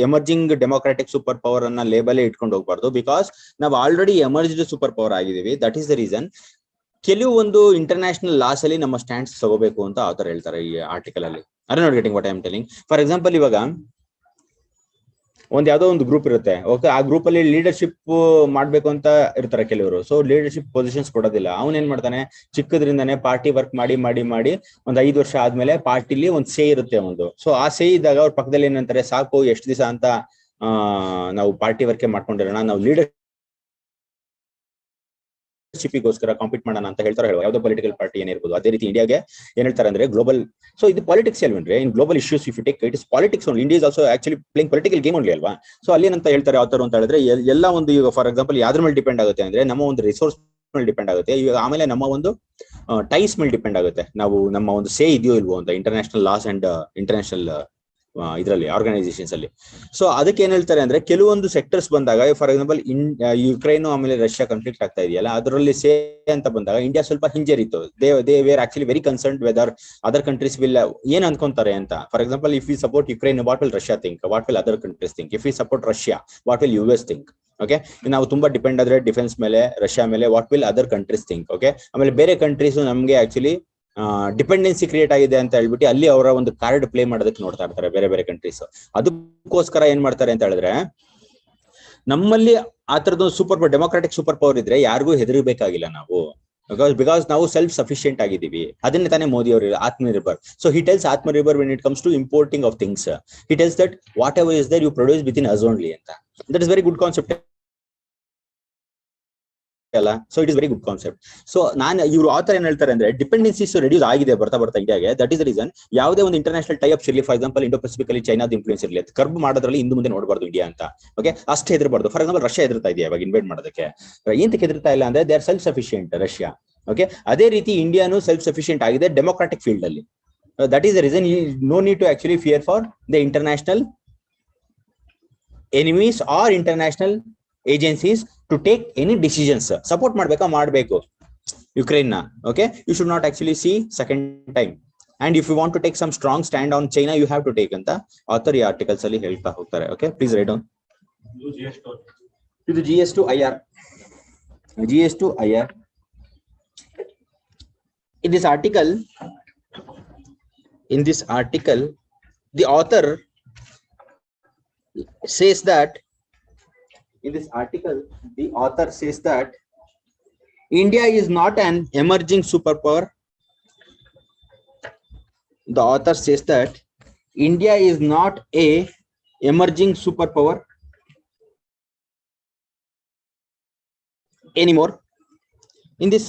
emerging democratic super power ಅನ್ನ ಲೇಬಲ್ ಇಟ್ಕೊಂಡು ಹೋಗ್ಬಾರ್ದು, ಬಿಕಾಸ್ ನಾವು ಆಲ್ರೆಡಿ ಎಮರ್ಜ್ಡ್ ಸೂಪರ್ ಪವರ್ ಆಗಿದೀವಿ. ದಟ್ ಈಸ್ ದ ರೀಸನ್ ಕೆಲವೊಂದು ಇಂಟರ್ನ್ಯಾಷನಲ್ ಲಾಸ್ ಅಲ್ಲಿ ನಮ್ಮ ಸ್ಟ್ಯಾಂಡ್ಸ್ ತಗೋಬೇಕು ಅಂತ ಆತರ ಹೇಳ್ತಾರೆ ಈ ಆರ್ಟಿಕಲ್ ಅಲ್ಲಿ. I am not getting what I am telling. For example, ಇವಾಗ ಯಾವ್ದೋ ಒಂದು ಗ್ರೂಪ್ ಇರುತ್ತೆ. ಓಕೆ, ಆ ಗ್ರೂಪ್ ಅಲ್ಲಿ ಲೀಡರ್ಶಿಪ್ ಮಾಡ್ಬೇಕು ಅಂತ ಇರ್ತಾರೆ ಕೆಲವರು. ಸೊ ಲೀಡರ್ಶಿಪ್ ಪೊಸಿಷನ್ಸ್ ಕೊಡೋದಿಲ್ಲ. ಅವನ್ ಏನ್ ಮಾಡ್ತಾನೆ, ಚಿಕ್ಕದ್ರಿಂದಾನೆ ಪಾರ್ಟಿ ವರ್ಕ್ ಮಾಡಿ ಮಾಡಿ ಮಾಡಿ ಒಂದ್ 5 ವರ್ಷ ಆದ್ಮೇಲೆ ಪಾರ್ಟಿಲಿ ಒಂದ್ ಸೇ ಇರುತ್ತೆ ಒಂದು. ಸೊ ಆ ಸೇ ಇದ್ದಾಗ ಅವ್ರ ಪಕ್ಕದಲ್ಲಿ ಏನಂತಾರೆ, ಸಾಕು ಎಷ್ಟು ದಿವಸ ಅಂತ ನಾವು ಪಾರ್ಟಿ ವರ್ಕ್ ಮಾಡ್ಕೊಂಡಿರೋಣ, ನಾವು ಲೀಡರ್ಶಿಪ್ಗೋಸ್ಕರ ಕಾಂಪೀಟ್ ಮಾಡೋಣ ಅಂತ ಹೇಳ್ತಾರೆ. ಯಾವ್ದೋ ಪೊಲಿಟಿಕಲ್ ಪಾರ್ಟಿ ಏನಿರ್ಬೋದು. ಅದೇ ರೀತಿ ಇಂಡಿಯಾಗೆ ಏನ್ ಹೇಳ್ತಾರೆ ಅಂದ್ರೆ, ಗ್ಲೋಬಲ್. ಸೊ ಇದು ಪಾಲಿಟಿಕ್ಸ್ ಅಲ್ವೇನ್ರಿ? In global issues if you take, it is politics only. India is also actually playing political game only ಅಲ್ವಾ? ಸೊ ಅಲ್ಲಿ ಏನಂತ ಹೇಳ್ತಾರೆ ಆತರ ಅಂತ ಹೇಳಿದ್ರೆ, ಎಲ್ಲ ಒಂದು ಈಗ ಫಾರ್ ಎಕ್ಸಾಂಪಲ್ ಯಾವ್ದ್ರ ಮೇಲೆ ಡಿಪೆಂಡ್ ಆಗುತ್ತೆ ಅಂದ್ರೆ, ನಮ್ಮ ಒಂದು ರಿಸೋರ್ಸ್ ಮೇಲೆ ಡಿಪೆಂಡ್ ಆಗುತ್ತೆ. ಈಗ ಆಮೇಲೆ ನಮ್ಮ ಒಂದು ಟೈಸ್ ಮೇಲೆ ಡಿಪೆಂಡ್ ಆಗುತ್ತೆ. ನಾವು ನಮ್ಮ ಒಂದು ಸೇ ಇದೆಯೋ ಇಲ್ವೋ ಅಂತ ಇಂಟರ್ನ್ಯಾಷನಲ್ ಲಾಸ್ ಅಂಡ್ ಇಂಟರ್ನ್ಯಾಷನಲ್ ಇದರಲ್ಲಿ ಆರ್ಗನೈಸೇಷನ್ಸ್ ಅಲ್ಲಿ. ಸೊ ಅದಕ್ಕೆ ಏನ್ ಹೇಳ್ತಾರೆ ಅಂದ್ರೆ, ಕೆಲವೊಂದು ಸೆಕ್ಟರ್ಸ್ ಬಂದಾಗ, ಫಾರ್ ಎಕ್ಸಾಂಪಲ್ ಯುಕ್ರೈನ್ ಆಮೇಲೆ ರಷ್ಯಾ ಕಾನ್ಫ್ಲಿಕ್ಟ್ ಆಗ್ತಾ ಇದೆಯಲ್ಲ, ಅದರಲ್ಲಿ ಸೇ ಅಂತ ಬಂದಾಗ ಇಂಡಿಯಾ ಸ್ವಲ್ಪ ಹಿಂಜರಿತು. They were actually very concerned whether other countries will ಏನ್ ಅನ್ಕೊಂತಾರೆ ಅಂತ. For example, if you support Ukraine, what will Russia think? What will other countries think? If you support Russia, what will US think? Okay, ನಾವು ತುಂಬಾ depend ಆದ್ರೆ defence ಮೇಲೆ, Russia ಮೇಲೆ, what will other countries think? Okay, ಆಮೇಲೆ ಬೇರೆ countries ನಮ್ಗೆ actually dependency create ಆಗಿದೆ ಅಂತ ಹೇಳ್ಬಿಟ್ಟು ಅಲ್ಲಿ ಅವರ ಒಂದು ಕಾರ್ಡ್ ಪ್ಲೇ ಮಾಡೋದಕ್ಕೆ ನೋಡ್ತಾ ಇರ್ತಾರೆ ಬೇರೆ ಬೇರೆ ಕಂಟ್ರೀಸ್. ಅದಕ್ಕೋಸ್ಕರ ಏನ್ ಮಾಡ್ತಾರೆ ಅಂತ ಹೇಳಿದ್ರೆ, ನಮ್ಮಲ್ಲಿ ಆ ತರದ ಸೂಪರ್ ಡೆಮೋಕ್ರಾಟಿಕ್ ಸೂಪರ್ ಪವರ್ ಇದ್ರೆ ಯಾರಿಗೂ ಹೆದರ್ಬೇಕಾಗಿಲ್ಲ ನಾವು. ಬಿಕಾಸ್ ನಾವು ಸೆಲ್ಫ್ ಸಫಿಶಿಯಂಟ್ ಆಗಿದ್ದೀವಿ. ಅದನ್ನೇ ತಾನೇ ಮೋದಿ ಅವರು Atmanirbhar. So he tells Atmanirbhar when it comes to importing of things. He tells that whatever is that you produce within us only ಅಂತ. That is very good concept ಅಲ್ಲ. So it is very good concept. So ಇವರು ಆತರ ಏನ್ ಹೇಳ್ತಾರೆ ಅಂದ್ರೆ, dependencies reduce ಆಗಿದೆ ಬರ್ತಾ ಇಂಡಿಯಾಗೆ. ದಟ್ ಇಸ್ ದ ರೀಸನ್ ಯಾವುದೇ ಒಂದು ಇಂಟರ್ನ್ಯಾಷನಲ್ ಟೈ ಅಪ್ಸ್ ಇರಲಿ, ಫಾರ್ ಎಕ್ಸಾಂಪಲ್ ಇಂಡೋ ಪೆಸಿಫಿಕ್ ಅಲ್ಲಿ ಚೈನಾದ ಇನ್ಫ್ಲೂಯೆನ್ಸ್ ಇರಲಿ, ಕರ್ಬ್ ಮಾಡೋದ್ರಲ್ಲಿ ಹಿಂದೆ ಮುಂದೆ ನೋಡಬಾರ್ದು ಇಂಡಿಯಾ ಅಂತ. ಓಕೆ, ಅಷ್ಟೇ ಹೆದರ್ಬಾರ್ದು. ಫಾರ್ ಎಕ್ಸಾಂಪಲ್, ರಷ್ಯಾ ಹೆದರ್ತಾ ಇದೆಯಾ ಇವಾಗ ಇನ್ವೈಟ್ ಮಾಡೋದಕ್ಕೆ? ಏಂತಕ್ಕೆ ಹೆದರ್ತಾ ಇಲ್ಲ ಅಂದ್ರೆ, they are self sufficient Russia. Okay, ಅದೇ ರೀತಿ ಇಂಡಿಯಾನು ಸೆಲ್ಫ್ ಸಫಿಶಿಯಂಟ್ ಆಗಿದೆ ಡೆಮೋಕ್ರಾಟಿಕ್ ಫೀಲ್ಡ್ ಅಲ್ಲಿ. That is the reason no need to actually fear for the international enemies are international agencies to take any decisions. Support ಮಾಡಬೇಕು Ukraine ನ. Okay, you should not actually see second time. And if you want to take some strong stand on China, you have to take ಅಂತ author ಈ articles ಅಲ್ಲಿ ಹೇಳ್ತಾ ಹೋಗ್ತಾರೆ. Okay, please write down. ಇದು GS to IR. GS to IR. In this article, the author says that India is not an emerging superpower. The author says that India is not a emerging superpower anymore. In this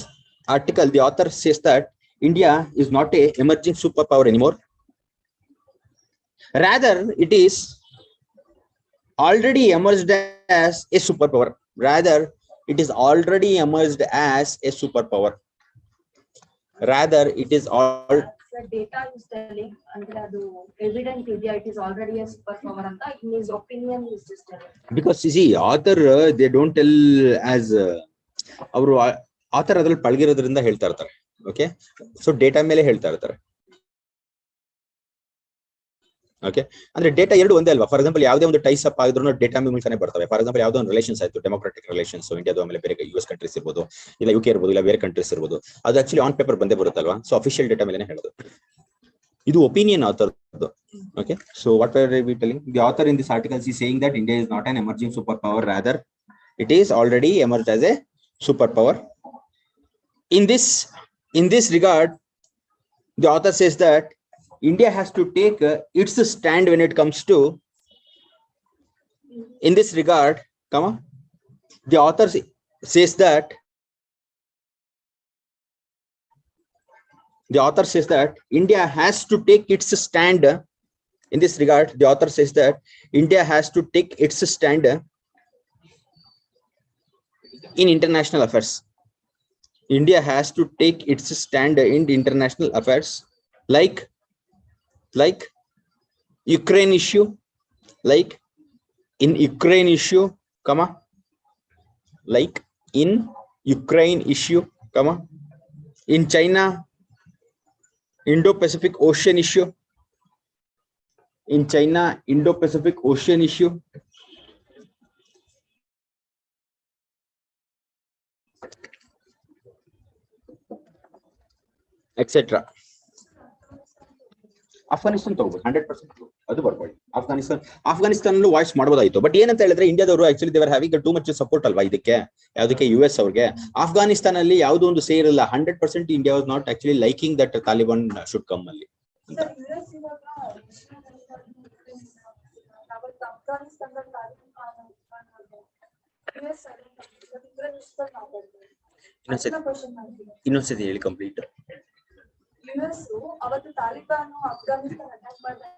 article, the author says that India is not a emerging superpower anymore. Rather, it is already emerged as a superpower. It is already emerged as a superpower. The data is telling ಅಂದ್ರೆ ಅದು evident ಇದೆಯಾ, it is already a superpower ಅಂತ. In his opinion is just telling. Because see, author they don't tell as ಅವರು author ಅದ್ರಲ್ಲಿ ಪಳಗಿರೋದ್ರಿಂದ ಹೇಳ್ತಾ ಇರ್ತಾರೆ. Okay, so data ಮೇಲೆ ಹೇಳ್ತಾ ಇರ್ತಾರೆ. ಓಕೆ, ಅಂದ್ರೆ ಡೇಟಾ ಎರಡು ಒಂದೇ ಅಲ್ವಾ? ಫಾರ್ ಎಕ್ಸಾಂಪಲ್, ಯಾವುದೇ ಒಂದು ಟೈಸ್ ಅಪ್ ಆಗಿದ್ರು ಡೇಟಾ ಮೂಲಕನೇ ಬರ್ತವೆ. ಫಾರ್ ಎಕ್ಸಾಂಪಲ್, ಯಾವುದೋ ಒಂದು ರಿಲೇಷನ್ಸ್ ಆಯ್ತು, ಡೆಮೋಕ್ರಾಟಿಕ್ ರಿಲೇಷನ್ಸ್ ಇಂಡಿಯಾದ ಆಮೇಲೆ ಬೇರೆ US ಕಂಟ್ರೀಸ್ ಇರ್ಬೋದು, ಇಲ್ಲ UK ಇರ್ಬೋದು, ಇಲ್ಲ ಬೇರೆ ಕಂಟ್ರೀಸ್ ಇರ್ಬೋದು, ಅದು ಆಕ್ಚುಲಿ ಆನ್ ಪೇಪರ್ ಬಂದೇ ಬರುತ್ತಲ್ವಾ? ಸೊ ಅಫಿಷಿಯಲ್ ಡೇಟಾ ಮೇಲೆ ಹೇಳೋದು. ಇದು opinion author. Okay, so what are we telling? The author in this article is saying that India is not an emerging superpower, rather it is already emerged as a superpower. In this regard, the author says that India has to take its stand when it comes to, in this regard, the author says that India has to take its stand. In this regard, the author says that India has to take its stand in international affairs. India has to take its stand in international affairs, like Ukraine issue, like in Ukraine issue, like in Ukraine issue, in China, Indo-Pacific Ocean issue, in China, Indo-Pacific Ocean issue, etc. Afghanistan ತಗೋಬಹುದು 100%. ಅದು ಬರ್ಬೋದು. Afghanistan voice ಮಾಡಬಹುದಾಯ್ತು. But ಏನಂತ ಹೇಳಿದ್ರೆ ಇಂಡಿಯಾದವರು actually ದೇವರ್ having too much support ಅಲ್ವಾ ಇದಕ್ಕೆ, ಯಾವುದಕ್ಕೆ, US ಅವ್ರಿಗೆ. ಅಫ್ಘಾನಿಸ್ತಾನ್ ಅಲ್ಲಿ ಯಾವುದೋ ಒಂದು ಸೇರಿಲ್ಲ. 100% India was not actually liking that Taliban should come ಅಲ್ಲಿ. ಇನ್ನೊಂದ್ಸತಿ ಹೇಳಿ ಕಂಪ್ಲೀಟ್. ಅವತ್ತು ತಾಲಿಬಾನ್ ಅಫ್ಘಾನಿಸ್ತಾನ ಅಟ್ಯಾಕ್ ಮಾಡಿದಾಗ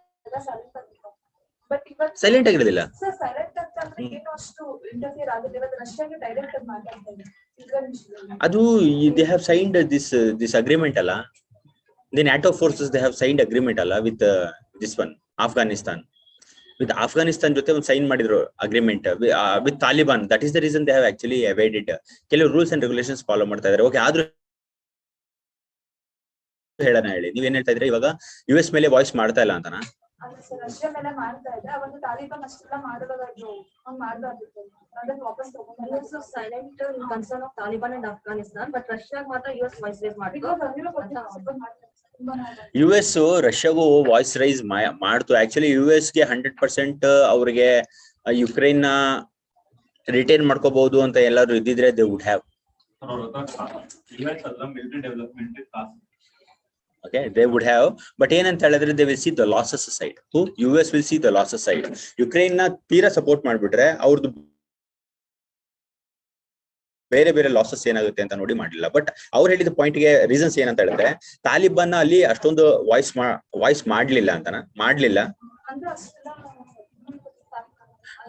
ಸೈಲೆಂಟ್ ಆಗಿರೋದಿಲ್ಲ ಸರ್. ಸೈಲೆಂಟ್ ಅಂತ ಏನು ಅಷ್ಟು ಇಂಟರ್ಫಿಯರ್ ಆಗುತ್ತೆ. ಇವತ್ತು ರಷ್ಯಾಗೆ ಡೈರೆಕ್ಟ್ ಆಗಿ ಮಾತಾಡ್ತಾ ಇದ್ದಾರೆ. ಅದು they have signed this agreement ಅಲ್ಲ. The NATO forces they have signed agreement ಅಲ್ಲ with this one Afghanistan. With Afghanistan ಜೊತೆ ಒಂದು ಸೈನ್ ಮಾಡಿದ್ರು agreement with Taliban. That is the reason they have actually evaded. ಕೆಲವು ರೂಲ್ಸ್ ಅಂಡ್ ರೆಗ್ಯುಲೇಷನ್ಸ್ ಫಾಲೋ ಮಾಡ್ತಾ ಇದ್ದಾರೆ. Okay, ಆದ್ರೂ ಹೇಳೋಣ ಹೇಳಿ, ನೀವೇನ್ ಹೇಳ್ತಾ ಇದ್ರೆ ಇವಾಗ US ಮೇಲೆ ವಾಯ್ಸ್ ಮಾಡ್ತಾ ಇಲ್ಲ ಅಂತನಾ? ರಷ್ಯಾ ಮೇಲೆ ಮಾಡ್ತಾ ಇದ್ರೆ ಅವತ್ತು ತಾಲಿಬಾನ್ ಅಷ್ಟೆಲ್ಲ ಮಾಡಬಾರ್ದು, ಹಂಗ್ ಮಾಡಬಾರ್ದಿತ್ತು. ಅದನ್ನ ವಾಪಸ್ ತಗೊಂಡು silent in concern of Taliban and Afghanistan. But ರಷ್ಯಾಗೆ ಮಾತ್ರ US ವಾಯ್ಸ್ ರೇಸ್ ಮಾಡಿದ್ರು. US ರಷ್ಯಾಗೂ ವಾಯ್ಸ್ ರೈಸ್ ಮಾಡ್ತು. ಆಕ್ಚುಲಿ US ಗೆ 100% ಅವ್ರಿಗೆ ಯುಕ್ರೇನ್ ನ ರಿಟೈನ್ ಮಾಡ್ಕೋಬಹುದು ಅಂತ ಎಲ್ಲಾರು ಇದ್ದಿದ್ರೆ they would have. Okay, they would have, but ಏನಂತ ಹೇಳಿದ್ರೆ they will see the losses side. Who? US will see the losses side. Ukraine ನ ತೀರಾ ಸಪೋರ್ಟ್ ಮಾಡ್ಬಿಟ್ರೆ ಅವ್ರದ್ದು ಬೇರೆ ಬೇರೆ ಲಾಸಸ್ ಏನಾಗುತ್ತೆ ಅಂತ ನೋಡಿ ಮಾಡಿಲ್ಲ. ಬಟ್ ಅವ್ರು ಹೇಳಿದ ಪಾಯಿಂಟ್ ಗೆ ರೀಸನ್ಸ್ ಏನಂತ ಹೇಳಿದ್ರೆ ತಾಲಿಬಾನ್ ಅಲ್ಲಿ ಅಷ್ಟೊಂದು ವಾಯ್ಸ್ ಮಾಡ್ಲಿಲ್ಲ ಅಂತನಾ? ಮಾಡ್ಲಿಲ್ಲ.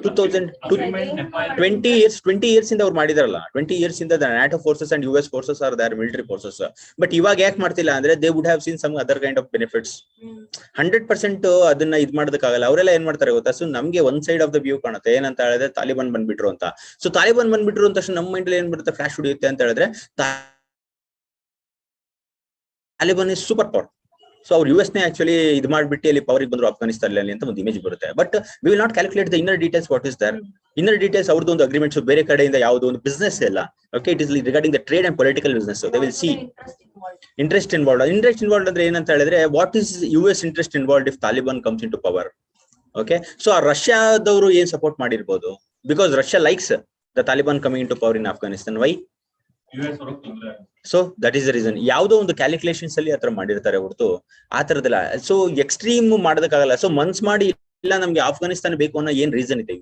20 years ಇಂದ ಅವ್ರು ಮಾಡಿದಾರಲ್ಲ. 20 years ಇಂದ NATO forces and US forces are their military forces. But ಇವಾಗ ಯಾಕೆ ಮಾಡ್ತಿಲ್ಲ ಅಂದ್ರೆ they would have seen some other kind of benefits. 100% ಅದನ್ನ ಇದ್ ಮಾಡೋದಕ್ಕಾಗಲ್ಲ. ಅವರೆಲ್ಲ ಏನ್ ಮಾಡ್ತಾರೆ ಗೊತ್ತಾ? ಸೊ ನಮ್ಗೆ ಒಂದ್ ಸೈಡ್ ಆಫ್ ದ ವ್ಯೂ ಕಾಣುತ್ತೆ. ಏನಂತ ಹೇಳಿದ್ರೆ ತಾಲಿಬಾನ್ ಬಂದ್ಬಿಟ್ರು ಅಂತ. ಸೊ ತಾಲಿಬಾನ್ ಬಂದ್ಬಿಟ್ರು ಅಂತ ನಮ್ಮ ಮೈಂಡ್ ಏನ್ ಬರುತ್ತೆ? ಫ್ಲಾಶ್ ಹೊಡಿಯುತ್ತೆ ಅಂತ ಹೇಳಿದ್ರೆ Taliban is super power. So ಅವ್ರು US ನೇ ಆಕ್ಚುಲಿ ಇದು ಮಾಡ್ಬಿಟ್ಟು ಅಲ್ಲಿ ಪವರಿಗೆ ಬಂದ್ರು ಅಫ್ಘಾನಿಸ್ತಾನ್ ಅಲ್ಲಿ ಅಂತ ಒಂದು ಇಮೇಜ್ ಬರುತ್ತೆ. But we will not calculate the inner details. What is their inner details? ಅವ್ರದ್ದು ಒಂದು ಅಗ್ರಿಮೆಂಟ್ಸ್ ಬೇರೆ ಕಡೆಯಿಂದ ಯಾವುದೋ ಒಂದು ಬಿಸ್ನೆಸ್ ಇಲ್ಲ. Okay, it is regarding the trade and political business. They will see interest involved ಅಂದ್ರೆ ಏನಂತ ಹೇಳಿದ್ರೆ what is US interest involved if Taliban comes in to power. Okay, so ಆ ರಷ್ಯಾದವರು ಏನ್ ಸಪೋರ್ಟ್ ಮಾಡಿರ್ಬೋದು? Because Russia likes the Taliban coming in to power in Afghanistan. Why? So that is the reason. ಯಾವುದೋ ಒಂದು calculations ಅಲ್ಲಿ ಆತರ ಮಾಡಿರ್ತಾರೆ ಹೊರತು ಆ ತರದಲ್ಲ. ಸೊ ಎಕ್ಸ್ಟ್ರೀಮ್ ಮಾಡೋದಕ್ಕಾಗಲ್ಲ. ಸೊ ಮನ್ಸ್ ಮಾಡಿ ಇಲ್ಲ ನಮ್ಗೆ ಅಫ್ಘಾನಿಸ್ತಾನ ಬೇಕು ಅನ್ನೋ ಏನ್ ರೀಸನ್ ಇದೆ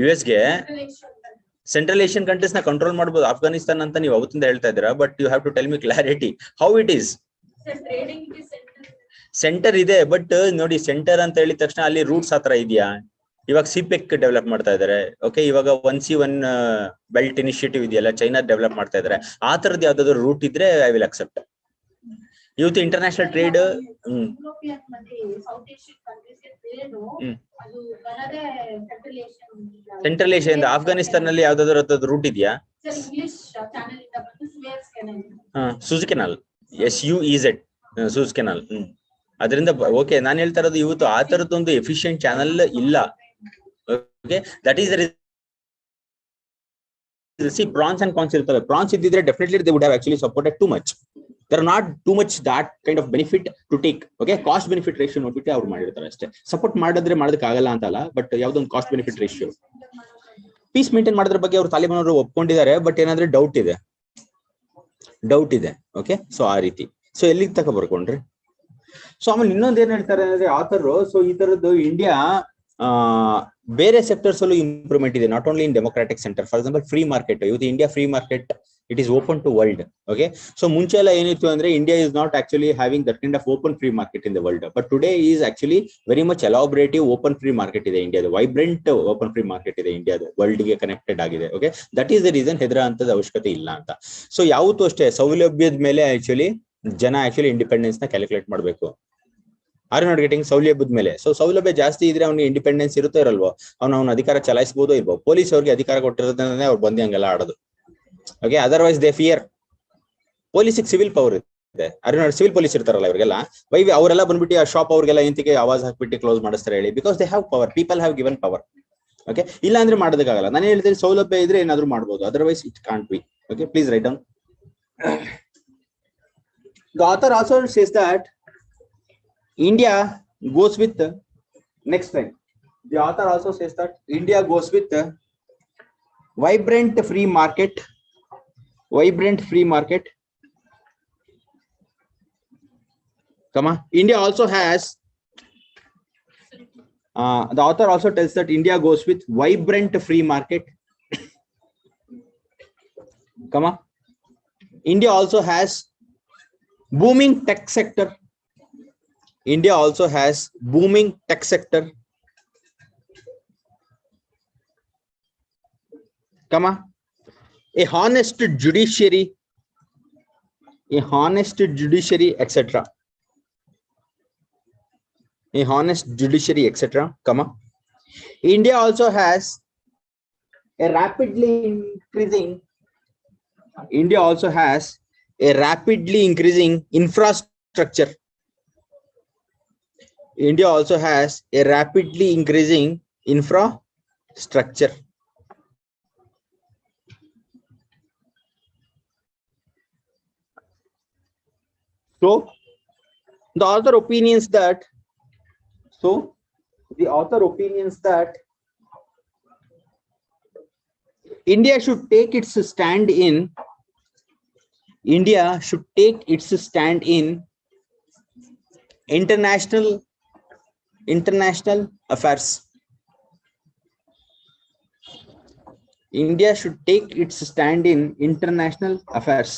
US ಗೆ ಸೆಂಟ್ರಲ್ ಏಷ್ಯನ್ ಕಂಟ್ರೀಸ್ ನ ಕಂಟ್ರೋಲ್ ಮಾಡಬಹುದು ಅಫ್ಘಾನಿಸ್ತಾನ್ ಅಂತ ನೀವು ಅವತ್ತಿಂದ ಹೇಳ್ತಾ ಇದ್ದೀರಾ. But you have to tell me clarity how it is. Centre ಇದೆ, ಬಟ್ ನೋಡಿ ಸೆಂಟರ್ ಅಂತ ಹೇಳಿದ ತಕ್ಷಣ ಅಲ್ಲಿ ರೂಟ್ಸ್ ಆತರ ಇದೆಯಾ? ಇವಾಗ ಸಿಪೆಕ್ ಡೆವಲಪ್ ಮಾಡ್ತಾ ಇದಾರೆ. ಓಕೆ, ಇವಾಗ 1C1 ಬೆಲ್ಟ್ ಇನಿಷಿಯೇಟಿವ್ ಇದೆಯಲ್ಲ, ಚೈನಾ ಡೆವಲಪ್ ಮಾಡ್ತಾ ಇದಾರೆ. ಆ ತರದ್ ಯಾವ್ದಾದ್ರು ರೂಟ್ ಇದ್ರೆ ಐ ವಿಲ್ ಅಕ್ಸೆಪ್ಟ್. ಇವತ್ತು ಇಂಟರ್ನ್ಯಾಷನಲ್ ಟ್ರೇಡ್ ಸೆಂಟ್ರಲ್ ಏಷ್ಯಾದಿಂದ ಅಫ್ಘಾನಿಸ್ತಾನ್ ನಲ್ಲಿ ಯಾವ್ದಾದ್ರು ರೂಟ್ ಇದೆಯಾ? ಸೂಜ್ ಕೆನಾಲ್, SUEZ, ಸೂಜ್ ಕೆನಾಲ್. ಅದರಿಂದ ಓಕೆ, ನಾನು ಹೇಳ್ತಾ ಇರೋದು ಇವತ್ತು ಆ ತರದೊಂದು ಎಫಿಷಿಯಂಟ್ ಚಾನಲ್ ಇಲ್ಲ. Okay, that is the reason. See, prawns and cons ಇರ್ತವೆ. Prawns ಇದ್ದಿದ್ರೆ definitely they would have actually supported too much. There are not too much that kind of benefit to take. Okay, cost benefit ratio ನೋಡ್ಬಿಟ್ಟು ಅವ್ರು ಮಾಡಿರ್ತಾರೆ ಅಷ್ಟೇ. Support ಮಾಡಿದ್ರೆ ಮಾಡೋದಕ್ಕೆ ಆಗಲ್ಲ ಅಂತಲ್ಲ, ಬಟ್ ಯಾವ್ದೊಂದು cost benefit ratio. Peace maintain ಮಾಡೋದ್ರ ಬಗ್ಗೆ ಅವರು ತಾಲಿಬಾನ್ ಅವರು ಒಪ್ಕೊಂಡಿದ್ದಾರೆ. ಬಟ್ ಏನಾದ್ರೆ ಡೌಟ್ ಇದೆ. ಓಕೆ, ಸೊ ಆ ರೀತಿ. ಸೊ ಎಲ್ಲಿಗೆ ತಕ ಬರ್ಕೊಂಡ್ರಿ? ಸೊ ಆಮೇಲೆ ಇನ್ನೊಂದು ಏನ್ ಹೇಳ್ತಾರೆ ಅಂದ್ರೆ ಆಥರ್, ಸೊ ಈ ತರದ್ದು ಇಂಡಿಯಾ ಬೇರೆ ಸೆಕ್ಟರ್ಸ್ ಅಲ್ಲೂ ಇಂಪ್ರೂವ್ಮೆಂಟ್ ಇದೆ, not only in democratic centre. For example free market, ಇವತ್ತು India free market, it is open to world. Okay, so ಮುಂಚೆ ಎಲ್ಲ ಏನಿತ್ತು ಅಂದ್ರೆ India is not actually having that kind of open free market in the world, but today is actually very much elaborative open free market ಇದೆ ಇಂಡಿಯಾದ, vibrant open free market ಇದೆ ಇಂಡಿಯಾದ, world ಗೆ connected ಆಗಿದೆ. Okay, that is the reason ಹೆದರ ಅಂತದ ಅವಶ್ಯಕತೆ ಇಲ್ಲ ಅಂತ. ಸೊ ಯಾವತ್ತೂ ಅಷ್ಟೇ ಸೌಲಭ್ಯದ ಮೇಲೆ ಆಕ್ಚುಲಿ ಜನ ಆಕ್ಚುಲಿ ಇಂಡಿಪೆಂಡೆನ್ಸ್ ನ ಕ್ಯಾಲ್ಕುಲೇಟ್ ಮಾಡಬೇಕು. ಆರ್ ನಾಟ್ ಗೆಟಿಂಗ್ ಸೌಲಭ್ಯದ ಮೇಲೆ. ಸೊ ಸೌಲಭ್ಯ ಜಾಸ್ತಿ ಇದ್ರೆ ಅವ್ನಿಗೆ ಇಂಡಿಪೆಂಡೆನ್ಸ್ ಇರುತ್ತೋ ಇರಲ್ವೋ, ಅವ್ನ ಅಧಿಕಾರ ಚಲಾಯಿಸಬಹುದು ಇಲ್ವೋ. ಪೊಲೀಸ್ ಅವ್ರಿಗೆ ಅಧಿಕಾರ ಕೊಟ್ಟಿರೋದನ್ನೇ ಅವ್ರು ಬಂದು ಹಂಗೆಲ್ಲ ಆಡೋದು. Okay, otherwise they fear. ಪೊಲೀಸಿಗೆ ಸಿವಿಲ್ ಪವರ್ ಇದೆ, ಸಿವಿಲ್ ಪೊಲೀಸ್ ಇರ್ತಾರಲ್ಲ ಇವರಿಗೆಲ್ಲ, ಅವರೆಲ್ಲ ಬಂದ್ಬಿಟ್ಟು ಆ ಶಾಪ್ ಅವ್ರಿಗೆಲ್ಲ ಇಂತಿಗೆ ಆವಾಜ್ ಹಾಕ್ಬಿಟ್ಟು ಕ್ಲೋಸ್ ಮಾಡಿಸ್ತಾರೆ ಹೇಳಿ, because they have power, people have given power. Okay, ಇಲ್ಲ ಅಂದ್ರೆ ಮಾಡೋದಕ್ಕಾಗಲ್ಲ. ನಾನು ಹೇಳ್ತೀನಿ ಸೌಲಭ್ಯ ಇದ್ರೆ ಏನಾದ್ರು ಮಾಡ್ಬೋದು, otherwise it can't be. Okay, please write down. The author also says that India goes with next time. The author also says that India goes with vibrant free market. Come on. India also has. The author also tells that India goes with vibrant free market. Come on. India also has booming tech sector. India also has booming tech sector. Come on. A honest judiciary, etc. A honest judiciary, etc. Come on. India also has a rapidly increasing. India also has a rapidly increasing infrastructure. India also has a rapidly increasing infrastructure. So the author opinions that India should take its stand in international affairs. India should take its stand in international affairs.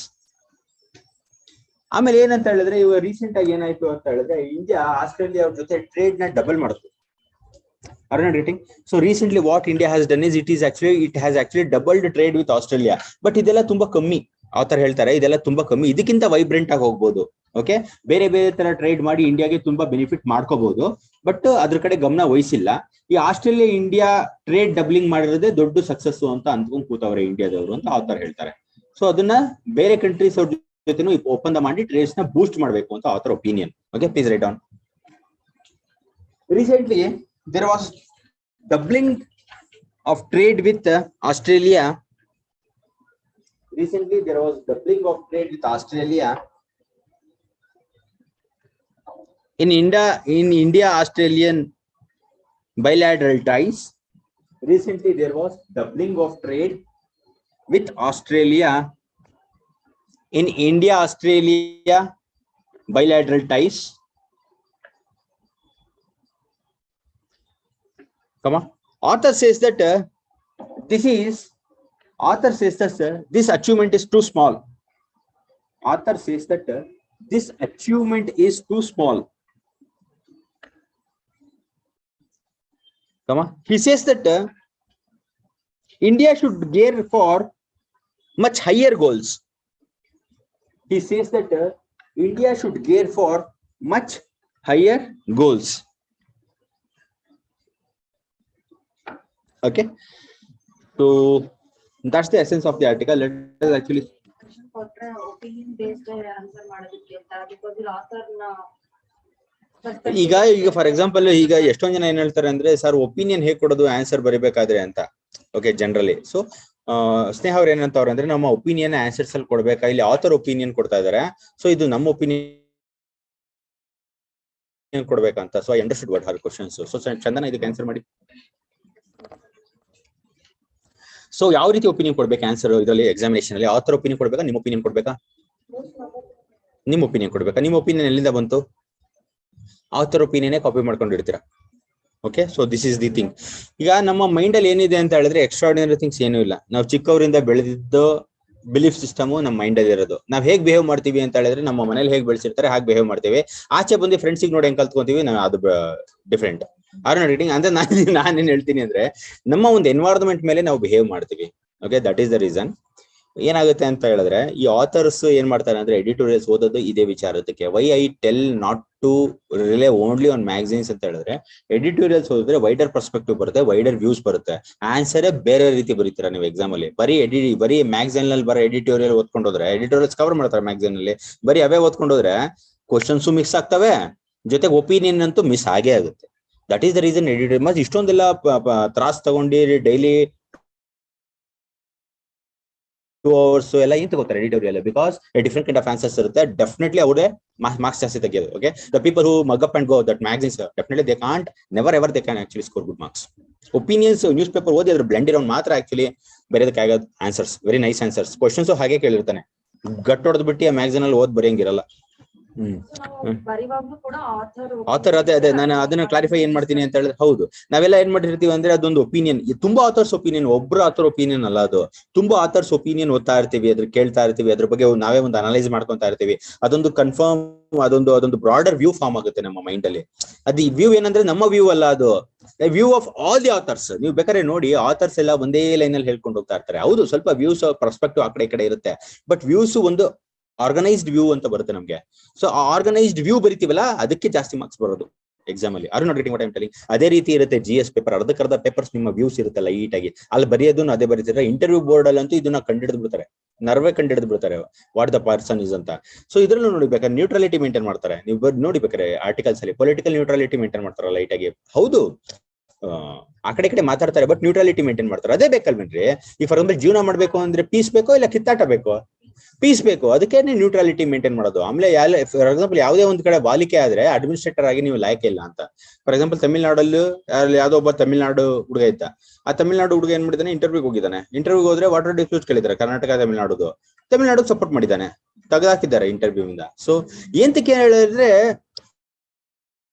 ಆಮೇಲೆ ಏನಂತ ಹೇಳಿದ್ರೆ, ಇವಾಗ recent ಆಗಿ ಏನಾಯ್ತು ಅಂತ ಹೇಳಿದ್ರೆ, India Australia ಅವ್ರ ಜೊತೆ ಟ್ರೇಡ್ ನ ಡಬಲ್ ಮಾಡಿತು. Are not getting? So recently what India has done is it has actually doubled trade with Australia. But ಇದೆಲ್ಲ ತುಂಬಾ ಕಮ್ಮಿ. ಆಥರ್ ಹೇಳ್ತಾರೆ ಇದೆಲ್ಲ ತುಂಬಾ ಕಮ್ಮಿ, ಇದಕ್ಕಿಂತ ವೈಬ್ರೆಂಟ್ ಆಗಿ ಹೋಗ್ಬೋದು. ಓಕೆ, ಬೇರೆ ಬೇರೆ ತರ ಟ್ರೇಡ್ ಮಾಡಿ ಇಂಡಿಯಾಗೆ ತುಂಬಾ ಬೆನಿಫಿಟ್ ಮಾಡ್ಕೋಬಹುದು, ಬಟ್ ಅದ್ರ ಕಡೆ ಗಮನ ವಹಿಸಿಲ್ಲ. ಈ ಆಸ್ಟ್ರೇಲಿಯಾ ಇಂಡಿಯಾ ಟ್ರೇಡ್ ಡಬ್ಲಿಂಗ್ ಮಾಡಿರೋದೇ ದೊಡ್ಡ ಸಕ್ಸಸ್ ಅಂತ ಅಂದ್ಕೊಂಡ್ ಕೂತವ್ರೆ ಇಂಡಿಯಾದವರು ಅಂತ ಆಥರ್ ಹೇಳ್ತಾರೆ. ಸೊ ಅದನ್ನ ಬೇರೆ ಕಂಟ್ರೀಸ್ ಅವ್ರ ಜೊತೆನೂ ಒಪ್ಪಂದ ಮಾಡಿ ಟ್ರೇಡ್ಸ್ ನ ಬೂಸ್ಟ್ ಮಾಡಬೇಕು ಅಂತ author opinion. Okay, please write down. Recently there was doubling of trade with Australia. In India Australian bilateral ties. Recently there was doubling of trade with Australia. In India Australia bilateral ties. Come on. Author says that this achievement is too small. Author says that this achievement is too small. Come on. He says that India should gear for much higher goals. He says that India should gear for much higher goals. Okay, so that's the essence of the article. Let us actually opinion based answer ಮಾಡೋದಕ್ಕೆ ಅಂತ, because the author ಈಗ for example ಈಗ ಎಷ್ಟೊಂದ್ ಜನ ಏನ್ ಹೇಳ್ತಾರೆ ಅಂದ್ರೆ, sir opinion ಹೇಗ್ ಕೊಡೋದು ಆನ್ಸರ್ ಬರಿಬೇಕಾದ್ರೆ ಅಂತ. Okay, generally. ಸೊ ಸ್ನೇಹ ಅವ್ರು ಏನಂತವ್ರೆ ಅಂದ್ರೆ, ನಮ್ಮ ಒಪಿನಿಯನ್ ಆನ್ಸರ್ಸ್ ಅಲ್ಲಿ ಕೊಡ್ಬೇಕಾ, ಇಲ್ಲಿ ಆಥರ್ ಒಪಿನಿಯನ್ ಕೊಡ್ತಾ ಇದಾರೆ. ಸೊ ಇದು ನಮ್ಮ ಒಪಿನಿಯನ್ ಕೊಡ್ಬೇಕಂತ. So I understood what her questions. So Chandana ಇದಕ್ಕೆ ಆನ್ಸರ್ ಮಾಡಿ. ಸೊ ಯಾವ ರೀತಿ ಒಪಿನಿಯನ್ ಕೊಡ್ಬೇಕು ಆನ್ಸರ್ ಇದರಲ್ಲಿ ಎಕ್ಸಾಮಿನೇಷನ್ ಅಲ್ಲಿ? ಆಥರ್ ಒಪಿನಿಯನ್ ಕೊಡ್ಬೇಕಾ, ನಿಮ್ಮ ಒಪಿನಿಯನ್ ಕೊಡ್ಬೇಕಾ? ನಿಮ್ಮ ಒಪಿನಿಯನ್ ಕೊಡ್ಬೇಕಾ? ನಿಮ್ಮ ಒಪಿನಿಯನ್ ಎಲ್ಲಿಂದ ಬಂತು? ಆಥರ್ ಒಪಿನಿಯನ್ ಕಾಪಿ ಮಾಡ್ಕೊಂಡಿರ್ತೀರಾ. Okay, so this is the thing. ಈಗ ನಮ್ಮ ಮೈಂಡ್ ಅಲ್ಲಿ ಏನಿದೆ ಅಂತ ಹೇಳಿದ್ರೆ ಎಕ್ಸ್ಟ್ರಾರ್ಡಿನರಿ ಥಿಂಗ್ಸ್ ಏನೂ ಇಲ್ಲ. ನಾವು ಚಿಕ್ಕವರಿಂದ ಬೆಳೆದಿದ್ದು ಬಿಲೀಫ್ ಸಿಸ್ಟಮ್ ನಮ್ಮ ಮೈಂಡ್ ಅಲ್ಲಿ ಇರೋದು. ನಾವ್ ಹೇಗ್ ಬಿಹೇವ್ ಮಾಡ್ತೀವಿ ಅಂತ ಹೇಳಿದ್ರೆ ನಮ್ಮ ಮನೇಲಿ ಹೇಗ್ ಬೆಳೆಸಿರ್ತಾರೆ ಹಾಗೆ ಬಿಹೇವ್ ಮಾಡ್ತೀವಿ. ಆಚೆ ಬಂದು ಫ್ರೆಂಡ್ಸಿಗೆ ನೋಡಿ ಹೆಂಗ್ ಕಲ್ತ್ಕೊಂತೀವಿ, ಅದು ಡಿಫ್ರೆಂಟ್. ಆರ್ ನಾಟ್ ರೀಡಿಂಗ್ ಅಂದ್ರೆ ನಾನೇನ್ ಹೇಳ್ತೀನಿ ಅಂದ್ರೆ ನಮ್ಮ ಒಂದು ಎನ್ವೈರನ್ಮೆಂಟ್ ಮೇಲೆ ನಾವು ಬಿಹೇವ್ ಮಾಡ್ತೀವಿ. Okay, that is the reason. ಏನಾಗುತ್ತೆ ಅಂತ ಹೇಳಿದ್ರೆ ಈ ಆಥರ್ಸ್ ಏನ್ ಮಾಡ್ತಾರೆ ಅಂದ್ರೆ ಎಡಿಟೋರಿಯಲ್ಸ್ ಓದೋದು ಇದೇ ವಿಚಾರಕ್ಕೆ. Why I tell not to rely only on magazines ಅಂತ ಹೇಳಿದ್ರೆ ಎಡಿಟೋರಿಯಲ್ಸ್ ಓದಿದ್ರೆ ವೈಡರ್ ಪರ್ಸ್ಪೆಕ್ಟಿವ್ ಬರುತ್ತೆ, ವೈಡರ್ ವ್ಯೂಸ್ ಬರುತ್ತೆ. ಆನ್ಸರೇ ಬೇರೆ ರೀತಿ ಬರೀತೀರಾ ನೀವು ಎಕ್ಸಾಮ್ ಅಲ್ಲಿ. ಬರೀ ಮ್ಯಾಗಝೀನ್ ಅಲ್ಲಿ ಬರೋ ಎಡಿಟೋರಿಯಲ್ ಓದ್ಕೊಂಡೋದ್ರೆ ಎಡಿಟೋರಿಯಲ್ಸ್ ಕವರ್ ಮಾಡ್ತಾರೆ ಮ್ಯಾಗಝೀನ್ ಅಲ್ಲಿ, ಬರೀ ಅವೇ ಓದ್ಕೊಂಡೋದ್ರೆ ಕ್ವಶನ್ಸು ಮಿಕ್ಸ್ ಆಗ್ತವೆ, ಜೊತೆಗೆ ಒಪಿನಿಯನ್ ಅಂತೂ ಮಿಸ್ ಆಗೇ ಆಗುತ್ತೆ. That is the reason editorial ಮತ್ತೆ ಇಷ್ಟೊಂದೆಲ್ಲ ತ್ರಾಸ್ ತಗೊಂಡು ಡೈಲಿ 2 hours ಎಲ್ಲ ಏನ್ ತಗೋತಾರೆ editorial, because different kind of answers ಇರುತ್ತೆ. ಡೆಫಿನೆಟ್ಲಿ ಅವರೇ ಮಾರ್ಕ್ಸ್ ಜಾಸ್ತಿ ತೆಗೆಯೋದು. Okay, the people who mug up and go that magazines definitely they can't never ever they can actually score good marks. Opinions newspaper ಓದಿ ಅದ್ರ blend ಇರೋನ್ ಮಾತ್ರ actually ಬರೆಯೋದಕ್ಕಾಗೋದು answers, very nice answers. Questions ಹಾಗೆ ಕೇಳಿರ್ತಾನೆ, ಗಟ್ ಹೊಡೆದ್ ಬಿಟ್ಟು ಆ magazine ಅಲ್ಲಿ ಓದ್ ಬರೆಯಂಗಿರಲ್ಲ. ಆಥರ್ ಅದೇ ನಾನು ಅದನ್ನ ಕ್ಲಾರಿಫೈ ಏನ್ ಮಾಡ್ತೀನಿ ಅಂತ ಹೇಳಿದ್ರೆ, ಹೌದು ನಾವೆಲ್ಲ ಏನ್ ಮಾಡಿರ್ತೀವಿ ಅಂದ್ರೆ ಅದೊಂದು ಒಪಿನಿಯನ್, ತುಂಬಾ ಆಥರ್ಸ್ ಒಪಿನಿಯನ್, ಒಬ್ರು ಆಥರ್ ಒಪಿನಿಯನ್ ಅಲ್ಲ ಅದು, ತುಂಬಾ ಆಥರ್ಸ್ ಒಪಿನಿಯನ್ ಓದ್ತಾ ಇರ್ತೀವಿ, ಅದ್ರ ಕೇಳ್ತಾ ಇರ್ತೀವಿ, ಅದ್ರ ಬಗ್ಗೆ ನಾವೇ ಒಂದು ಅನಲೈಸ್ ಮಾಡ್ಕೊಂತಾ ಇರ್ತೀವಿ. ಅದೊಂದು ಕನ್ಫರ್ಮ್ ಅದೊಂದು ಬ್ರಾಡರ್ ವ್ಯೂ ಫಾರ್ಮ್ ಆಗುತ್ತೆ ನಮ್ಮ ಮೈಂಡ್ ಅಲ್ಲಿ. ಅದು ವ್ಯೂ ಏನಂದ್ರೆ ನಮ್ಮ ವ್ಯೂ ಅಲ್ಲ, ಅದು view of all the author's. ನೀವು ಬೇಕಾದ್ರೆ ನೋಡಿ ಆಥರ್ಸ್ ಎಲ್ಲ ಒಂದೇ ಲೈನ್ ಅಲ್ಲಿ ಹೇಳ್ಕೊಂಡು ಹೋಗ್ತಾ ಇರ್ತಾರೆ. ಹೌದು, ಸ್ವಲ್ಪ ವ್ಯೂಸ್ ಪರ್ಸ್ಪೆಕ್ಟಿವ್ ಆ ಕಡೆ ಈ ಕಡೆ ಇರುತ್ತೆ, ಬಟ್ ವ್ಯೂಸ್ ಒಂದು ಆರ್ಗನೈಸ್ಡ್ ವ್ಯೂ ಅಂತ ಬರುತ್ತೆ ನಮ್ಗೆ. ಸೊ ಆ ಆರ್ಗನೈಸ್ಡ್ ವ್ಯೂ ಬರಿತೀವಲ್ಲ ಅದಕ್ಕೆ ಜಾಸ್ತಿ ಮಾರ್ಕ್ಸ್ ಬರೋದು ಎಕ್ಸಾಮ್ ಅಲ್ಲಿ. Are not getting what I am telling. ಅದೇ ರೀತಿ ಇರುತ್ತೆ GS ಪೇಪರ್, ಅರ್ಧ ಪೇಪರ್ಸ್ ನಿಮ್ಮ ವ್ಯೂಸ್ ಇರುತ್ತೆ ಲೈಟ್ ಆಗಿ, ಅಲ್ಲಿ ಬರೆಯೋದನ್ನು ಅದೇ ಬರೀತಾರೆ. ಇಂಟರ್ವ್ಯೂ ಬೋರ್ಡ್ ಅಲ್ಲಿ ಅಂತೂ ಇದನ್ನ ಕಂಡಿಡಿದು ಬಿಡ್ತಾರೆ, ನರ್ವೇ ಕಂಡಿಡಿದು ಬಿಡ್ತಾರೆ ವಾಟ್ ದ ಪರ್ಸನ್ ಇಸ್ ಅಂತ. ಸೊ ಇದ್ರಲ್ಲೂ ನೋಡಿಬೇಕಾದ್ರೆ ನ್ಯೂಟ್ರಾಲಿಟಿ ಮೇಂಟೈನ್ ಮಾಡ್ತಾರೆ. ನೀವು ನೋಡಿಬೇಕಾದ್ರೆ ಆರ್ಟಿಕಲ್ಸ್ ಅಲ್ಲಿ ಪೊಲಿಟಿಕಲ್ ನ್ಯೂಟ್ರಾಲಿಟಿ ಮೇಂಟೈನ್ ಮಾಡ್ತಾರೆ ಲೈಟ್ ಆಗಿ. ಹೌದು, ಆ ಕಡೆ ಈ ಕಡೆ ಮಾತಾಡ್ತಾರೆ, ಬಟ್ ನ್ಯೂಟ್ರಾಲಿಟಿ ಮೇಂಟೈನ್ ಮಾಡ್ತಾರೆ. ಅದೇ ಬೇಕಲ್ವೇನ್ರಿ? ಈ ಫಾರ್ ಎಕ್ಸಾಂಪಲ್ ಜೀವನ ಮಾಡ್ಬೇಕು ಅಂದ್ರೆ ಪೀಸ್ ಬೇಕೋ ಇಲ್ಲ ಕಿತ್ತಾಟ ಬೇಕೋ? ಪೀಸ್ ಬೇಕು, ಅದಕ್ಕೆ ನ್ಯೂಟ್ರಾಲಿಟಿ ಮೇಂಟೈನ್ ಮಾಡೋದು. ಆಮೇಲೆ ಫಾರ್ ಎಕ್ಸಾಂಪಲ್ ಯಾವುದೇ ಒಂದು ಕಡೆ ಬಾಲಿಕೆ ಆದ್ರೆ ಅಡ್ಮಿನಿಸ್ಟ್ರೇಟರ್ ಆಗಿ ನೀವು ಲಾಯಕ ಇಲ್ಲ ಅಂತ. ಫಾರ್ ಎಕ್ಸಾಂಪಲ್ ತಮಿಳ್ನಾಡಲ್ಲೂ ಯಾವ್ದೋ ಒಬ್ಬ ತಮಿಳ್ನಾಡು ಹುಡುಗ ಇದ್ದ. ಆ ತಮಿಳ್ನಾಡು ಹುಡುಗ ಏನ್ ಮಾಡಿದಾನೆ, ಇಂಟರ್ವ್ಯೂಗೆ ಹೋಗಿದ್ದಾನೆ. ಇಂಟರ್ವ್ಯೂಗೆ ಹೋದ್ರೆ ವಾಟರ್ ಡಿಸ್ಪ್ಯೂಟ್ ಕೇಳಿದ್ದಾರೆ, ಕರ್ನಾಟಕ ತಮಿಳ್ನಾಡು ಸಪೋರ್ಟ್ ಮಾಡಿದ್ದಾನೆ, ತೆಗೆದಾಕಿದ್ದಾರೆ ಇಂಟರ್ವ್ಯೂ ಇಂದ. ಸೊ ಏಂತಕ್ಕೆ ಹೇಳಿದ್ರೆ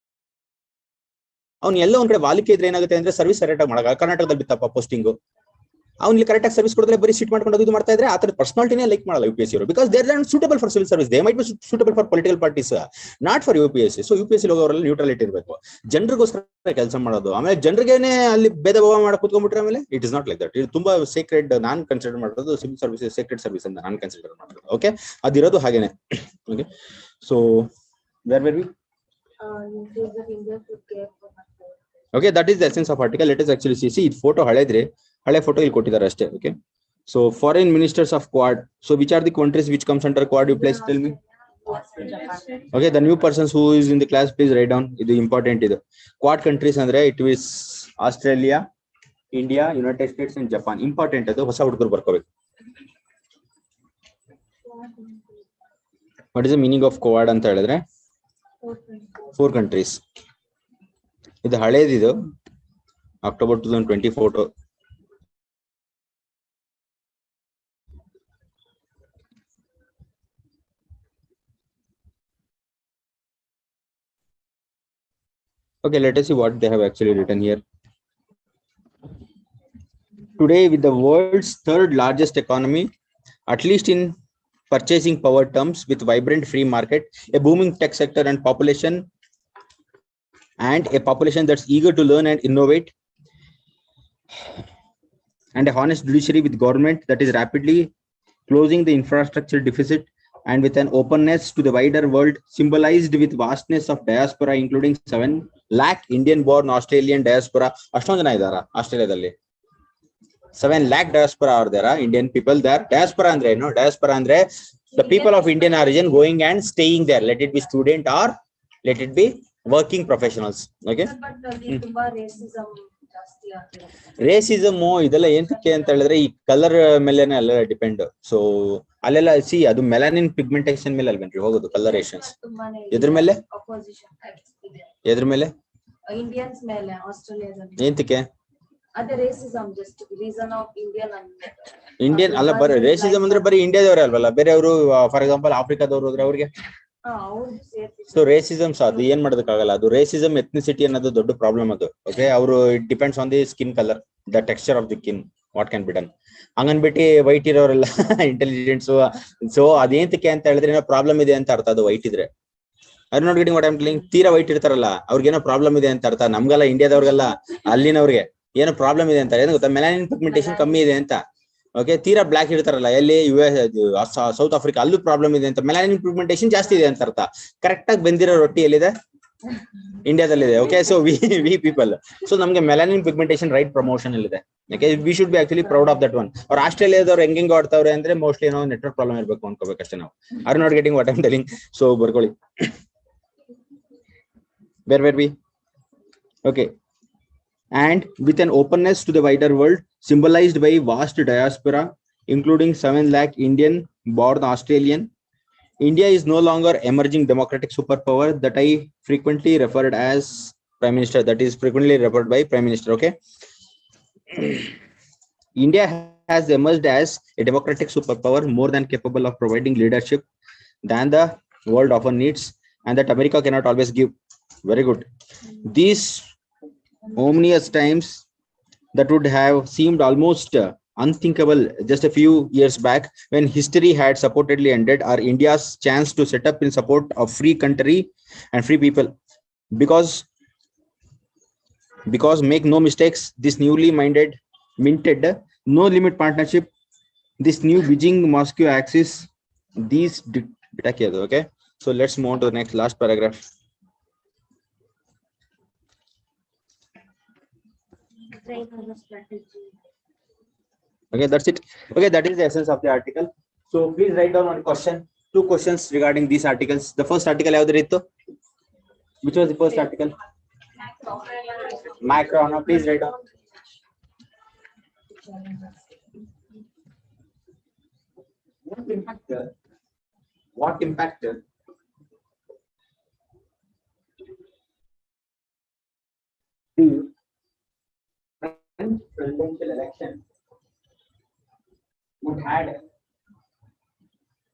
ಅವ್ನು ಎಲ್ಲ ಒಂದ್ ಕಡೆ ಬಾಲಿಕೆ ಇದ್ರೆ ಏನಾಗುತ್ತೆ ಅಂದ್ರೆ ಸರ್ವಿಸ್ ಕರೆಕ್ಟ್ ಆಗಿ ಮಾಡಲ್ಲ. ಕರ್ನಾಟಕದಲ್ಲಿ ಬಿತ್ತಪ್ಪ ಪೋಸ್ಟಿಂಗ್, ಅವ್ನಿಗೆ ಕರೆಕ್ಟ್ ಆಗಿ ಸರ್ವಿಸ್ ಕೊಡಿದ್ರೆ ಬರೀ ಸಿಟ್ ಮಾಡ್ಕೊಂಡು ಇದು ಮಾಡ್ತಾ ಇದ್ರೆ ಆ ತರ ಪರ್ಸನಾಲಿಟಿನೇ ಲೈಕ್ ಮಾಡಲ್ಲ UPSC ಅವರು. Because they are not suitable for civil service, they might be suitable for political parties, not for UPSC. So UPSC ಹೋಗೋರೆಲ್ಲ ನ್ಯೂಟ್ರಾಲಿಟಿ ಇರಬೇಕು, ಜನರಿಗೋಸ್ಕರ ಕೆಲಸ ಮಾಡೋದು. ಆಮೇಲೆ ಜನರಿಗೇನೆ ಅಲ್ಲಿ ಭೇದ ಭಾವ ಮಾಡಕ್ ಕೂತ್ಕೊಂಡ್ಬಿಟ್ರೆ ಆಮೇಲೆ it is not like that. ಇದು ತುಂಬಾ ಸೇಕ್ರೆಡ್ ನಾನ್ ಕನ್ಸಿಡರ್ ಮಾಡೋದು, ಸಿವಿಲ್ ಸರ್ವಿಸ್ ಸೇಕ್ರೆಡ್ ಸರ್ವಿಸ್ ಅಂತ ನಾನ್ ಕನ್ಸಿಡರ್ ಮಾಡೋದು. ಓಕೆ, ಅದಿರೋದು ಹಾಗೇನೆ. Okay, so where we okay, that is the essence of article. Let us actually see ಇದು ಫೋಟೋ ಹಳೆ ಫೋಟೋ ಇಲ್ಲಿ ಕೊಟ್ಟಿದ್ದಾರೆ ಅಷ್ಟೇ. Okay, so foreign ministers of Quad. So which are the countries which comes under Quad? You please tell me. Okay, the new persons who is in the class please write down. ಇದು important. ಇದು quad countries ಅಂದ್ರೆ it is Australia, India, United States and Japan. Important, ಅದು ಹೊಸ ಹುಡುಗರು ಬರ್ಕೋಬೇಕು. What is the meaning of quad ಅಂತ ಹೇಳಿದ್ರೆ 4 countries. ಇದು ಹಳೇದಿದು, October 2020 photo. Okay, let us see what they have actually written here. Today, with the world's 3rd largest economy, at least in purchasing power terms, with vibrant free market, a booming tech sector and a population that's eager to learn and innovate, and a honest judiciary with government that is rapidly closing the infrastructure deficit, and with an openness to the wider world, symbolized with vastness of diaspora, including 7 lakh Indian born Australian diaspora. ಅಷ್ಟೊಂದು ಜನ ಇದ್ದಾರಾ ಆಸ್ಟ್ರೇಲಿಯಾದಲ್ಲಿ? 7 lakh diaspora are there, Indian people there. Diaspora ಅಂದ್ರೆ ಏನು? Diaspora ಅಂದ್ರೆ the people of Indian origin going and staying there, let it be student or let it be working professionals. Okay, racism ಇದೆಲ್ಲ ಏನಕ್ಕೆ ಅಂತ ಹೇಳಿದ್ರೆ ಈ ಕಲರ್ ಮೇಲೆನೆ ಅಲ್ಲ ಡಿಪೆಂಡ್. ಸೊ ಅಲ್ಲೆಲ್ಲ ಸಿ ಅದು ಮೆಲಾನಿನ್ ಪಿಗ್ಮೆಂಟೇಶನ್ ಮೇಲೆ ಅಲ್ವೇನ್ರಿ ಹೋಗೋದು ಕಲರೇಷನ್ಸ್? ಎದ್ರ ಮೇಲೆ ಇಂಡಿಯನ್ಸ್ ಮೇಲೆ ಆಸ್ಟ್ರೇಲಿಯಾದಲ್ಲಿ ಏನಕ್ಕೆ? ಅದೇ racism, just reason of Indian ಅಲ್ಲ, ಬರೀ ರೇಸಿಸಮ್ ಅಂದ್ರೆ ಬರೀ ಇಂಡಿಯಾದವರೇ ಅಲ್ವಲ್ಲ, ಬೇರೆಯವರು ಫಾರ್ ಎಕ್ಸಾಂಪಲ್ ಆಫ್ರಿಕಾದವ್ರು ಹೋದ್ರೆ ಅವ್ರಿಗೆ ಸೊ ರೇಸಿಸಮ್ಸ್ ಅದು ಏನ್ ಮಾಡೋದಕ್ಕಾಗಲ್ಲ, ಅದು ರೇಸಿಸಮ್ ಎಥ್ನಿಸಿಟಿ ಅನ್ನೋದು ದೊಡ್ಡ ಪ್ರಾಬ್ಲಮ್ ಅದು. ಓಕೆ, ಅವರು it depends on the skin colour, the texture of the skin, what can be done. ಹಂಗನ್ಬಿಟ್ಟು ವೈಟ್ ಇರೋರೆಲ್ಲ ಇಂಟೆಲಿಜೆನ್ಸ್. ಸೊ ಅದೇಂತಕ್ಕೆ ಅಂತ ಹೇಳಿದ್ರೆ ಏನೋ ಪ್ರಾಬ್ಲಮ್ ಇದೆ ಅಂತ ಅರ್ಥ, ಅದು ವೈಟ್ ಇದ್ರೆ. ಅದ್ not getting what I am telling. ತೀರಾ ವೈಟ್ ಇರ್ತಾರಲ್ಲ ಅವ್ರಿಗೇನೋ ಪ್ರಾಬ್ಲಮ್ ಇದೆ ಅಂತ ಅರ್ಥ, ನಮ್ಗೆಲ್ಲ ಇಂಡಿಯಾದವ್ರಿಗೆಲ್ಲ ಅಲ್ಲಿನವ್ರಿಗೆ ಏನೋ ಪ್ರಾಬ್ಲಮ್ ಇದೆ ಅಂತ. ಏನು ಗೊತ್ತಾ, ಮೆಲಾನಿನ್ ಪಿಗ್ಮೆಂಟೇಶನ್ ಕಮ್ಮಿ ಇದೆ ಅಂತ. ಓಕೆ, ತೀರಾ ಬ್ಲಾಕ್ ಇರ್ತಾರಲ್ಲ ಎಲ್ಲಿ US ಸೌತ್ ಆಫ್ರಿಕಾ, ಅಲ್ಲೂ ಪ್ರಾಬ್ಲಮ್ ಇದೆ ಅಂತ, ಮೆಲಾನಿನ್ ಪಿಗ್ಮೆಂಟೇಶನ್ ಜಾಸ್ತಿ ಇದೆ ಅಂತ ಅರ್ಥ. ಕರೆಕ್ಟ್ ಆಗಿ ಬೆಂದಿರೋ ರೊಟ್ಟಿ ಎಲ್ಲಿದೆ? ಇಂಡಿಯಾದಲ್ಲಿದೆ. Okay, so we people, so ನಮ್ಗೆ ಮೆಲಾನಿನ್ ಪಿಗ್ಮೆಂಟೇಶನ್ ರೈಟ್ ಪ್ರಮೋಷನ್ ಇದೆ. Okay, we should be actually proud of that one. ಅವ್ರು ಆಸ್ಟ್ರೇಲಿಯಾದವ್ರು ಹೆಂಗ್ ಆಡ್ತಾವ್ರೆ ಅಂದ್ರೆ ಮೋಸ್ಟ್ಲಿ ಏನೋ ನೆಟ್ವರ್ಕ್ ಪ್ರಾಬ್ಲಮ್ ಇರ್ಬೇಕು ಅನ್ಕೋಬೇಕಷ್ಟೇ ನಾವು. Are not getting what I am telling. So ಬರ್ಕೊಳ್ಳಿ. Where were we? Okay. And with an openness to the wider world, symbolized by vast diaspora, including 7 lakh Indian born Australian, India is no longer emerging democratic superpower that I frequently referred as Prime Minister. That is frequently referred by Prime Minister. Okay. India has emerged as a democratic superpower more than capable of providing leadership than the world often needs, and that America cannot always give. Very good. These ominous times that would have seemed almost unthinkable just a few years back, when history had supportedly ended, are India's chance to set up in support of free country and free people. Because make no mistakes, this newly minted no limit partnership, this new Beijing Moscow axis, these okay. So let's move on to the next last paragraph. Okay, that's it. Okay, that is the essence of the article. So please write down one question, 2 questions regarding these articles. The first article yavudu? Which was the first article? Macro. Now please write down. What impact the presidential election would had,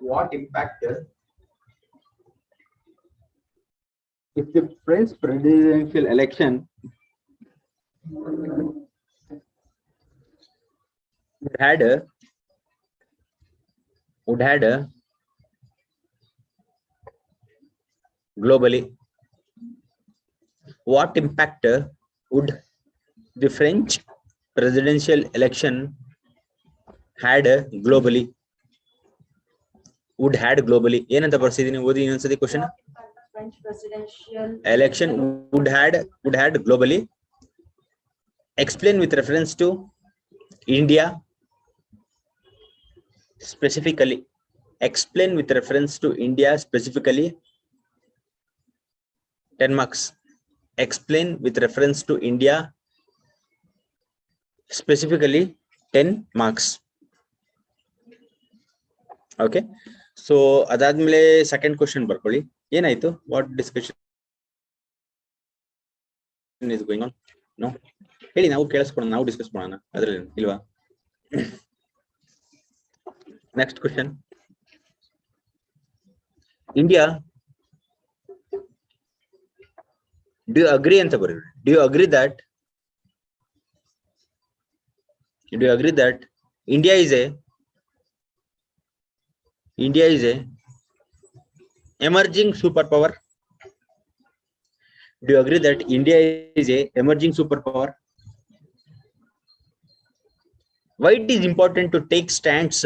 what impact if the French presidential election would had globally, what impact would the French presidential election had globally? Would had globally. ಏನಂತ ಬರ್ಸಿದೀನಿ ಓದಿ ಇನ್ನೊಂದ್ಸತಿ question. French presidential election would had globally. Explain with reference to India specifically. Explain with reference to India specifically. 10 marks. Explain with reference to India specifically. 10 marks. Okay. So ಅದಾದ್ಮೇಲೆ second question ಬರ್ಕೊಳ್ಳಿ. ಏನಾಯ್ತು? What discussion is going on? No ಹೇಳಿ, ನಾವು ಕೇಳಿಸ್ಕೊಳ್ಳೋಣ, ನಾವು discuss ಮಾಡೋಣ, ಅದ್ರಲ್ಲಿ ಇಲ್ವಾ? Next question. India, do you agree ಅಂತ ಬರೀರಿ. Do you agree that India is a emerging superpower? Do you agree that India is a emerging superpower? Why it is important to take stands?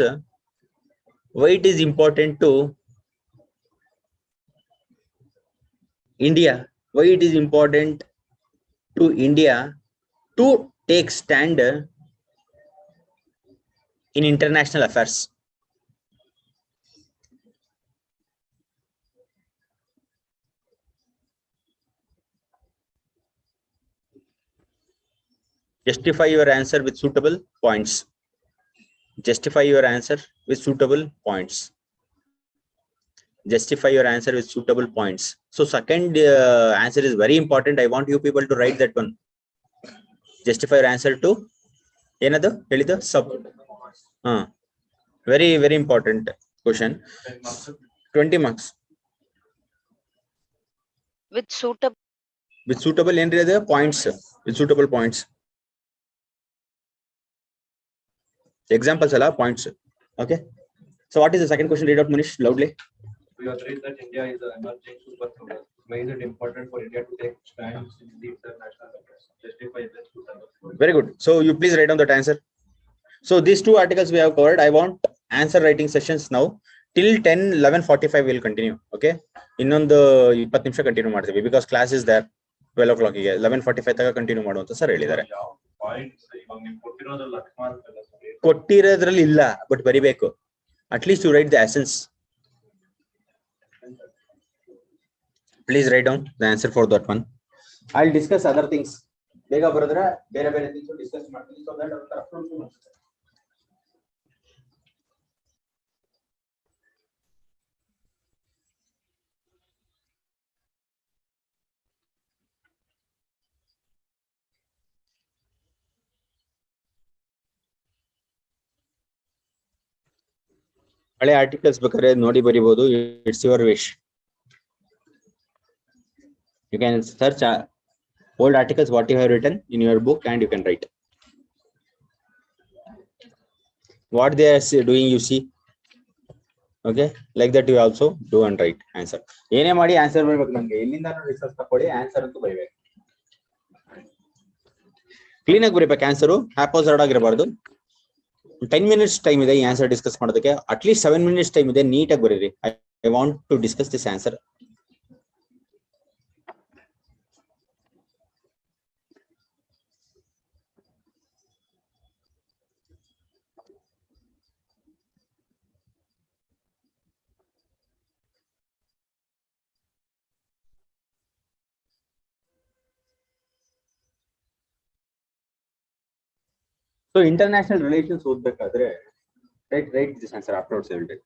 Why it is important to India? Why it is important to India to take stand in international affairs? Justify your answer with suitable points. Justify your answer with suitable points. Justify your answer with suitable points. So second answer is very important. I want you people to write that one. Justify your answer to ಏನದು ಹೇಳಿದ್ದು? ಸಬ್. very important question. 20 marks. With suitable. With suitable ಏನ್ರಿ ಅದು points. With suitable points. Examples alla points. Okay. So what is the second question? Read out, Manish, loudly. We agreed that India is an emerging superpower. Why is it important for India to take stands in the international affairs? Justify this to serve. Very good. So you please write down that answer. So these two articles we have covered. I want answer writing sessions now. Till 10:11:45 we'll continue. Okay. ಇನ್ನೊಂದು 20 ನಿಮಿಷ continue ಮಾಡ್ತೀವಿ because class is there 12 o'clock ಗೆ 11:45 ತನಕ continue ಮಾಡುವಂತ sir ಹೇಳಿದ್ದಾರೆ. ಕೊಟ್ಟಿರೋದ್ರಲ್ಲಿ ಇಲ್ಲ but ಬರಿಬೇಕು. At least you write the essence. Please write down the answer for that one. I'll discuss other things. ಬೇಗ ಬರೋದ್ರೆ ಬೇರೆ ಬೇರೆ things ಡಿಸ್ಕಸ್ ಮಾಡ್ತೀನಿ. So that our approach ಮಾಡ್ತಾರೆ. ಹಳೆ ಆರ್ಟಿಕಲ್ಸ್ ಬೇಕಾದ್ರೆ ನೋಡಿ ಬರಿಬಹುದು. It's your wish. You can search old articles what you have written in your book and you can write what they are doing, you see. Okay, like that you also do and write answer. ಏನೇ ಮಾಡಿ answer ಬರಬೇಕು. ನಮಗೆ ಎಲ್ಲಿಂದ research ತಕೊಳ್ಳಿ answer ಅಂತೂ ಬರಬೇಕು. Clean ಆಗಿ ಬರಬೇಕು answer. Haphazard ಆಗಿರಬಾರ್ದು. 10 minutes ಟೈಮ್ ಇದೆ ಈ ಆನ್ಸರ್ ಡಿಸ್ಕಸ್ ಮಾಡೋದಕ್ಕೆ. ಅಟ್ಲೀಸ್ಟ್ 7 minutes ಟೈಮ್ ಇದೆ. ನೀಟಾಗಿ ಬರೀರಿ. I want to discuss this answer. So international relations ಓದ್ಬೇಕಾದ್ರೆ write this answer afterwards every day.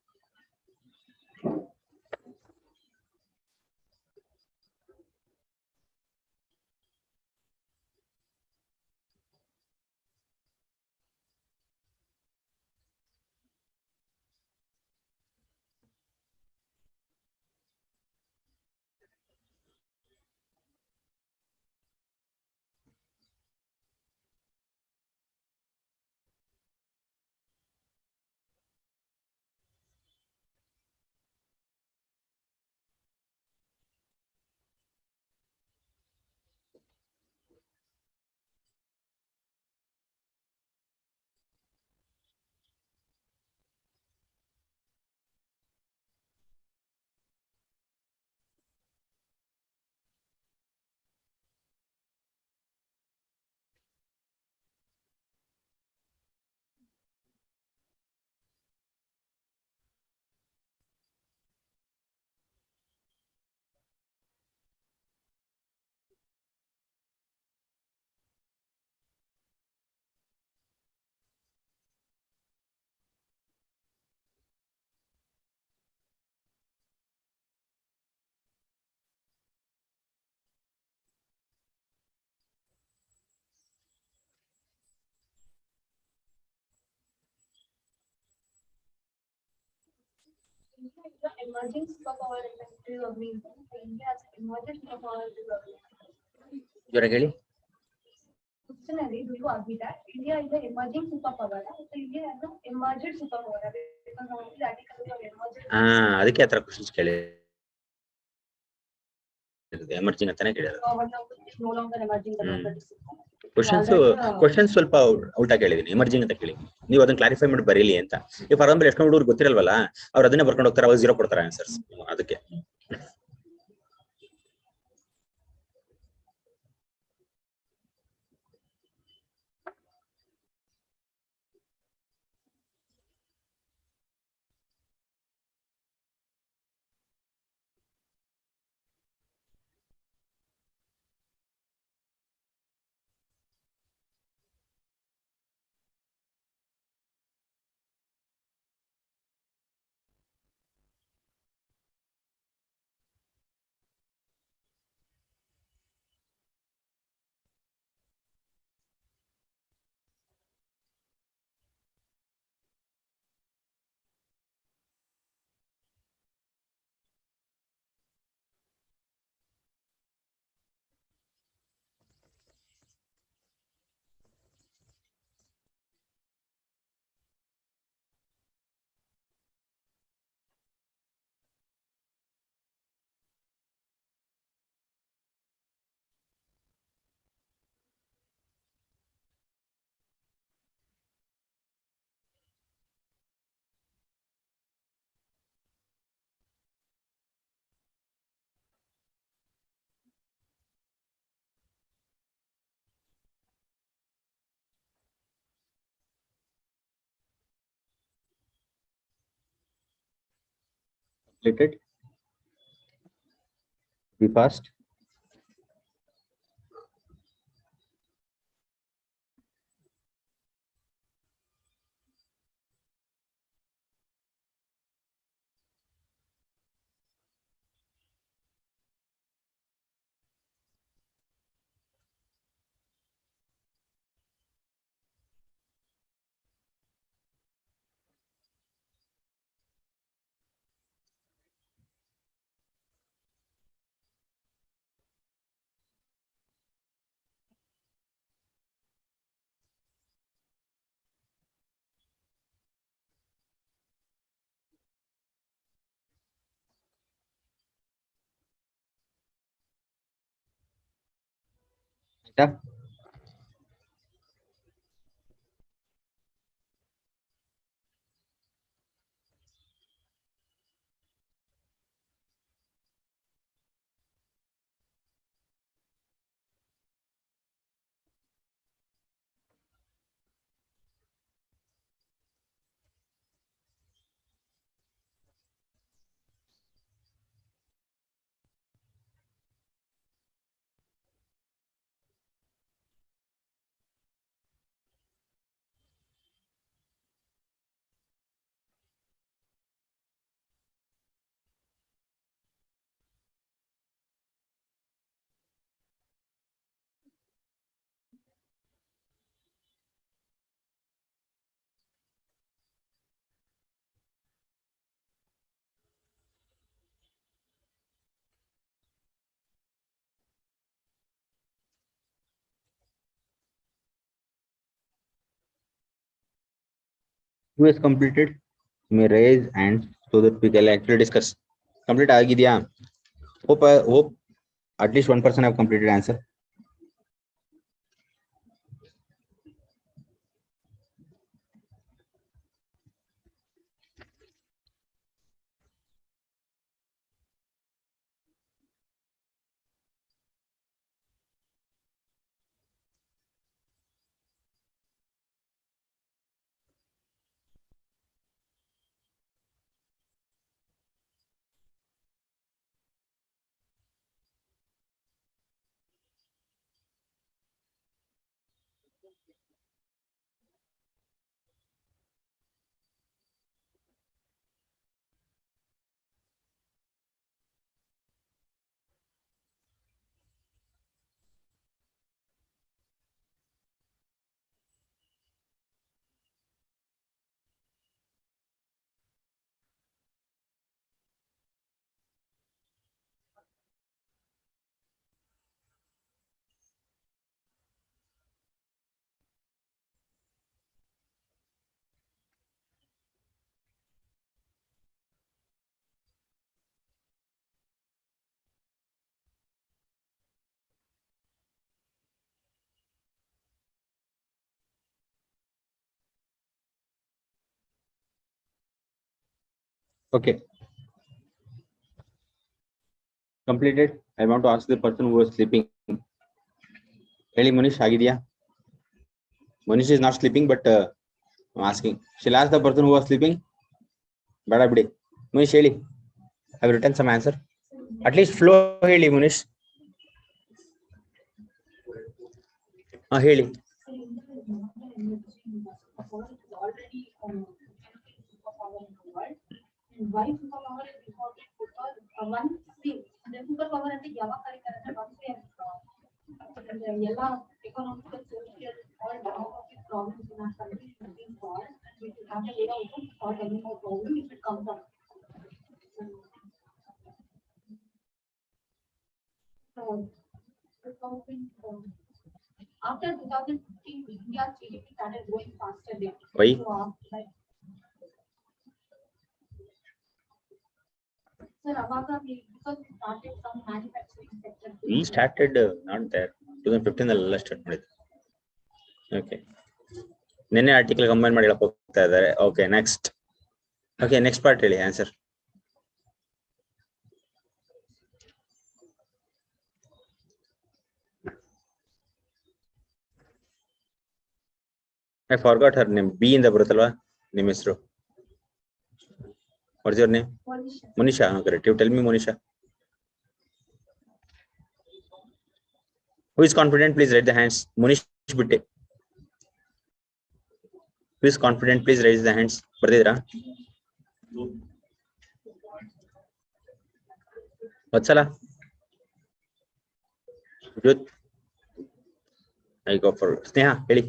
India is an emerging superpower in the history of the India. India has emerging superpower in the world. ಜೋರಾಗಿ ಹೇಳಿ. Questionary, do you agree that India is an emerging superpower? So India is an emerging superpower because of the articles of emerging. ಅದಕ್ಕೆ ಆತರ questions ಕೇಳಿ. Emerging ಅಂತಾನೆ ಕೇಳಿದ್ರು. No longer emerging the local questions ಸ್ವಲ್ಪ out ಆಗಿ ಹೇಳಿದೀನಿ. Emerging ಅಂತ ಕೇಳಿ ನೀವು ಅದನ್ನ ಕ್ಲಾರಿಫೈ ಮಾಡಿ ಬರೀಲಿ ಅಂತ. ಈ ಫಾರ್ ಎಕ್ಸಾಂಪಲ್ ಎಷ್ಟೊಂದು ಹುಡುಗರು ಗೊತ್ತಿರಲ್ವಲ್ಲ, ಅವ್ರು ಅದನ್ನೇ ಬರ್ಕೊಂಡು ಹೋಗ್ತಾರೆ, ಅವಾಗ 0 ಕೊಡ್ತಾರೆ ಆನ್ಸರ್ಸ್. ಅದಕ್ಕೆ Completed. Be fast. Yeah. Who has completed? You may raise hands so that we can actually discuss. Complete ಆಗಿದೆಯಾ? Hope at least one person have completed answer. Okay. Completed. I want to ask the person who was sleeping. ಹೇಳಿ Manish ಆಗಿದೆಯಾ? Manish is not sleeping, but I'm asking. Shall I ask the person who was sleeping? ಬೇಡ ಬಿಡಿ. Manish ಹೇಳಿ. I have written some answer. At least flow ಹೇಳಿ Manish. ಹೇಳಿ. Why superpower is important? Because one thing, the superpower అంటే ఎవరు correct one thing ఎలా economical, social, all demographic problems in our country should be solved, and we should have a way out to solve any more problem if it comes up. So, after 2015, India's GDP started growing faster there. Why? So, like, sir, because we started some manufacturing sector. We started not there. 2015 ಅಲ್ಲ start ಮಾಡಿದ್ದು. Okay. ನೆನ್ನೆ article combine ಮಾಡಿ ಹೇಳಕ್ ಹೋಗ್ತಾ ಇದ್ದಾರೆ. Okay, next. Okay, next part ಹೇಳಿ answer. I forgot her name. B ಇಂದ ಬರುತ್ತಲ್ವಾ ನಿಮ್ಮ ಹೆಸರು? What's your name? Monisha. Correct. You tell me, Monisha. Who is confident? Please raise the hands. Monish Bitte. Who is confident? Please raise the hands. Bardidra. Vatsala. Good. I go for Sneha. Heli.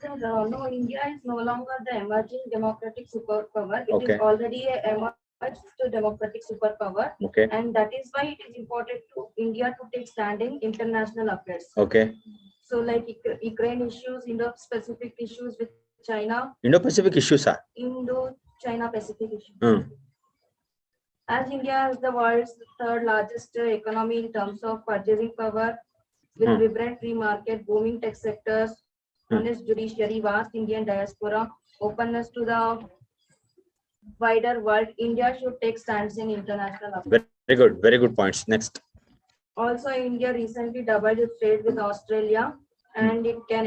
Sir, no, India is no longer the emerging democratic superpower. It Okay. is already a emerged democratic superpower. Okay. And that is why it is important to India to take stand in international affairs. Okay. So like Ukraine issues, Indo-Pacific issues with China, Indo-Pacific issues, sir. Indo-China Pacific issues. As India is the world's third largest economy in terms of purchasing power, with vibrant free market, booming tech sectors, honest judiciary, vast Indian diaspora, openness to the wider world, India should take stands in international affairs. Very good. Very good points. Next. Also, India recently doubled its trade with Australia, and it can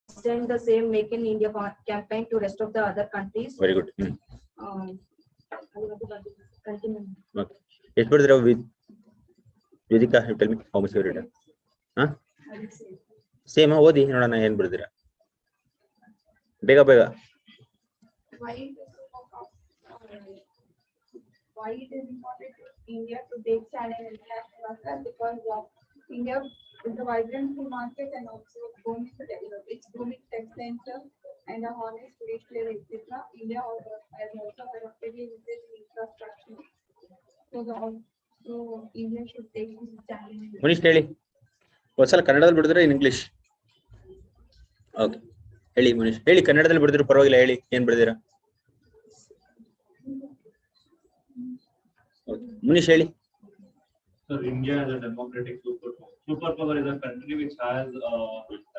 extend the same Make in India campaign to rest of the other countries. Very good. Continue. Okay. Yes, brother. Vedika, you tell me how much you read. Huh? Same. Odi. No, no, no. Brother. Bega, bega. Why it is important for India to take stand in international affairs? Because India is a vibrant free market and also booming booming tech center and a honest judiciary, etc. India has also adopted in infrastructure. So India should take this stand in. Manish, Heli. What's all Kannada brother in English? Okay. Heli, Manish. Heli, Kannada brother ಪರವಾಗಿಲ್ಲ ಹೇಳಿ ಏನು ಬರೆದಿರಾ? Manish ಹೇಳಿ. So India is a democratic superpower. Superpower is a country which has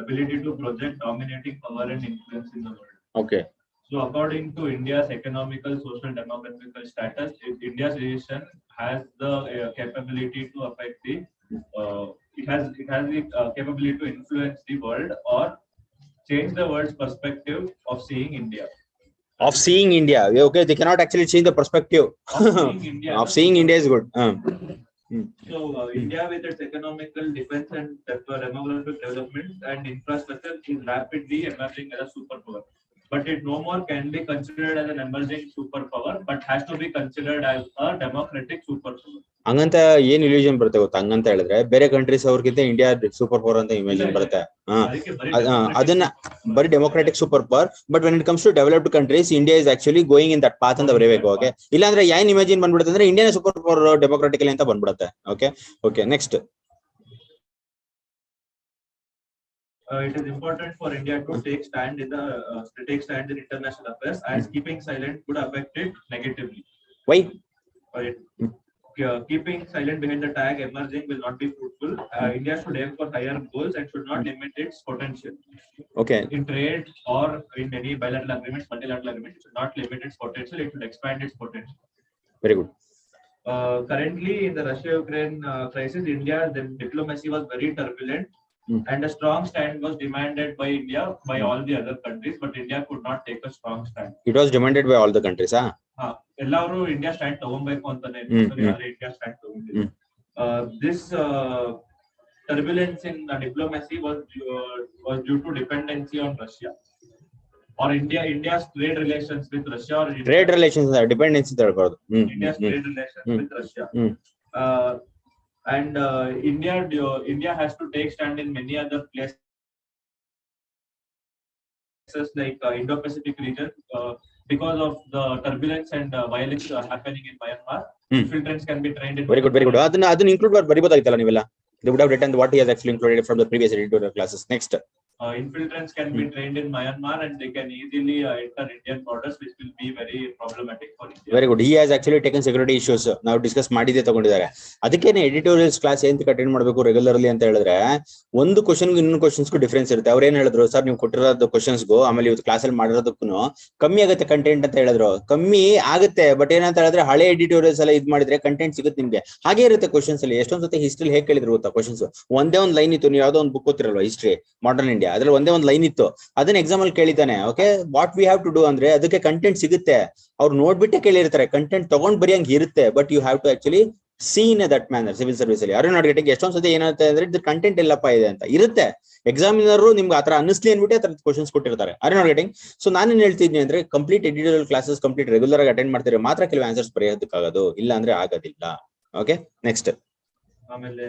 ability to project dominating power and influence in the world. Okay. So according to India's economical, social, demographical status, India's region has the capability to affect the it has the capability to influence the world or change the world's perspective of seeing India. Of seeing India. Okay, they cannot actually change the perspective. Of seeing India. Of seeing India is good. So India with its economical, defense and demographic development and infrastructure is rapidly emerging as a superpower. But it no more can be considered as an emerging superpower, but has to be considered as a democratic superpower. ಹಂಗಂತ ಏನ್ illusion ಬರುತ್ತೆ ಗೊತ್ತಾ? ಹಂಗಂತ ಹೇಳಿದ್ರೆ ಬೇರೆ countries ಅವ್ರಿಗಿಂತ India super power ಅಂತ ಇಮೇಜಿನ್ ಬರುತ್ತೆ. ಅದನ್ನ ಬರೀ democratic super power, but when it comes to developed countries, India is actually going in that path ಅಂತ ಬರೀಬೇಕು. ಓಕೆ, ಇಲ್ಲಾಂದ್ರೆ ಏನ್ ಇಮೇಜಿನ್ ಬಂದ್ಬಿಡುತ್ತೆ ಅಂದ್ರೆ ಇಂಡಿಯಾ ಸೂಪರ್ ಪವರ್ ಡೆಮೋಕ್ರಾಟಿಕಲಿ ಅಂತ ಬಂದ್ಬಿಡುತ್ತೆ. Okay okay next. It is important for India to take stand in international affairs, as keeping silent could affect it negatively. Why? Keeping silent behind the tag emerging will not be fruitful. India should aim for higher goals and should not limit its potential. Okay. In trade or in any bilateral agreements, multilateral agreements, it should not limit its potential. It should expand its potential. Very good. Currently, in the Russia-Ukraine crisis, India's diplomacy was very turbulent. And a strong stand was demanded by India by all the other countries, but India could not take a strong stand. It was demanded by all the countries, huh? Ellaru India stand ತಗೊಂಬೇಕು ಅಂತಾನೆ India stand ತಗೊಂಡಿದೆ. This turbulence in diplomacy was due to dependency on Russia, or India's trade relations with Russia, or trade relations dependency ತಗೊಳ್ಳೋದು. India's trade relations with Russia. And India has to take stand in many other places like Indo-Pacific region because of the turbulence and violence happening in Myanmar. Infiltrants can be trained in. Very good, very good. ಅದನ್ನ include ಬರಿಬೋದಾಗಿತ್ತಲ್ಲ ನೀವೆಲ್ಲ. They would have written what he has actually included from the previous editorial classes. Next. Infiltrants can be trained in Myanmar and they can easily enter Indian borders, which will be very problematic for India. Very good. He has actually taken security issues. Now discuss ಮಾಡಿದೆ ತಗೊಂಡಿದ್ದಾರೆ. ಅದಕ್ಕೇನೆ editorials class ಏಂತ attend ಮಾಡಬೇಕು regularly ಅಂತ ಹೇಳಿದ್ರೆ, ಒಂದು ಕ್ವಶನ್ಗೂ ಇನ್ನೊಂದು ಕ್ವಶನ್ಸ್ಗೂ difference ಇರುತ್ತೆ. ಅವ್ರು ಏನ್ ಹೇಳಿದ್ರು, ಸರ್ ನೀವು ಕೊಟ್ಟಿರೋದು ಕ್ವಶನ್ಸ್ಗೂ ಆಮೇಲೆ ಇವತ್ತು ಕ್ಲಾಸಲ್ಲಿ ಮಾಡಿರೋದಕ್ಕೂ ಕಮ್ಮಿ ಆಗುತ್ತೆ ಕಂಟೆಂಟ್ ಅಂತ ಹೇಳಿದ್ರು. ಕಮ್ಮಿ ಆಗುತ್ತೆ, ಬಟ್ ಏನಂತ ಹೇಳಿದ್ರೆ ಹಳೆ ಎಡಿಟೋರಿಯಲ್ಸ್ ಎಲ್ಲ ಇದ್ ಮಾಡಿದ್ರೆ ಕಂಟೆಂಟ್ ಸಿಗುತ್ತೆ ನಿಮ್ಗೆ. ಹಾಗೆ ಇರುತ್ತೆ ಕ್ವಶನ್ಸ್ ಅಲ್ಲಿ. ಎಷ್ಟೊಂದ್ ಸತಿ ಹಿಸ್ಟ್ರಿ ಹೇಗೆ ಕೇಳಿದ್ರು ಗೊತ್ತಾ ಕ್ವಶನ್ಸ್? ಒಂದೇ ಒಂದು ಲೈನ್ ಇತ್ತು, ನೀವು ಯಾವ್ದೋ ಒಂದು ಬುಕ್ ಓದ್ತಿರಲ್ವಾ ಹಿಸ್ಟ್ರಿ ಮಾಡರ್ನ್ ಇಂಡಿಯಾ, ಇಂಡಿಯಾ, ಅದ್ರಲ್ಲಿ ಒಂದೇ ಒಂದು ಲೈನ್ ಇತ್ತು, ಅದನ್ನ ಎಕ್ಸಾಮ್ ಅಲ್ಲಿ ಕೇಳಿದ್ದಾನೆ. Okay, what we have to do ಅಂದ್ರೆ ಅದಕ್ಕೆ ಕಂಟೆಂಟ್ ಸಿಗುತ್ತೆ, ಅವ್ರು ನೋಡ್ಬಿಟ್ಟೆ ಕೇಳಿರ್ತಾರೆ, ಕಂಟೆಂಟ್ ತಗೊಂಡ್ ಬರೆಯಂಗ್ ಇರುತ್ತೆ, but you have to actually seen a that manner civil service ಅಲ್ಲಿ. ಅರೆ ನಾಟ್ ಗೆಟಿಂಗ್ ಎಷ್ಟೊಂದ್ ಸತಿ ಏನಾಗುತ್ತೆ ಅಂದ್ರೆ ಇದು ಕಂಟೆಂಟ್ ಎಲ್ಲಪ್ಪ ಇದೆ ಅಂತ ಇರುತ್ತೆ, ಎಕ್ಸಾಮಿನರು ನಿಮ್ಗೆ ಆತರ ಅನ್ನಿಸ್ಲಿ ಅನ್ಬಿಟ್ಟು ಆ ಕ್ವಶನ್ಸ್ ಕೊಟ್ಟಿರ್ತಾರೆ. ಅರೆ ನಾಟ್ ಗೆಟಿಂಗ್. ಸೊ ನಾನೇನ್ ಹೇಳ್ತಿದ್ನಿ ಅಂದ್ರೆ complete editorial classes complete regular ಆಗಿ ಅಟೆಂಡ್ ಮಾಡ್ತಿದ್ರೆ ಮಾತ್ರ ಕೆಲವು ಆನ್ಸರ್ಸ್ ಬರೆಯೋದಕ್ಕಾಗೋದು, ಇಲ್ಲ ಅಂದ್ರೆ ಆಗೋದಿಲ್ಲ. Okay, next. ಆಮೇಲೆ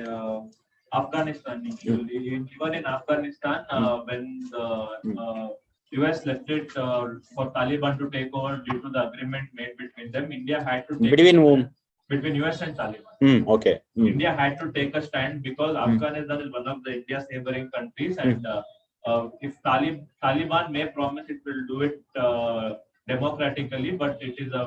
Afghanistan, even in Afghanistan, when the US left it for Taliban to take over due to the agreement made between them, India had to take between whom? Between US and Taliban. Okay. India had to take a stand because Afghanistan is one of the India's neighboring countries, and if Taliban may promise it will do it democratically, but it is a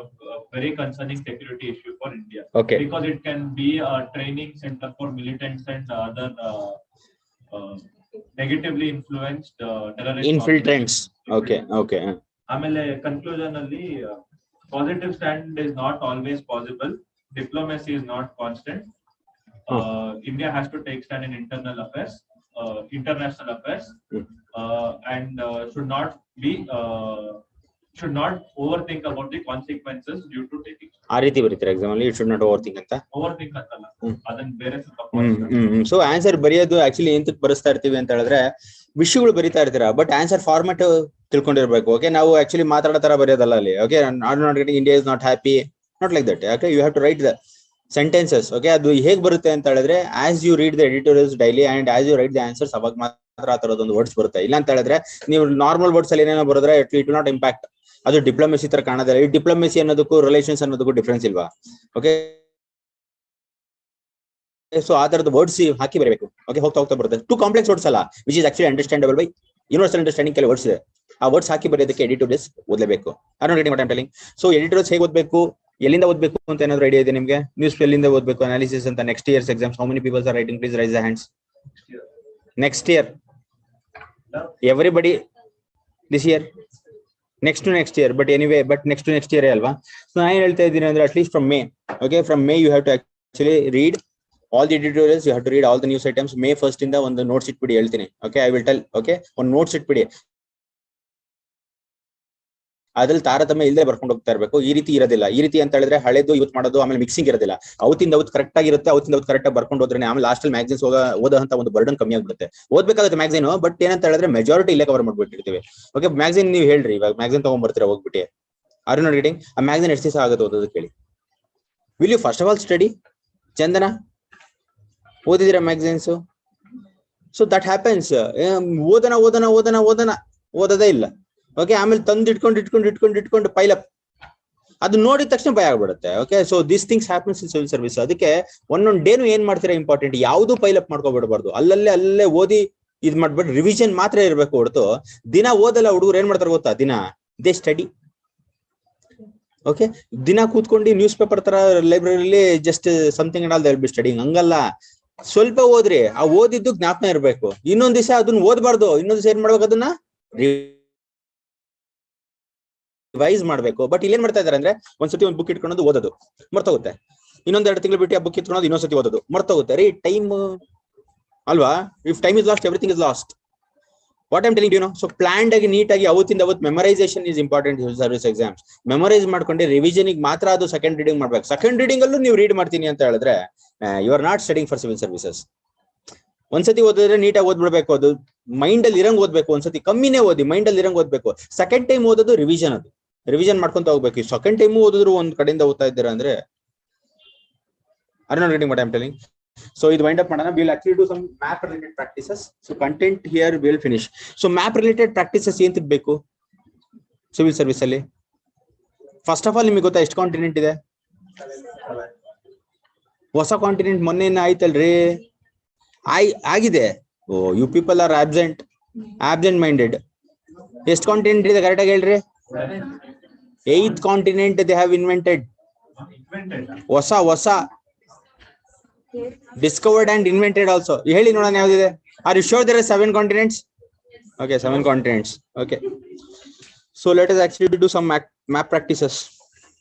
very concerning security issue for India. Okay. Because it can be a training center for militants and other negatively influenced terrorist infiltrants. Okay. ಆಮೇಲೆ conclusion ಅಲ್ಲಿ positive stand is not always possible. Diplomacy is not constant. India has to take stand in internal affairs, international affairs, and should not overthink about the consequences due to taking. ಆ ರೀತಿ ಬರೀತಾರೆ exam ಅಲ್ಲಿ, it should not over think ಅಂತ. Overthink ಅಂತಲ್ಲ, ಅದನ್ನ ಬೇರೆ so answer ಬರೆಯೋದು actually ಎಂತಕ್ಕೆ ಬರೆಸ್ತಾ ಇರ್ತೀವಿ ಅಂತ ಹೇಳಿದ್ರೆ ವಿಷಯಗಳು ಬರಿತಾ ಇರ್ತೀರಾ, ಬಟ್ ಆನ್ಸರ್ ಫಾರ್ಮೆಟ್ ತಿಳ್ಕೊಂಡಿರ್ಬೇಕು. ಓಕೆ, ನಾವು ಆಕ್ಚುಲಿ ಮಾತಾಡೋ ತರ ಬರೆಯೋದಲ್ಲ ಅಲ್ಲಿ. Okay, not getting India is not happy, not like that. Okay, you have to write the sentences. Okay, ಅದು ಹೇಗೆ ಬರುತ್ತೆ ಅಂತ ಹೇಳಿದ್ರೆ as you read the editorials daily and as you write the answers, ಅವಾಗ ಮಾತ್ರ ಆ ತರದೊಂದು ವರ್ಡ್ಸ್ ಬರುತ್ತೆ. ಇಲ್ಲ ಅಂತ ಹೇಳಿದ್ರೆ ನೀವು ನಾರ್ಮಲ್ ವರ್ಡ್ಸ್ ಅಲ್ಲಿ ಏನೇನೋ ಬರೆದ್ರೆ ಇಟ್ ವಿಲ್ ನಾಟ್ ಇಂಪ್ಯಾಕ್ಟ್. ಅದು ಡಿಪ್ಲೊಮೆಸಿ ತರ ಕಾಣೋದಿಲ್ಲ. ಈ ಡಿಪ್ಲೊಮೆಸಿ ಅನ್ನೋದಕ್ಕೂ ರಿಲೇಷನ್ಸ್ ಅನ್ನೋದಕ್ಕೂ ಡಿಫ್ರೆನ್ಸ್ ಇಲ್ವಾ? ಓಕೆ, ಸೊ ಆ ತರದ ವರ್ಡ್ಸ್ ಹಾಕಿ ಬರಬೇಕು. ಓಕೆ, ಹೋಗ್ತಾ ಬರುತ್ತೆ. ಟು ಕಾಂಪ್ಲೆಕ್ಸ್ ವರ್ಡ್ಸ್ ಅಲ್ಲ, which is actually understandable by universal understanding. ಕೆಲವು ವರ್ಡ್ಸ್ ಇದೆ, ಆ ವರ್ಡ್ಸ್ ಹಾಕಿ ಬರೆಯೋದಕ್ಕೆ ಎಡಿಟೋರಿಯಲ್ಸ್ ಓದಲೇಬೇಕು. ಸೊ ಎಡಿಟೋರಿಯಲ್ಸ್ ಹೇಗೆ ಓದಬೇಕು, ಎಲ್ಲಿಂದ ಓದಬೇಕು ಅಂತ ಏನಾದ್ರು ಐಡಿಯಾ ಇದೆ ನಿಮಗೆ? ನ್ಯೂಸ್ ಎಲ್ಲಿಂದ ಓದಬೇಕು, ಅನಾಲಿಸಿಸ್ ಅಂತ. Next years exams, how many peoples are writing? Please raise the hands. Next year everybody, this year, next to next year, but anyway, but next to next year alva. So I ಹೇಳ್ತಾ ಇದ್ದೀನಿ ಅಂದ್ರೆ at least from May. Okay, from May you have to actually read all the editorials, you have to read all the news items. May 1st ಇಂದ ಒಂದು notes ಇಟ್ಬಿಡಿ ಹೇಳ್ತೀನಿ. Okay, I will tell. Okay, ಒಂದು notes ಇಟ್ಬಿಡಿ, ಅದ್ರಲ್ಲಿ ತಾರತಮ್ಯ ಇಲ್ಲದೆ ಬರ್ಕೊಂಡು ಹೋಗ್ತಾ ಇರಬೇಕು. ಈ ರೀತಿ ಇರೋದಿಲ್ಲ. ಈ ರೀತಿ ಅಂತ ಹೇಳಿದ್ರೆ ಹಳೆದು ಇವತ್ತು ಮಾಡೋದು, ಆಮೇಲೆ ಮಿಕ್ಸಿಂಗ್ ಇರೋದಿಲ್ಲ. ಅವತ್ತಿಂದ ಅವತ್ತು ಕರೆಕ್ಟ್ ಆಗಿರುತ್ತೆ, ಅವತ್ತಿಂದ ಅವತ್ತು ಕರೆಕ್ಟ್ ಆಗಿ ಬರ್ಕೊಂಡು ಹೋದ್ರೆ ಆಮೇಲೆ ಲಾಸ್ಟ್ ಅಲ್ಲಿ ಮ್ಯಾಗಝಿನ್ಸ್ ಓದೋಂತ ಒಂದು ಬರ್ಡನ್ ಕಮ್ಮಿ ಆಗ್ಬಿಡುತ್ತೆ. ಓದ್ಬೇಕಾಗುತ್ತೆ ಮ್ಯಾಗಝಿನ್, ಬಟ್ ಏನಂತ ಹೇಳಿದ್ರೆ ಮೆಜಾರಿಟಿ ಇಲ್ಲೇ ಕವರ್ ಮಾಡ್ಬಿಟ್ಟಿರ್ತೀವಿ. ಓಕೆ, ಮ್ಯಾಗಝಿನ್ ನೀವು ಹೇಳ್ರಿ, ಇವಾಗ ಮ್ಯಾಗಝಿನ್ ತಗೊಂಡ್ಬರ್ತೀರಾ ಹೋಗ್ಬಿಟ್ಟು, ಆರ್ ನಾಟ್ ಗೆಟಿಂಗ್? ಆ ಮ್ಯಾಗಝಿನ್ ಎಷ್ಟು ದಿವಸ ಆಗುತ್ತೆ ಓದೋದಕ್ಕೆ ಹೇಳಿ? Will you first of all study? Chandana ಓದಿದಿರಾ ಮ್ಯಾಗಝಿನ್ಸ್? So that happens. ಓದೋದೇ ಇಲ್ಲ. ಓಕೆ, ಆಮೇಲೆ ತಂದು ಇಟ್ಕೊಂಡು ಪೈಲಪ್, ಅದು ನೋಡಿದ ತಕ್ಷಣ ಭಯ ಆಗ್ಬಿಡುತ್ತೆ. Okay, so this things happens in civil service. ಅದಕ್ಕೆ ಒಂದೊಂದು ಡೇನು ಏನ್ ಮಾಡ್ತೀರಾ ಇಂಪಾರ್ಟೆಂಟ್, ಯಾವುದು ಪೈಲಪ್ ಮಾಡ್ಕೊಬಿಡಬಾರ್ದು. ಅಲ್ಲೇ ಓದಿ ಇದ್ ಮಾಡ್ಬಿಟ್ಟು ರಿವಿಷನ್ ಮಾತ್ರ ಇರ್ಬೇಕು ಹೊರತು ದಿನ ಓದಲ್ಲ. ಹುಡುಗರು ಏನ್ ಮಾಡ್ತಾರೆ ಗೊತ್ತಾ, ದಿನ ದೇ ಸ್ಟಡಿ. ಓಕೆ, ದಿನ ಕೂತ್ಕೊಂಡು ನ್ಯೂಸ್ ಪೇಪರ್ ತರ ಲೈಬ್ರರಿಲಿ just something and all they will be studying. ಹಂಗಲ್ಲ, ಸ್ವಲ್ಪ ಓದ್ರಿ, ಆ ಓದಿದ್ದು ಜ್ಞಾಪನ ಇರ್ಬೇಕು. ಇನ್ನೊಂದ್ ದಿವಸ ಅದನ್ನ ಓದಬಾರ್ದು, ಇನ್ನೊಂದ್ ದಿವಸ ಏನ್ ಮಾಡ್ಬೇಕು, ಅದನ್ನ ರಿವೈಸ್ ಮಾಡ್ಬೇಕು. ಬಟ್ ಇಲ್ಲಿ ಏನ್ ಮಾಡ್ತಾ ಇದಾರೆ ಅಂದ್ರೆ ಒಂದ್ಸತಿ ಒಂದು ಬುಕ್ ಇಟ್ಕೊಂಡು ಓದೋದು ಮರ್ತೋಗುತ್ತೆ, ಇನ್ನೊಂದ್ 2 ತಿಂಗಳು ಬಿಟ್ಟು ಆ ಬುಕ್ ಇಟ್ಕೊಂಡು ಇನ್ನೊಂದ್ಸತಿ ಓದೋದು ಮರ್ತೋಗುತ್ತೆ. ರೀ ಟೈಮ್ ಅಲ್ವಾ? If time is lost, everything is lost. What I'm telling you know. So planned ಆಗಿ ನೀಟಾಗಿ ಅವತ್ತಿಂದ ಅವತ್ತು memorisation is important. Service exams memorise ಮಾಡ್ಕೊಂಡು ರಿವಿಷನ್ ಮಾತ್ರ ಅದು ಸೆಕೆಂಡ್ ರೀಡಿಂಗ್ ಮಾಡ್ಬೇಕು. ಸೆಕೆಂಡ್ ರೀಡಿಂಗ್ ಅಲ್ಲೂ ನೀವು ರೀಡ್ ಮಾಡ್ತೀನಿ ಅಂತ ಹೇಳಿದ್ರೆ you are not studying for civil services. ಒಂದ್ಸತಿ ಓದಿದ್ರೆ ನೀಟಾಗಿ ಓದ್ಬಿಡ್ಬೇಕು, ಅದು ಮೈಂಡ್ ಅಲ್ಲಿ ಇರಂಗ್ ಓದ್ಬೇಕು. ಒಂದ್ಸತಿ ಕಮ್ಮಿನೇ ಓದಿ, ಮೈಂಡ್ ಅಲ್ಲಿ ಇರಂಗ್ ಓದ್ಬೇಕು. ಸೆಕೆಂಡ್ ಟೈಮ್ ಓದೋದು ರಿವಿಷನ್, ಅದು ರಿವಿಷನ್ ಮಾಡ್ಕೊಂತ ಹೋಗ್ಬೇಕು. ಸೆಕೆಂಡ್ ಟೈಮ್ ಓದಿದ್ರು ಒಂದ್ ಕಡೆಯಿಂದ ಓದ್ತಾ ಇದ್ದೀರಾ ಅಂದ್ರೆ are not getting what I am telling. So ಇದು ವೈಂಡ್ ಅಪ್ ಮಾಡೋಣ. Will actually do some map related practices. So content here will finish. So map related practices ಏನ್ ಬೇಕು ಸಿವಿಲ್ ಸರ್ವಿಸ್ ಅಲ್ಲಿ? ಫಸ್ಟ್ ಆಫ್ ಆಲ್ ನಿಮಗೆ ಗೊತ್ತಾ ಎಷ್ಟು continent ಇದೆ? ಹೊಸ ಕಾಂಟಿನೆಂಟ್ ಮೊನ್ನೆ ಆಯ್ತಲ್ರಿ, ಆಗಿದೆ. Oh, you people are absent minded. ಎಷ್ಟು ಕಾಂಟಿನೆಂಟ್ ಇದೆ ಕರೆಕ್ಟ್ ಆಗಿ ಹೇಳ್ರಿ? 8th continent they have invented. ಹೊಸ ಡಿಸ್ಕವರ್ಡ್ ಅಂಡ್ ಇನ್ವೆಂಟೆಡ್ ಆಲ್ಸೋ. ಹೇಳಿ ನೋಡೋಣ ಯಾವ್ದಿದೆ. Are you sure there are 7 continents? Okay, 7 continents. Okay, so let us actually do some map practices.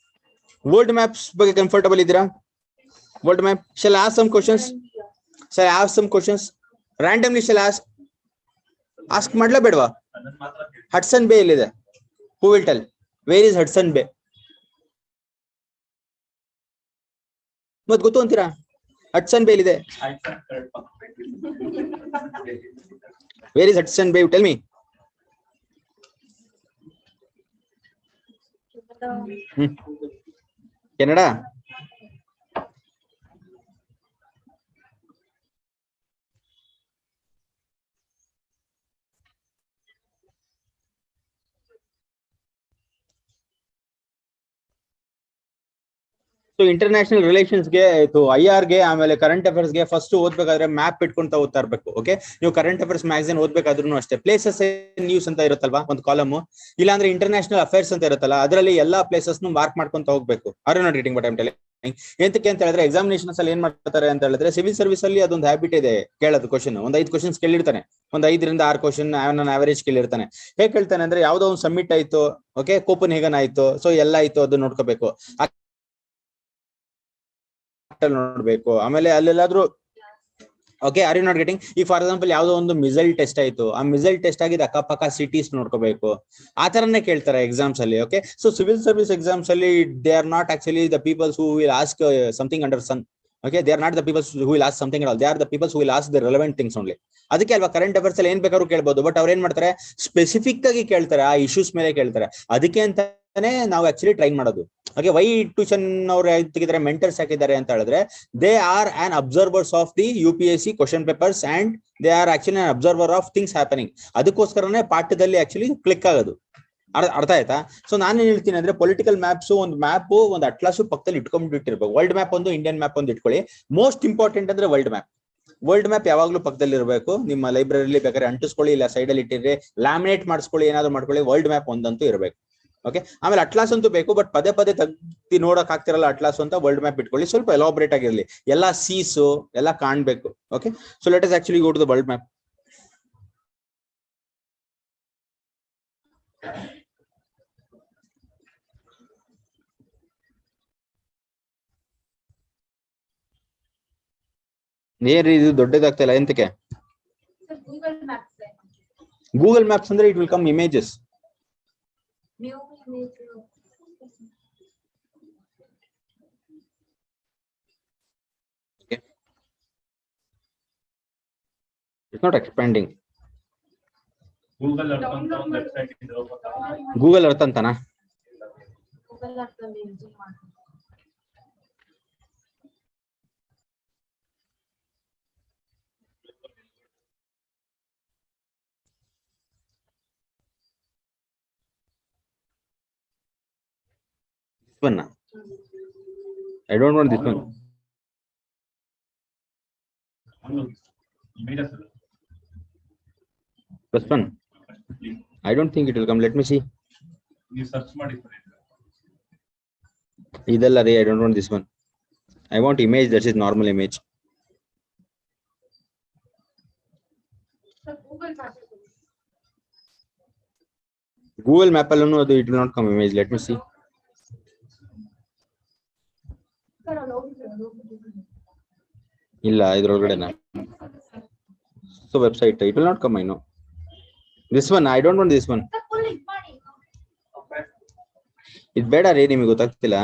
World maps ಬಗ್ಗೆ comfortable ಇದ್ದೀರಾ? World map. Shall I ask some questions? Randomly shall I ask? Ask ಮಾಡ್ಲಾ ಬೇಡವಾ? ಅದನ್ನ ಮಾತ್ರ ಕೇಳಿ. Hudson ಬೇ ಎಲ್ಲಿದೆ? Who will tell? Where is Hudson ಬೇ? ಮತ್ ಗೊತ್ತು ಅಂತೀರಾ? ಹಡ್ಸನ್ ಬೇ ಎಲ್ಲಿದೆ? ಆಯ್ತು, correct. Where is Hudson Bay? Tell me. Canada. So international relations ಗೆ IR ಗೆ ಆಮೇಲೆ ಕರೆಂಟ್ ಅಫೇರ್ಸ್ ಗೆ ಫಸ್ಟ್ ಓದ್ಬೇಕಾದ್ರೆ ಮ್ಯಾಪ್ ಇಟ್ಕೊಂತ ಓದ್ತಾ ಇರ್ಬೇಕು. ಓಕೆ, ನೀವು ಕರೆಂಟ್ ಅಫೇರ್ಸ್ ಮ್ಯಾಗಝಿನ್ ಓದ್ಬೇಕಾದ್ರೂ ಅಷ್ಟೇ ಪ್ಲೇಸಸ್ ನ್ಯೂಸ್ ಅಂತ ಇರುತ್ತಲ್ವಾ ಒಂದು ಕಾಲಮ್, ಇಲ್ಲಾಂದ್ರೆ ಇಂಟರ್ನ್ಯಾಷನಲ್ ಅಫೇರ್ಸ್ ಅಂತ ಇರುತ್ತಲ್ಲ ಅದರಲ್ಲಿ ಎಲ್ಲಾ ಪ್ಲೇಸಸ್ ಮಾರ್ಕ್ ಮಾಡ್ಕೊಂತ ಹೋಗ್ಬೇಕು. Are not reading but I am telling. ಎಂತಕ್ಕೆ ಅಂತ ಹೇಳಿದ್ರೆ ಎಕ್ಸಾಮಿನೇಷನ್ಸ್ ಅಲ್ಲಿ ಏನ್ ಮಾಡ್ತಾರೆ ಅಂತ ಹೇಳಿದ್ರೆ ಸಿವಿಲ್ ಸರ್ವಿಸ್ ಅಲ್ಲಿ ಅದೊಂದು ಹ್ಯಾಬಿಟ್ ಇದೆ ಕೇಳೋದು. ಕ್ವಶನ್ ಒಂದ್ 5 ಕ್ವಶನ್ಸ್ ಕೇಳಿರ್ತಾನೆ, ಒಂದ್ 5 ರಿಂದ 6 ಕ್ವಶನ್ ಆವರೇಜ್ ಕೇಳಿರ್ತಾನೆ. ಹೇಗೆ ಕೇಳ್ತಾನೆ ಅಂದ್ರೆ ಯಾವ್ದೋ ಒಂದು ಸಬ್ಮಿಟ್ ಆಯ್ತು, ಓಕೆ, ಕೋಪನ್ ಹೇಗನ್ ಆಯ್ತು, ಸೊ ಎಲ್ಲ ಆಯ್ತು ಅದು ನೋಡ್ಕೋಬೇಕು, ನೋಡ್ಬೇಕು. ಆಮೇಲೆ ಅಲ್ಲೆಲ್ಲಾದ್ರೂ okay, are you not getting? ಈ ಫಾರ್ ಎಕ್ಸಾಂಪಲ್ ಯಾವ್ದೋ ಒಂದು ಮಿಸೈಲ್ ಟೆಸ್ಟ್ ಆಯ್ತು, ಆ ಮಿಸೈಲ್ ಟೆಸ್ಟ್ ಆಗಿದೆ ಅಕ್ಕಪಕ್ಕ ಸಿಟೀಸ್ ನೋಡ್ಕೋಬೇಕು. ಆ ತರನೇ ಕೇಳ್ತಾರೆ ಎಕ್ಸಾಮ್ಸ್ ಅಲ್ಲಿ. Okay, so civil service exams ಅಲ್ಲಿ they are not actually the peoples who will ask something under sun. Okay, they are not the peoples who will ask something all, they are the peoples who will ask the relevant things only. ಅದಕ್ಕೆ ಅಲ್ವಾ current affairs ಅಲ್ಲಿ ಏನ್ ಬೇಕಾದ್ರೂ ಕೇಳ್ಬೋದು, but ಅವ್ರು ಏನ್ ಮಾಡ್ತಾರೆ specific ಆಗಿ ಕೇಳ್ತಾರೆ, ಆ ಇಶ್ಯೂಸ್ ಮೇಲೆ ಕೇಳ್ತಾರೆ. ಅದಕ್ಕೆ ಅಂತಾನೆ ನಾವು ಆಕ್ಚುಲಿ ಟ್ರೈನ್ ಮಾಡೋದು. ಓಕೆ, ವೈ ಟ್ಯೂಷನ್ ಅವ್ರು ತೆಗಿದ್ದಾರೆ, ಮೆಂಟರ್ಸ್ ಹಾಕಿದ್ದಾರೆ ಅಂತ ಹೇಳಿದ್ರೆ they are on observers of the UPSC question papers and they are actually an observer of things happening. ಅದಕ್ಕೋಸ್ಕರನೇ ಪಾಠದಲ್ಲಿ ಆಕ್ಚುಲಿ ಕ್ಲಿಕ್ ಆಗೋದು. ಅರ್ಥ ಆಯ್ತಾ? ಸೊ ನಾನೇನ್ ಹೇಳ್ತೀನಿ ಅಂದ್ರೆ ಪೊಲಿಟಿಕಲ್ ಮ್ಯಾಪ್ಸ್, ಒಂದು ಮ್ಯಾಪ್, ಒಂದು ಅಟ್ಲಾಸ್ ಪಕ್ಕದಲ್ಲಿ ಇಟ್ಕೊಂಡ್ಬಿಟ್ಟಿರ್ಬೇಕು. ವರ್ಲ್ಡ್ ಮ್ಯಾಪ್ ಒಂದು, ಇಂಡಿಯನ್ ಮ್ಯಾಪ್ ಒಂದು ಇಟ್ಕೊಳ್ಳಿ. ಮೋಸ್ಟ್ ಇಂಪಾರ್ಟೆಂಟ್ ಅಂದ್ರೆ ವರ್ಲ್ಡ್ ಮ್ಯಾಪ್. ವರ್ಲ್ಡ್ ಮ್ಯಾಪ್ ಯಾವಾಗ್ಲೂ ಪಕ್ಕದಲ್ಲಿ ಇರಬೇಕು. ನಿಮ್ಮ ಲೈಬ್ರರಿಲಿ ಬೇಕಾದ್ರೆ ಅಂಟಿಸ್ಕೊಳ್ಳಿ, ಇಲ್ಲ ಸೈಡ್ ಅಲ್ಲಿ ಇಟ್ಟಿದ್ರೆ ಲ್ಯಾಮಿನೇಟ್ ಮಾಡಿಸ್ಕೊಳ್ಳಿ, ಏನಾದ್ರು ಮಾಡ್ಕೊಳ್ಳಿ. ವರ್ಲ್ಡ್ ಮ್ಯಾಪ್ ಒಂದಂತೂ ಇರಬೇಕು. ಓಕೆ, ಆಮೇಲೆ ಅಟ್ಲಾಸ್ ಅಂತೂ ಬೇಕು, ಬಟ್ ಪದೇ ಪದೇ ತೆಗ್ದಿ ನೋಡಕ್ ಆಗ್ತಿರಲ್ಲ ಅಟ್ಲಾಸ್ ಅಂತ ವರ್ಲ್ಡ್ ಮ್ಯಾಪ್ ಇಟ್ಕೊಳ್ಳಿ. ಸ್ವಲ್ಪ ಎಲಾಬ್ರೇಟ್ ಆಗಿರ್ಲಿ, ಎಲ್ಲಾ ಸೀಸು ಎಲ್ಲ ಕಾಣ್ಬೇಕು. Okay, so let us actually go to the world map. ಏನ್ ಇದು ದೊಡ್ಡದಾಗ್ತಾ ಇಲ್ಲ ಎಂತಕ್ಕೆ? ಗೂಗಲ್ ಮ್ಯಾಪ್ಸ್ ಅಂದ್ರೆ it will come images. It's not expanding. Google Earth ಅಂತ ಒಂದು ವೆಬ್ಸೈಟ್ ಇದೆ. ಗೂಗಲ್ ಅರ್ಥ ಅಂತನಾ? This one? I don't want this one. Images. This one? I don't think it will come. Let me see. ನೀವು search ಮಾಡಿ. ಇದೆಲ್ಲ ರೀ, I don't want this one. I want image that is normal image. Google Map alone it will not come image. Let me see. ಇಲ್ಲ ಇದ್ರೊಳಗಡೆನಾ? So website it will not come. I know. This one I don't want this one. ಇದು ಬೇಡ ರೀ, ನಿಮಗೆ ಗೊತ್ತಾಗ್ತಿಲ್ಲ.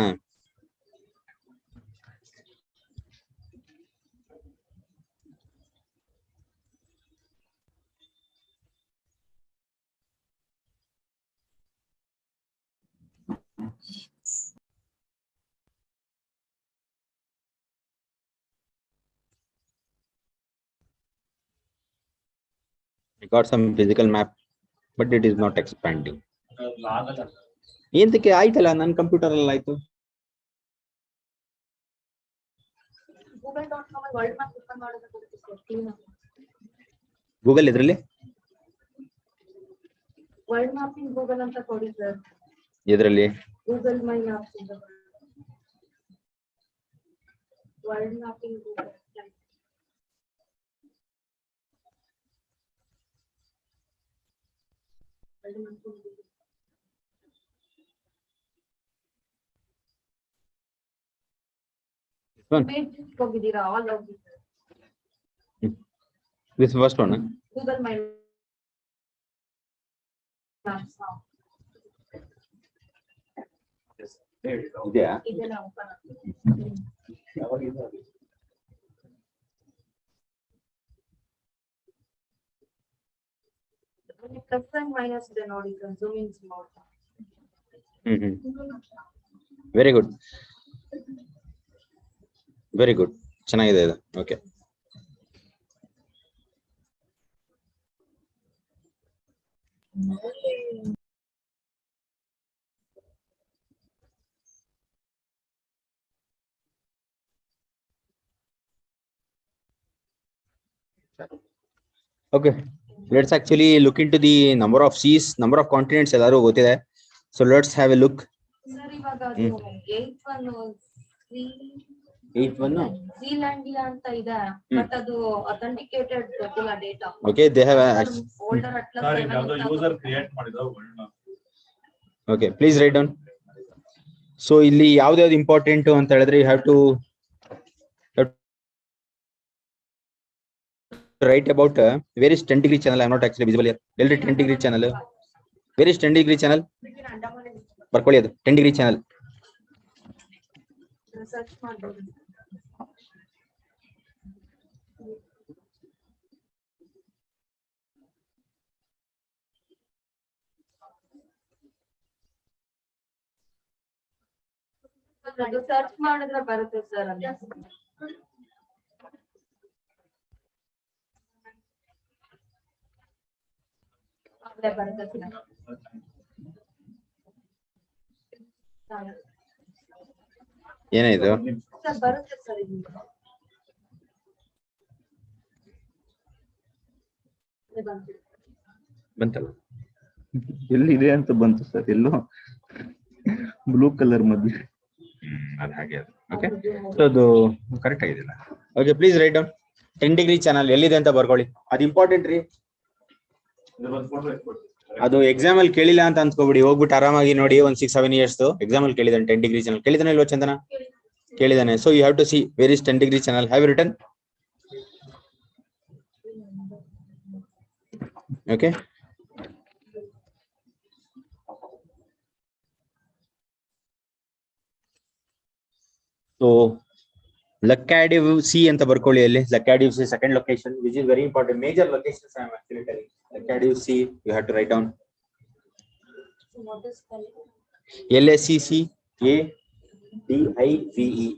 I got some physical map, but it is not expanding. ಎಂತಕ್ಕೆ ಆಯ್ತಲ್ಲ, ನನ್ನ computer ಅಲ್ಲಿ ಆಯ್ತು. ಗೂಗಲ್ ಇದ್ರಲ್ಲಿ ವರ್ಲ್ಡ್ ಮ್ಯಾಪಿಂಗ್ ಗೂಗಲ್ ಅಂತ ಕೊಡಿ ಸರ್. ಎದ್ರಲ್ಲಿ? ಗೂಗಲ್ ಮೈ ಮ್ಯಾಪ್ಸ್ ಇಂದ ವರ್ಲ್ಡ್ ಮ್ಯಾಪಿಂಗ್ ಗೂಗಲ್. ಹೋಗಿದ್ದೀರಾ? ಆಲ್ ಹೋಗಿದ್ದೀರಾ? This first one. ಗೂಗಲ್ ಮೈ ಇದೆಯಾ? ಇದೆಲ್ಲ open ಪ್ಲಸ್ ಅಂಡ್ ಮೈನಸ್ ಇದೆ ನೋಡಿ sir, zoom in mode. Very good, very good, ಚೆನ್ನಾಗಿದೆ ಇದು. Okay, okay, let's actually look into the number of seas, number of continents ಎಲ್ಲರೂ ಗೊತ್ತಿದೆ. So let's have a look. Sir ಇವಾಗ ಅದು 8th one ಶ್ರೀಲಂಡಿಯಾ ಅಂತ ಇದೆ, ಬಟ್ ಅದು ಅಥೆಂಟಿಕೇಟೆಡ್ ಗೊತ್ತಿಲ್ಲ data. Okay, they have older atlas sir ಯಾವ್ದೋ ಯೂಸರ್ ಕ್ರಿಯೇಟ್ ಮಾಡಿದ world. Okay, please write down. So ಇಲ್ಲಿ ಯಾವ್ದು ಇಂಪಾರ್ಟೆಂಟ್ ಅಂತ ಹೇಳಿದ್ರೆ you have to write about where is 10 degree channel. I am not actually visible here. Tell the 10 degree channel. Where is 10 degree channel? ಬರ್ಕೊಳ್ಳಿ ಅದು 10 degree channel. Search ಮಾಡ್ಬೋದು. ಅದು search ಮಾಡಿದ್ರೆ ಬರುತ್ತೆ ಸರ್. ಅಲ್ಲೇ ಬರುತ್ತೆ ಸರ್. ಏನಾಯ್ತು? ಸರ್ ಬರುತ್ತೆ ಸರ್. ಇದು ಬಂತಲ್ಲ, ಎಲ್ಲಿದೆ ಅಂತ ಬಂತು ಸರ್, ಎಲ್ಲೋ ಬ್ಲೂ ಕಲರ್ ಮಧ್ಯೆ. ಅದು ಹಾಗೆ ಅದು. ಓಕೆ, ಸೊ ಅದು ಕರೆಕ್ಟ್ ಆಗಿದೆಲ್ಲ. Okay, please write down 10 degree channel ಎಲ್ಲಿದೆ ಅಂತ ಬರ್ಕೊಳ್ಳಿ. ಅದು ಇಂಪಾರ್ಟೆಂಟ್ ರೀ. ಅದು ಎಕ್ಸಾಮ್ ಅಲ್ಲಿ ಕೇಳಿಲ್ಲ ಅಂತ ಅನ್ಕೋಬಿಡಿ, ಹೋಗ್ಬಿಟ್ಟು ಆರಾಮಾಗಿ ನೋಡಿ. 1 6 7 years ಎಕ್ಸಾಮ್ ಅಲ್ಲಿ ಕೇಳಿದಾನೆ 10 degree ಚಾನಲ್. ಕೇಳಿದಾನೆ ಇಲ್ವೋ ಚಂದನ? ಕೇಳಿದಾನೆ. So you have to see where is 10 degree channel. Have written? Okay, so Laccadive sea ಅಂತ ಬರ್ಕೊಳ್ಳಿ. ಅಲ್ಲಿ Laccadive sea second location, which is very important. Major locations I am actually telling. Laccadive sea you have to write down. LACCADIVE.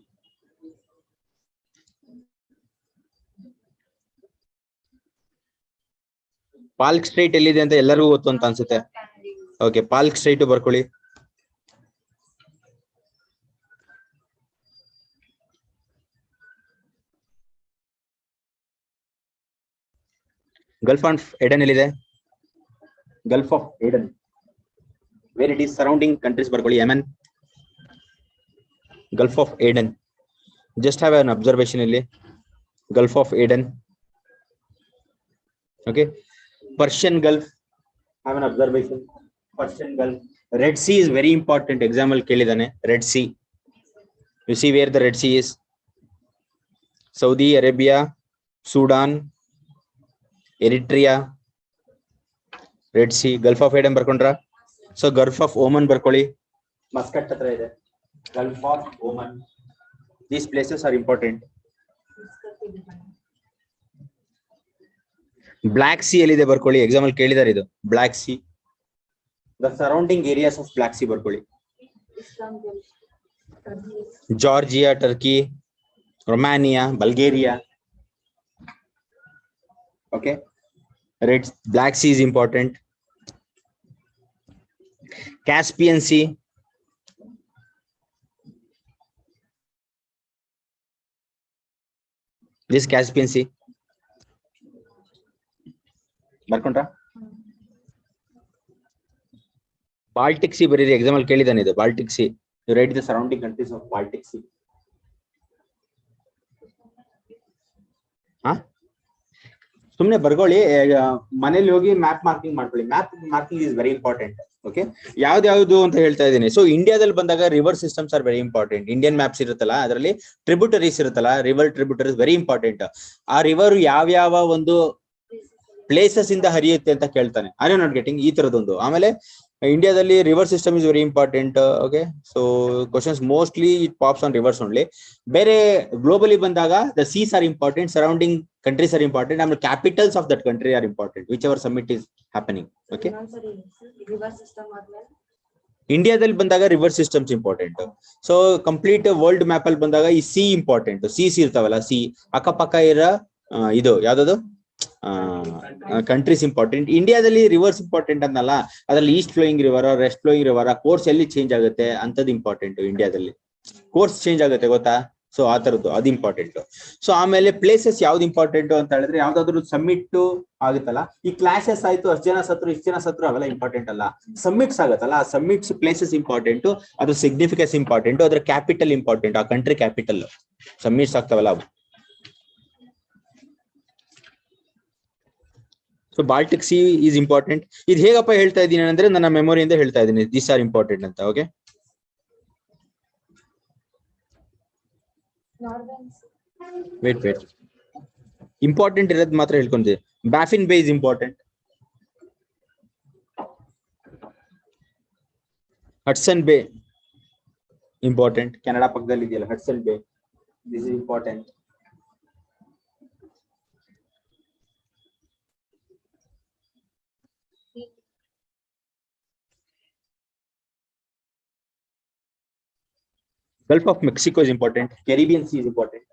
Palk strait ಎಲ್ಲಿದೆ ಅಂತ ಎಲ್ಲರಿಗೂ ಗೊತ್ತು ಅಂತ ಅನ್ಸುತ್ತೆ. Okay, Palk strait ಬರ್ಕೊಳ್ಳಿ. ಗಲ್ಫ್ ಆಫ್ ಏಡನ್ ಎಲ್ಲಿದೆ? Gulf of Aden, where it is surrounding countries ಬರ್ಕೊಳ್ಳಿ. Yemen, Gulf of Aden. Just have an observation ಇಲ್ಲಿ, Gulf of Aden. Okay, Persian Gulf, have an observation. Persian Gulf. Red Sea is very important, exam ಅಲ್ಲಿ ಕೇಳಿದಾನೆ. Red Sea, you see where the Red Sea is. Saudi Arabia, Sudan, Eritrea, Red Sea. Gulf of Aden ಬರ್ಕೊಂಡ್ರ? So Gulf of Oman ಬರ್ಕೊಳ್ಳಿ, Muscat ಹತ್ರ ಇದೆ. Gulf of Oman. These places are important. Black Sea ಎಲ್ಲಿದೆ ಬರ್ಕೊಳ್ಳಿ, exam ಅಲ್ಲಿ ಕೇಳಿದಾರೆ ಇದು. Black Sea, the surrounding areas of Black Sea ಬರ್ಕೊಳ್ಳಿ. Georgia, Turkey, Romania, Bulgaria. Okay, red Black Sea is important. Caspian Sea, this Caspian Sea ಬರ್ಕೊಂಡ್ರ? Baltic Sea ಬರೀರಿ, exam ಅಲ್ಲಿ ಕೇಳಿದಾನೆ ಇದು. Baltic Sea, you write the surrounding countries of Baltic Sea. ಸುಮ್ನೆ ಬರ್ಕೊಳ್ಳಿ, ಮನೇಲಿ ಹೋಗಿ map marking ಮಾಡ್ಕೊಳ್ಳಿ. Map marking is very important. Okay, ಯಾವ್ದು ಅಂತ ಹೇಳ್ತಾ ಇದ್ದೀನಿ. ಸೊ ಇಂಡಿಯಾದಲ್ಲಿ ಬಂದಾಗ river systems are very important. Indian maps ಇರುತ್ತಲ್ಲ, ಅದರಲ್ಲಿ ಟ್ರಿಬ್ಯೂಟರೀಸ್ ಇರುತ್ತಲ್ಲ, ರಿವರ್ ಟ್ರಿಬ್ಯೂಟರೀಸ್ ವೆರಿ ಇಂಪಾರ್ಟೆಂಟ್. ಆ ರಿವರ್ ಯಾವ್ಯಾವ ಒಂದು ಪ್ಲೇಸಸ್ ಇಂದ ಹರಿಯುತ್ತೆ ಅಂತ ಕೇಳ್ತಾನೆ. ಐ ಆಮ್ ನಾಟ್ ಗೆಟಿಂಗ್ ಈ ತರದೊಂದು. ಆಮೇಲೆ ಇಂಡಿಯಾದಲ್ಲಿ river system is very important. Okay, so questions mostly it pops on rivers only. ಬೇರೆ ಗ್ಲೋಬಲಿ ಬಂದಾಗ the seas are important, surrounding countries are important, ಆಮೇಲೆ capitals of that country are important, whichever summit is happening. Okay, ಇಂಡಿಯಾದಲ್ಲಿ ಬಂದಾಗ river systems important. So complete world map ಅಲ್ಲಿ ಬಂದಾಗ ಈ sea important. Seas ಇರ್ತಾವಲ್ಲ, sea ಅಕ್ಕಪಕ್ಕ ಇರೋ ಇದು ಯಾವ್ದದು ಕಂಟ್ರೀಸ್ ಇಂಪಾರ್ಟೆಂಟ್. ಇಂಡಿಯಾದಲ್ಲಿ ರಿವರ್ಸ್ ಇಂಪಾರ್ಟೆಂಟ್ ಅನ್ನಲ್ಲ, ಅದ್ರಲ್ಲಿ East flowing river, west flowing river, course ಎಲ್ಲಿ ಚೇಂಜ್ ಆಗುತ್ತೆ ಅಂತದ್ದು ಇಂಪಾರ್ಟೆಂಟ್. ಇಂಡಿಯಾದಲ್ಲಿ ಕೋರ್ಸ್ ಚೇಂಜ್ ಆಗುತ್ತೆ ಗೊತ್ತಾ, ಸೊ ಆ ತರದ್ದು ಅದು ಇಂಪಾರ್ಟೆಂಟ್. ಸೊ ಆಮೇಲೆ ಪ್ಲೇಸಸ್ ಯಾವ್ದು ಇಂಪಾರ್ಟೆಂಟ್ ಅಂತ ಹೇಳಿದ್ರೆ, ಯಾವ್ದಾದ್ರು ಸಮ್ಮಿಟ್ ಆಗುತ್ತಲ್ಲ, ಈ ಕ್ಲಾಸಸ್ ಆಯ್ತು, ಅಷ್ಟು ಜನ ಸತ್ರು ಇಷ್ಟು ಜನ ಸತ್ರು ಅವೆಲ್ಲ ಇಂಪಾರ್ಟೆಂಟ್ ಅಲ್ಲ. ಸಮ್ಮಿಟ್ಸ್ ಆಗುತ್ತಲ್ಲ, ಆ ಸಮ್ಮಿಟ್ಸ್ ಪ್ಲೇಸಸ್ ಇಂಪಾರ್ಟೆಂಟ್, ಅದ್ರ ಸಿಗ್ನಿಫಿಕೆನ್ಸ್ ಇಂಪಾರ್ಟೆಂಟ್, ಅದ್ರ ಕ್ಯಾಪಿಟಲ್ ಇಂಪಾರ್ಟೆಂಟ್, ಆ ಕಂಟ್ರಿ ಕ್ಯಾಪಿಟಲ್ ಸಮ್ಮಿಟ್ಸ್ ಆಗ್ತಾವಲ್ಲ ಅವು. So Baltic C is important. ಇದು ಹೇಗಪ್ಪ ಹೇಳ್ತಾ ಇದ್ದೀನಿ ಅಂದ್ರೆ, ನನ್ನ ಮೆಮೊರಿಯಿಂದ ಹೇಳ್ತಾ ಇದ್ದೀನಿ, ದಿಸ್ ಆರ್ ಇಂಪಾರ್ಟೆಂಟ್ ಅಂತ. ಓಕೆ, ವೇಟ್ ಇಂಪಾರ್ಟೆಂಟ್ ಇರೋದು ಮಾತ್ರ ಹೇಳ್ಕೊಂತೀವಿ. ಬ್ಯಾಫಿನ್ ಬೇ ಇಸ್ ಇಂಪಾರ್ಟೆಂಟ್, ಹಡ್ಸನ್ ಬೇ ಇಂಪಾರ್ಟೆಂಟ್, ಕೆನಡಾ ಪಕ್ಕದಲ್ಲಿ ಇದೆಯಲ್ಲ ಹಡ್ಸನ್ ಬೇ, this is important. Gulf of Mexico is important, Caribbean C is important.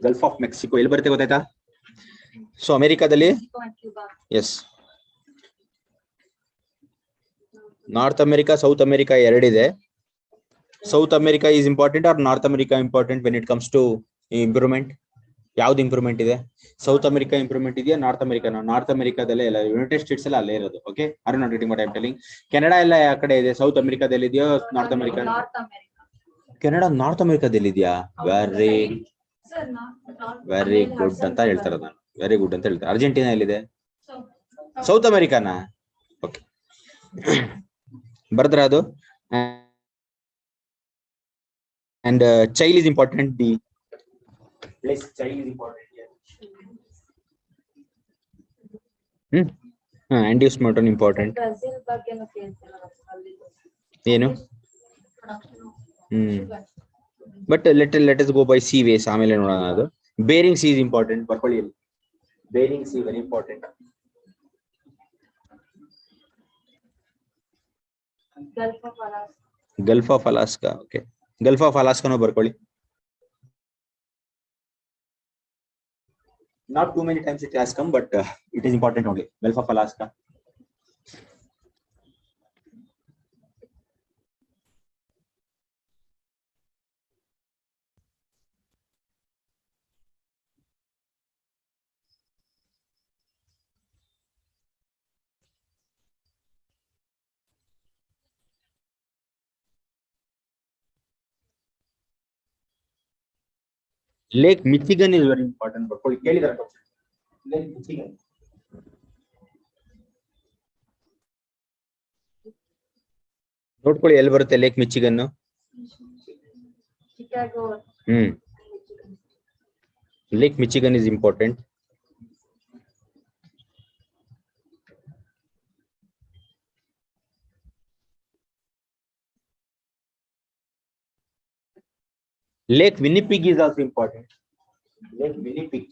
Gulf of Mexico ಎಲ್ಲಿ ಬರುತ್ತೆ ಗೊತ್ತಾಯ್ತಾ? ಸೊ ಅಮೆರಿಕಾದಲ್ಲಿ, yes, North America, South America ಎರಡಿದೆ. South America is important or North America important when it comes to improvement? ಯಾವ್ದು improvement ಇದೆ? South America improvement ಇದೆಯಾ, North ಅಮೆರಿಕಾನ? North ಅಮೆರಿಕಾದಲ್ಲೇ ಇಲ್ಲ, ಯುನೈಟೆಡ್ ಸ್ಟೇಟ್ಸ್ ಎಲ್ಲ ಅಲ್ಲೇ ಇರೋದು. Okay, are not getting what I am telling. Canada ಎಲ್ಲ ಯಾವ ಕಡೆ ಇದೆ? ಸೌತ್ ಅಮೆರಿಕಾದಲ್ಲಿ ಇದೆಯೋ ನಾರ್ತ್ ಅಮೆರಿಕಾ? ಕೆನಡಾ ನಾರ್ತ್ ಅಮೆರಿಕಾದಲ್ಲಿ ಇದೆಯಾ? ವೆರಿ ಗುಡ್ ಅಂತ ಹೇಳ್ತಾರೆ, ನಾನು ವೆರಿ ಗುಡ್ ಅಂತ ಹೇಳ್ತಾರೆ. ಅರ್ಜೆಂಟೀನಾ ಎಲ್ಲಿದೆ? ಸೌತ್ ಅಮೆರಿಕಾನ? ಓಕೆ, ಬರ್ದ್ರ ಅದು. And Chile is important, the place Chile is important. Andes mountain important. ಏನು? But let us go by sea ways, ಆಮೇಲೆ ನೋಡೋಣ. ಅದು ಬೇರಿಂಗ್ ಸಿ ಇಸ್ ಇಂಪಾರ್ಟೆಂಟ್, ಬರ್ಕೊಳ್ಳಿ. Bering Sea very important. Gulf of Alaska, okay, Gulf of ಅಲಾಸ್ಕಾನು ಬರ್ಕೊಳ್ಳಿ. Not too many times it has come, but it is important only. Gulf of Alaska. Lake Michigan is very important. But Lake Michigan. ನೋಡ್ಕೊಳ್ಳಿ ಎಲ್ಲಿ ಬರುತ್ತೆ Lake Michigan. Lake Michigan is important. Lake Winnipeg is also important. Lake Winnipeg.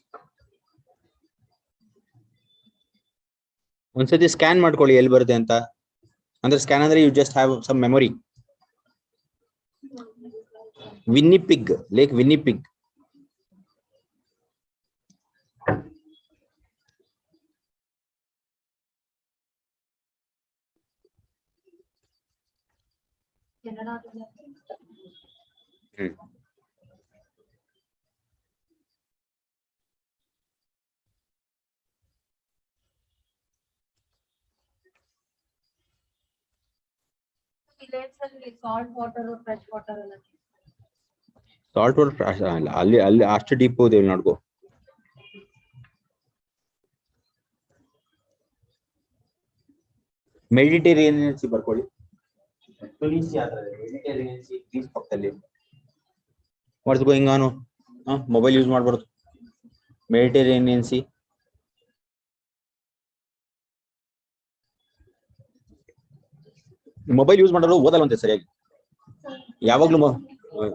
ಒಂದ್ಸತಿ scan ಮಾಡ್ಕೊಳ್ಳಿ ಎಲ್ಲಿ ಬರುತ್ತೆ ಅಂತ. ಅಂದ್ರೆ scan ಅಂದ್ರೆ you just have some memory. Winnipeg, Lake Winnipeg. Salt water fresh water ಎಲ್ಲ ಸಾಲ್ಟ್ ವಾಟರ್ ಅಲ್ಲಿ ಅಲ್ಲಿ ಅಷ್ಟು ಡೀಪ್ ಹೋದೇವಿ ನೋಡ್ಕೋ. ಮೆಡಿಟೇರಿಯನ್ ಸಿ ಬರ್ಕೊಳ್ಳಿ. ಮೆಡಿಟೇರಿಯನ್ ಸಿ ಗ್ರೀಸ್ ಪಕ್ಕದಲ್ಲಿ. What's going on? Mobile use ಮಾಡ್ಬಾರ್ದು. ಮೆಡಿಟೇರಿಯನ್ ಸಿ ಮೊಬೈಲ್ ಯೂಸ್ ಮಾಡೋರು ಓದಲ್ಲ ಅಂತೆ ಸರಿಯಾಗಿ ಯಾವಾಗ್ಲೂ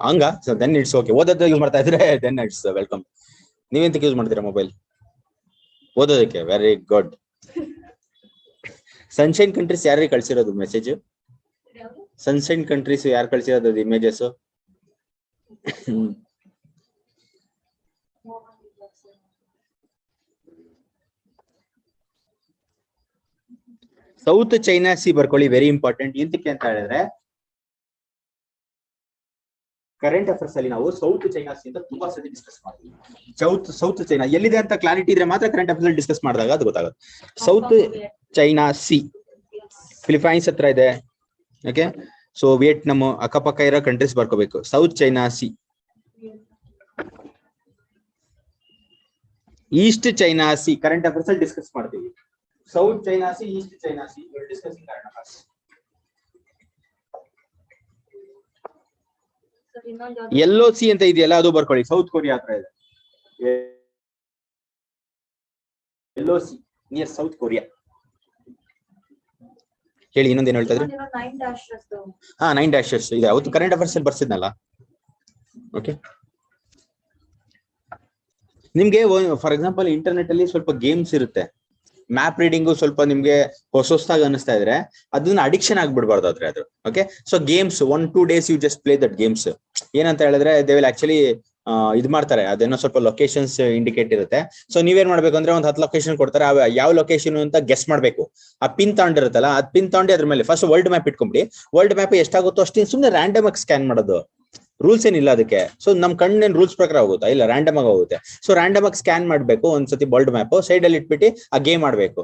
ಹಂಗ ದೆನ್ ಇಟ್ಸ್ ಓಕೆ. ಓದೋದು ಯೂಸ್ ಮಾಡ್ತಾ ಇದ್ರೆ ದೆನ್ ಇಟ್ಸ್ ವೆಲ್ಕಮ್. ನೀವೆಂತಕ್ಕೆ ಯೂಸ್ ಮಾಡ್ತೀರಾ ಮೊಬೈಲ್? ಓದೋದಕ್ಕೆ. Very good. ಸನ್ಶೈನ್ ಕಂಟ್ರೀಸ್ ಯಾರಿಗೆ ಕಳ್ಸಿರೋದು ಮೆಸೇಜ್? ಸನ್ಶೈನ್ ಕಂಟ್ರೀಸ್ ಯಾರು ಕಳ್ಸಿರೋದು ಇಮೇಜಸ್? ಸೌತ್ ಚೈನಾ ಸಿ ಬರ್ಕೊಳ್ಳಿ, ವೆರಿ ಇಂಪಾರ್ಟೆಂಟ್. ಎಂತಕ್ಕೆ ಅಂತ ಹೇಳಿದ್ರೆ ಕರೆಂಟ್ ಅಫೇರ್ಸ್ ಅಲ್ಲಿ ನಾವು ಸೌತ್ ಚೈನಾ ಸಿ ಅಂತ ತುಂಬಾ ಸತಿ ಡಿಸ್ಕಸ್ ಮಾಡ್ತೀವಿ. ಸೌತ್ ಚೈನಾ ಎಲ್ಲಿದೆ ಅಂತ ಕ್ಲಾರಿಟಿ ಇದ್ರೆ ಮಾತ್ರ ಕರೆಂಟ್ ಅಫೇರ್ಸ್ ಡಿಸ್ಕಸ್ ಮಾಡಿದಾಗ ಅದು ಗೊತ್ತಾಗುತ್ತೆ. ಸೌತ್ ಚೈನಾ ಸಿ ಫಿಲಿಪೈನ್ಸ್ ಹತ್ರ ಇದೆ. ಓಕೆ, ಸೊ ವಿಯೆಟ್ನಾಂ ಅಕ್ಕಪಕ್ಕ ಇರೋ ಕಂಟ್ರೀಸ್ ಬರ್ಕೋಬೇಕು. South China Sea, East China Sea current affairs ಅಲ್ಲಿ ಡಿಸ್ಕಸ್ ಮಾಡ್ತೀವಿ. South China Sea, East China Sea discussing current affairs. Yellow Sea ಅಂತ ಇದೆಯಲ್ಲ ಅದು ಬರ್ಕೊಳ್ಳಿ, ಸೌತ್ ಕೊರಿಯಾ ಹತ್ರ ಇದೆ. Yellow Sea near South Korea. ಹೇಳಿ ಇನ್ನೊಂದೇನು ಹೇಳ್ತಾ ಇದ್ರಿ? 9 ಡ್ಯಾಶಸ್ ಇದೆ, ಅವತ್ತು ಕರೆಂಟ್ ಅಫೇರ್ಸ್ ಅಲ್ಲಿ ಬರ್ಸಿದ್ನಲ್ಲ. ಓಕೆ, ನಿಮ್ಗೆ ಫಾರ್ ಎಕ್ಸಾಂಪಲ್ ಇಂಟರ್ನೆಟ್ ಅಲ್ಲಿ ಸ್ವಲ್ಪ ಗೇಮ್ಸ್ ಇರುತ್ತೆ, ಮ್ಯಾಪ್ ರೀಡಿಂಗು ಸ್ವಲ್ಪ ನಿಮ್ಗೆ ಹೊಸದಾಗಿ ಅನಿಸ್ತಾ ಇದ್ರೆ ಅದನ್ನ ಅಡಿಕ್ಷನ್ ಆಗ್ಬಿಡ್ಬಾರ್ದು ಆದ್ರೆ ಅದು. Okay, so games 1-2 days you just play that games. ಏನಂತ ಹೇಳಿದ್ರೆ ದೇ ವಿಲ್ ಆಕ್ಚುಲಿ ಇದು ಮಾಡ್ತಾರೆ, ಅದೇನೋ ಸ್ವಲ್ಪ ಲೊಕೇಶನ್ಸ್ ಇಂಡಿಕೇಟ್ ಇರುತ್ತೆ. ಸೊ ನೀವೇನ್ ಮಾಡ್ಬೇಕು ಅಂದ್ರೆ ಒಂದು 10 ಲೊಕೇಶನ್ ಕೊಡ್ತಾರೆ, ಯಾವ ಲೊಕೇಶನ್ ಅಂತ ಗೆಸ್ ಮಾಡ್ಬೇಕು. ಆ ಪಿನ್ ತಗೊಂಡಿರುತ್ತಲ್ಲ ಅದ್ ಪಿನ್ ತಗೊಂಡು ಅದ್ರ ಮೇಲೆ ಫಸ್ಟ್ ವರ್ಲ್ಡ್ ಮ್ಯಾಪ್ ಇಟ್ಕೊಂಬಿಡಿ. ವರ್ಲ್ಡ್ ಮ್ಯಾಪ್ ಎಷ್ಟಾಗುತ್ತೋ ಅಷ್ಟು ಸುಮ್ಮನೆ ರ್ಯಾಂಡಮ್ ಆಗಿ ಸ್ಕ್ಯಾನ್ ಮಾಡೋದು, ರೂಲ್ಸ್ ಏನಿಲ್ಲ ಅದಕ್ಕೆ. ಸೊ ನಮ್ ಕಣ್ಣೇನ್ ರೂಲ್ಸ್ ಪ್ರಕಾರ ಹೋಗುತ್ತಾ? ಇಲ್ಲ, ರ್ಯಾಂಡಮ್ ಆಗಿ ಹೋಗುತ್ತೆ. ಸೊ ರ್ಯಾಂಡಮ್ ಆಗಿ ಸ್ಕ್ಯಾನ್ ಮಾಡ್ಬೇಕು ಒಂದ್ಸತಿ ವರ್ಲ್ಡ್ ಮ್ಯಾಪ್, ಸೈಡ್ ಅಲ್ಲಿ ಇಟ್ಬಿಟ್ಟು ಆ ಗೇಮ್ ಆಡ್ಬೇಕು.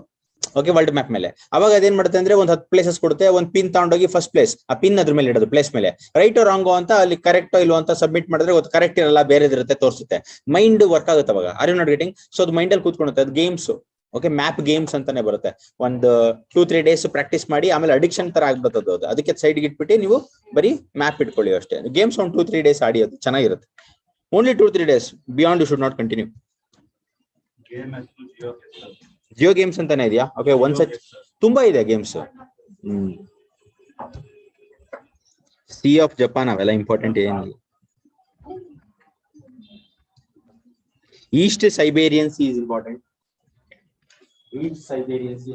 ಓಕೆ, ವರ್ಲ್ಡ್ ಮ್ಯಾಪ್ ಮೇಲೆ ಅವಾಗ ಅದೇನ್ ಮಾಡುತ್ತೆ ಅಂದ್ರೆ ಒಂದು 10 ಪ್ಲೇಸಸ್ ಕೊಡುತ್ತೆ. ಒಂದು ಪಿನ್ ತಗೊಂಡೋಗಿ ಫಸ್ಟ್ ಪ್ಲೇಸ್ ಆ ಪಿನ್ ಅದ್ರ ಮೇಲೆ ಇಡೋದು, ಪ್ಲೇಸ್ ಮೇಲೆ ರೈಟ್ ರಾಂಗೋ ಅಂತ ಅಲ್ಲಿ ಕರೆಕ್ಟೋ ಇಲ್ವೋ ಅಂತ ಸಬ್ಮಿಟ್ ಮಾಡಿದ್ರೆ ಕರೆಕ್ಟ್ ಇರಲ್ಲ, ಬೇರೆದಿರುತ್ತೆ ತೋರಿಸುತ್ತೆ. ಮೈಂಡ್ ವರ್ಕ್ ಆಗುತ್ತೆ ಅವಾಗ. Are you not getting? So ಅದು ಮೈಂಡ್ ಅಲ್ಲಿ ಕೂತ್ಕೊಳ್ಳುತ್ತೆ ಅದು ಗೇಮ್ಸ್. ಓಕೆ, ಮ್ಯಾಪ್ ಗೇಮ್ಸ್ ಅಂತಾನೆ ಬರುತ್ತೆ. ಒಂದು 2-3 days ಪ್ರಾಕ್ಟೀಸ್ ಮಾಡಿ ಆಮೇಲೆ ಅಡಿಕ್ಷನ್ ತರ ಆಗ್ಬಿಡ್ತದೆ ಅದು. ಅದಕ್ಕೆ ಸೈಡ್ ಇಟ್ಬಿಟ್ಟು ನೀವು ಬರೀ ಮ್ಯಾಪ್ ಇಟ್ಕೊಳ್ಳಿ ಅಷ್ಟೇ. ಗೇಮ್ಸ್ ಒಂದು 2-3 days ಆಡಿ, ಅದು ಚೆನ್ನಾಗಿರುತ್ತೆ. Only 2-3 days, beyond you should not continue. Geo games ಅಂತಾನೆ ಇದೆಯಾ? ಓಕೆ, ಒಂದ್ಸತಿ ತುಂಬಾ ಇದೆ ಗೇಮ್ಸ್. ಸಿ ಆಫ್ ಜಪಾನ್ ಅವೆಲ್ಲ ಇಂಪಾರ್ಟೆಂಟ್ ಏನಿಲ್ಲ. East Siberian Sea is important. East Siberian Sea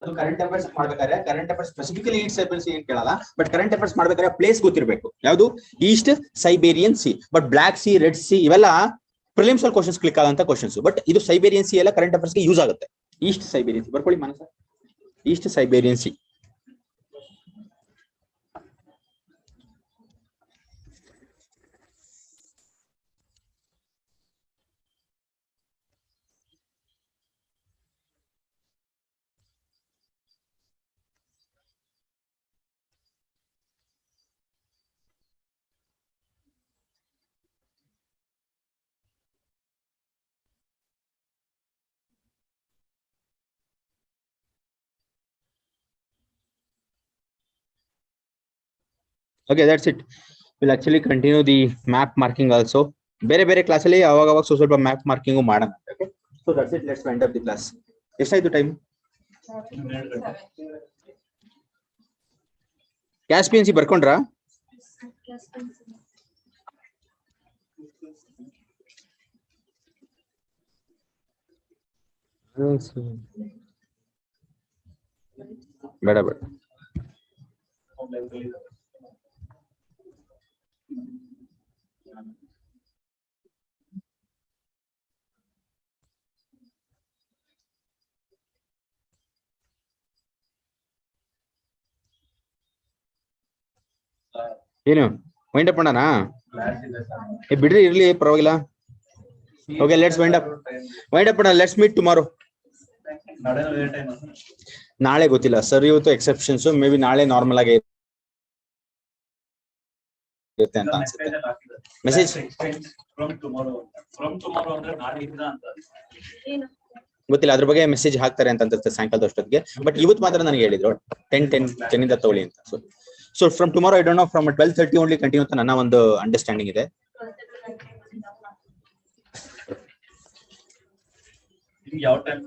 ಅದು ಕರೆಂಟ್ ಅಫೇರ್ಸ್ ಮಾಡ್ಬೇಕಾದ್ರೆ, current affairs specifically East Siberian Sea ಏನ್ ಕೇಳಲ್ಲ, ಬಟ್ ಕರೆಂಟ್ ಅಫೇರ್ಸ್ ಮಾಡ್ಬೇಕಾದ್ರೆ ಪ್ಲೇಸ್ ಗೊತ್ತಿರಬೇಕು. ಯಾವುದು? East Siberian Sea. But Black Sea, Red Sea ಇವೆಲ್ಲ ಪ್ರಿಲಿಮ್ಸ್ ಅಲ್ಲಿ ಕ್ವಶನ್ಸ್ ಕ್ಲಿಕ್ ಆಗಂತ ಕ್ವಶನ್ಸ್. ಬಟ್ ಇದು ಸೈಬೇರಿಯನ್ ಸಿ ಎಲ್ಲ ಕರೆಂಟ್ ಅಫೇರ್ಸ್ ಗೆ ಯೂಸ್ ಆಗುತ್ತೆ. ಈಸ್ಟ್ ಸೈಬೇರಿಯನ್ ಸಿ ಬರ್ಕೊಳ್ಳಿ ಮನಸ, East Siberian C. Okay, that's it. We'll actually continue the map marking also. ಬೇರೆ ಕ್ಲಾಸ್ ಅಲ್ಲಿ ಅವಾಗ ಸ್ವಲ್ಪ ಮ್ಯಾಪ್ ಮಾರ್ಕಿಂಗ್ ಮಾಡೋಣ. Okay, so that's it. Let's wind up the class. ಎಷ್ಟಾಯ್ತು ಟೈಮ್? ಕ್ಯಾಸ್ಪಿಯನ್ ಸಿ ಬರ್ಕೊಂಡ್ರಾ? ಬೇಡ ಏನು ವೈಂಡ್ ಅಪ್ ಮಾಡೋಣ? ಬಿಡ್ರಿ, ಇರ್ಲಿ, ಪರವಾಗಿಲ್ಲ. ಓಕೆ, ಲೆಟ್ಸ್ ವೈಂಡ್ ಅಪ್ ಮಾಡೋಣ. Let's meet tomorrow. ನಾಳೆ ಗೊತ್ತಿಲ್ಲ ಸರ್, ಇವತ್ತು ಎಕ್ಸೆಪ್ಷನ್ಸ್. ಮೇ ಬಿ ನಾಳೆ ನಾರ್ಮಲ್ ಆಗಿ ಇರುತ್ತೆ ಅಂತ ಅನ್ಸುತ್ತೆ. ಮೆಸೇಜ್ ಗೊತ್ತಿಲ್ಲ, ಅದ್ರ ಬಗ್ಗೆ ಮೆಸೇಜ್ ಹಾಕ್ತಾರೆ ಅಂತ ಅನ್ಸುತ್ತೆ ಸಾಯಂಕಾಲದ ಅಷ್ಟೊತ್ತಿಗೆ. ಬಟ್ ಇವತ್ತು ಮಾತ್ರ ನನಗೆ ಹೇಳಿದ್ರು 10 ಇಂದ ತಗೊಳ್ಳಿ ಅಂತ. So from tomorrow I don't no, from 12:30 only continue ಅಂತ ನನ್ನ ಒಂದು ಅಂಡರ್ಸ್ಟ್ಯಾಂಡಿಂಗ್ ಇದೆ. ಯಾವ ಟೈಮ್